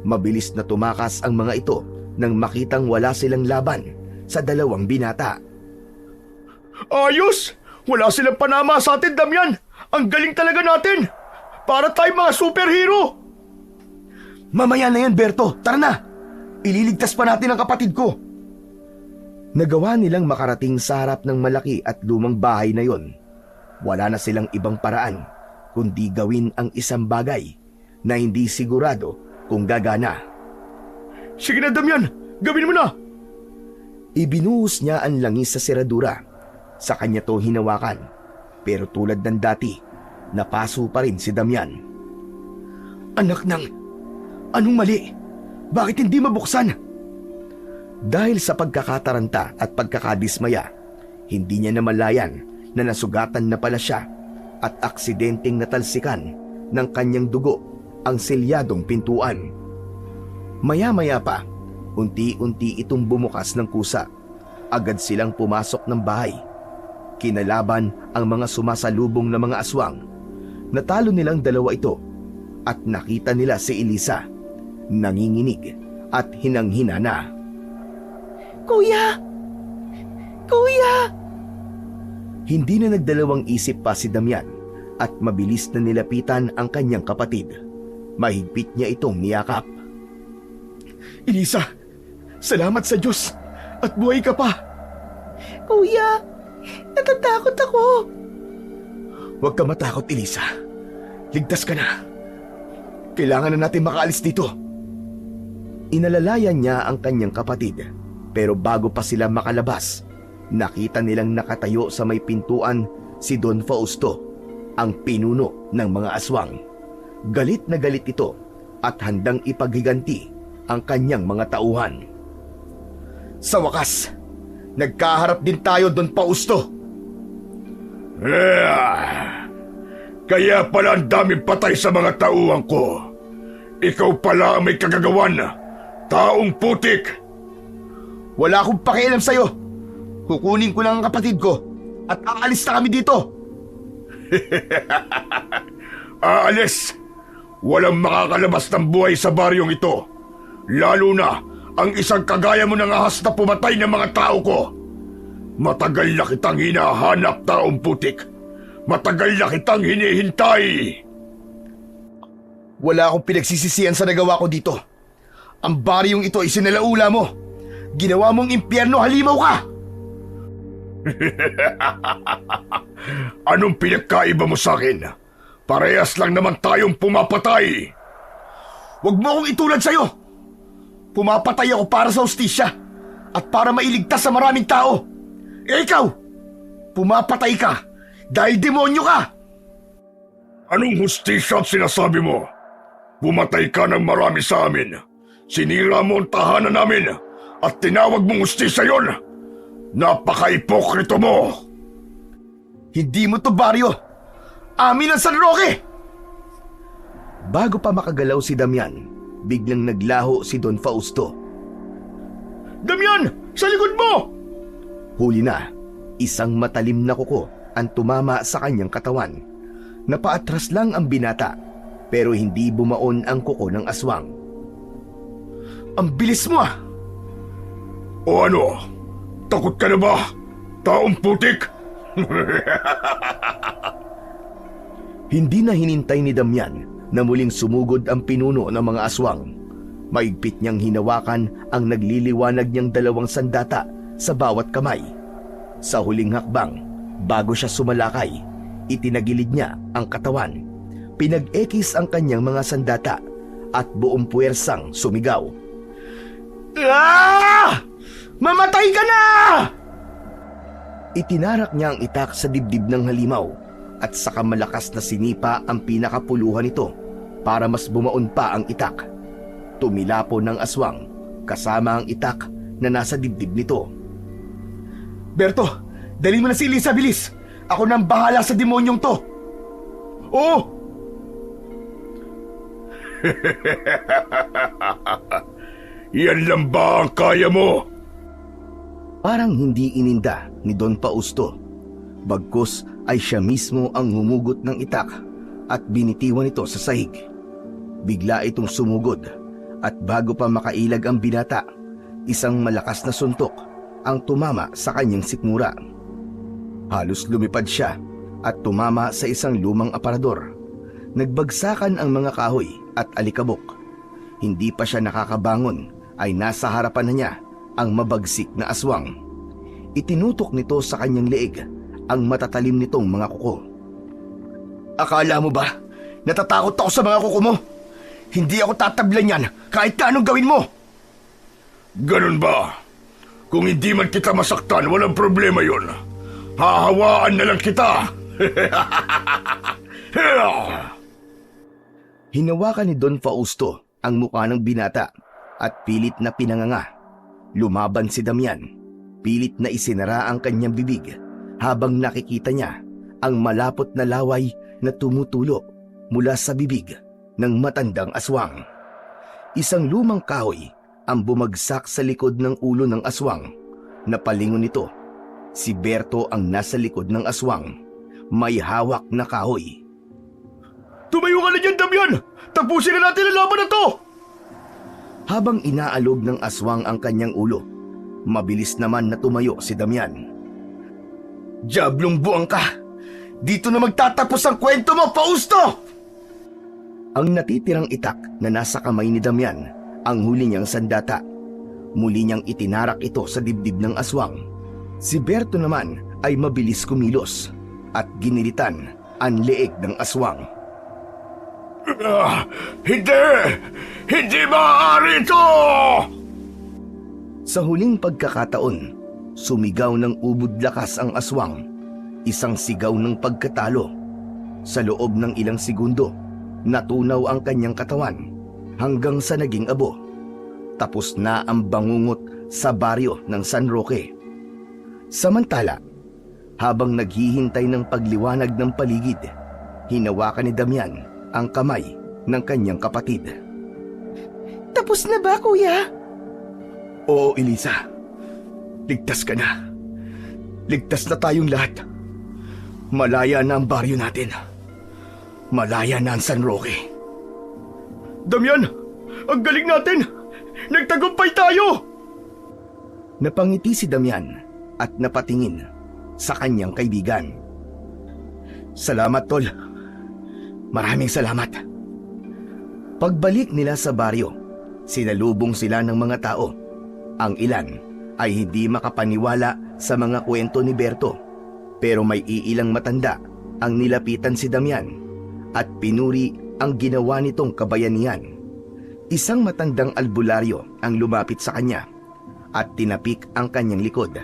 Mabilis na tumakas ang mga ito nang makitang wala silang laban sa dalawang binata. Ayos! Wala silang panama sa atin, Damian! Ang galing talaga natin! Para tayong mga superhero! Mamaya na yan, Berto! Tara na! Ililigtas pa natin ang kapatid ko! Nagawa nilang makarating sa harap ng malaki at lumang bahay na yon. Wala na silang ibang paraan kundi gawin ang isang bagay na hindi sigurado kung gagana. Sige na, Damian! Gawin mo na! Ibinuhos niya ang langis sa seradura. Sa kanya to hinawakan. Pero tulad ng dati, napaso pa rin si Damian. Anak ng... Anong mali? Bakit hindi mabuksan? Dahil sa pagkakataranta at pagkakadismaya, hindi niya namalayan na nasugatan na pala siya at aksidenteng natalsikan ng kanyang dugo ang selyadong pintuan. Maya-maya pa, unti-unti itong bumukas ng kusa. Agad silang pumasok ng bahay. Kinalaban ang mga sumasalubong na mga aswang. Natalo nilang dalawa ito at nakita nila si Elisa. Nanginginig at hinang-hina na. Kuya! Kuya! Hindi na nagdalawang isip pa si Damian at mabilis na nilapitan ang kanyang kapatid. Mahigpit niya itong niyakap. Elisa, salamat sa Diyos at buhay ka pa. Kuya, natatakot ako. Huwag ka matakot, Elisa. Ligtas ka na. Kailangan na natin makaalis dito. Inalalayan niya ang kanyang kapatid. Pero bago pa sila makalabas, nakita nilang nakatayo sa may pintuan si Don Fausto, ang pinuno ng mga aswang. Galit na galit ito at handang ipaghiganti ang kanyang mga tauhan. Sa wakas, nagkaharap din tayo, Don Fausto. Kaya pala ang daming patay sa mga tauhan ko. Ikaw pala ang may kagagawan, taong putik. Wala akong pakialam sa'yo. Kukunin ko lang ang kapatid ko at aalis na kami dito. Aalis? Walang makakalabas ng buhay sa baryong ito. Lalo na ang isang kagaya mo ng ahas na pumatay ng mga tao ko. Matagal na kitang hinahanap, taong putik. Matagal na kitang hinihintay. Wala akong pinagsisisihan sa nagawa ko dito. Ang baryong ito ay sinalaula mo. Ginawa mong impyerno, halimaw ka! Anong pinagkaiba mo sa akin? Parehas lang naman tayong pumapatay. Huwag mo akong itulad sa'yo! Pumapatay ako para sa hustisya at para mailigtas sa maraming tao. Eh ikaw, pumapatay ka dahil demonyo ka! Anong hustisya ang sinasabi mo? Pumatay ka ng marami sa amin. Sinira mo ang tahanan namin at tinawag mong hustisya yon. Napaka-ipokrito mo! Hindi mo to baryo! Amin ang San Roque! Bago pa makagalaw si Damian, biglang naglaho si Don Fausto. Damian! Sa likod mo! Huli na, isang matalim na kuko ang tumama sa kanyang katawan. Napaatras lang ang binata, pero hindi bumaon ang kuko ng aswang. Ang bilis mo ah! O ano? Takot ka na ba, taong putik? Hindi na hinintay ni Damian na muling sumugod ang pinuno ng mga aswang. Maigpit niyang hinawakan ang nagliliwanag niyang dalawang sandata sa bawat kamay. Sa huling hakbang, bago siya sumalakay, itinagilid niya ang katawan. Pinag-ekis ang kanyang mga sandata at buong puwersang sumigaw. Ah! Mamatay ka na! Itinarak niya ang itak sa dibdib ng halimaw at saka malakas na sinipa ang pinakapuluhan nito para mas bumaon pa ang itak. Tumilapo ng aswang kasama ang itak na nasa dibdib nito. Berto, dali mo na si Elisa, bilis! Ako nang bahala sa demonyong to! Oh! Yan lang ba ang kaya mo? Parang hindi ininda ni Don Fausto. Bagkus ay siya mismo ang humugot ng itak at binitiwan ito sa sahig. Bigla itong sumugod at bago pa makailag ang binata, isang malakas na suntok ang tumama sa kanyang sikmura. Halos lumipad siya at tumama sa isang lumang aparador. Nagbagsakan ang mga kahoy at alikabok. Hindi pa siya nakakabangon ay nasa harapan na niya ang mabagsik na aswang. Itinutok nito sa kanyang leeg ang matatalim nitong mga kuko. Akala mo ba natatakot ako sa mga kuko mo? Hindi ako tatablan yan kahit na anong gawin mo. Ganun ba? Kung hindi man kita masaktan, walang problema yun. Hahawaan na lang kita. Hinawakan ni Don Fausto ang mukha ng binata at pilit na pinanganga. Lumaban si Damian. Pilit na isinara ang kanyang bibig habang nakikita niya ang malapot na laway na tumutulo mula sa bibig ng matandang aswang. Isang lumang kahoy ang bumagsak sa likod ng ulo ng aswang. Napalingon nito. Si Berto ang nasa likod ng aswang. May hawak na kahoy. Tumayo ka na dyan, Damian! Tapusin na natin ang laban na to! Habang inaalog ng aswang ang kanyang ulo, mabilis naman na tumayo si Damian. Diablong buang ka! Dito na magtatapos ang kwento mo, Fausto! Ang natitirang itak na nasa kamay ni Damian, ang huli niyang sandata. Muli niyang itinarak ito sa dibdib ng aswang. Si Berto naman ay mabilis kumilos at ginilitan ang leeg ng aswang. Hindi! Hindi maaari ito! Sa huling pagkakataon, sumigaw ng ubod lakas ang aswang. Isang sigaw ng pagkatalo. Sa loob ng ilang segundo, Natunaw ang kanyang katawan hanggang sa naging abo. Tapos na ang bangungot sa baryo ng San Roque. Samantala, habang naghihintay ng pagliwanag ng paligid, hinawakan ni Damian ang kamay ng kanyang kapatid. Tapos na ba, kuya? Oo, Elisa. Ligtas ka na. Ligtas na tayong lahat. Malaya na ang baryo natin. Malaya na ang San Roque. Damian, ang galing natin! Nagtagumpay tayo! Napangiti si Damian at napatingin sa kanyang kaibigan. Salamat, Tol. Maraming salamat. Pagbalik nila sa baryo, sinalubong sila ng mga tao. Ang ilan ay hindi makapaniwala sa mga kwento ni Berto, pero may iilang matanda ang nilapitan si Damian at pinuri ang ginawa nitong kabayanihan. Isang matandang albularyo ang lumapit sa kanya at tinapik ang kanyang likod.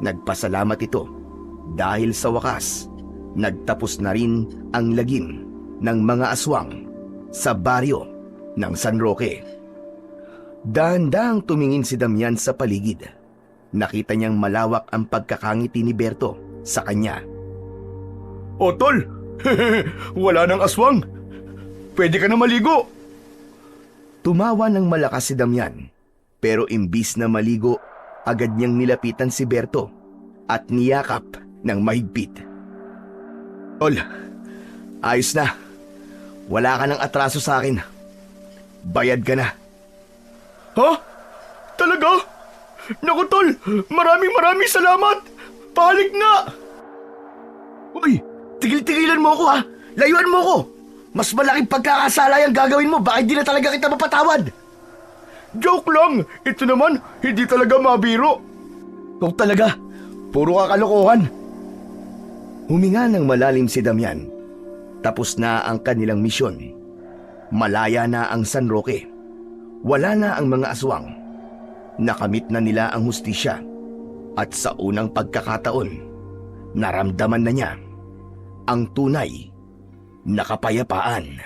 Nagpasalamat ito dahil sa wakas, nagtapos na rin ang lagim ng mga aswang sa baryo ng San Roque. Dahan-dahang tumingin si Damian sa paligid. Nakita niyang malawak ang pagkakangiti ni Berto sa kanya. O tol, wala nang aswang. Pwede ka na maligo. Tumawa ng malakas si Damian, pero imbis na maligo, agad niyang nilapitan si Berto at niyakap ng mahigpit. Tol, ayos na. Wala ka ng atraso sa akin. Bayad ka na. Ha? Talaga? Naku tol, maraming salamat. Pahalik na. Uy, tigil-tigilan mo ako ha. Layuan mo ako. Mas malaking pagkakasala yung gagawin mo. Bakit di na talaga kita mapatawad? Joke lang. Ito naman, hindi talaga mabiro. Ikaw talaga. Puro ka kalokohan. Huminga ng malalim si Damian. Tapos na ang kanilang misyon. Malaya na ang San Roque. Wala na ang mga aswang. Nakamit na nila ang hustisya. At sa unang pagkakataon, naramdaman na niya ang tunay na kapayapaan.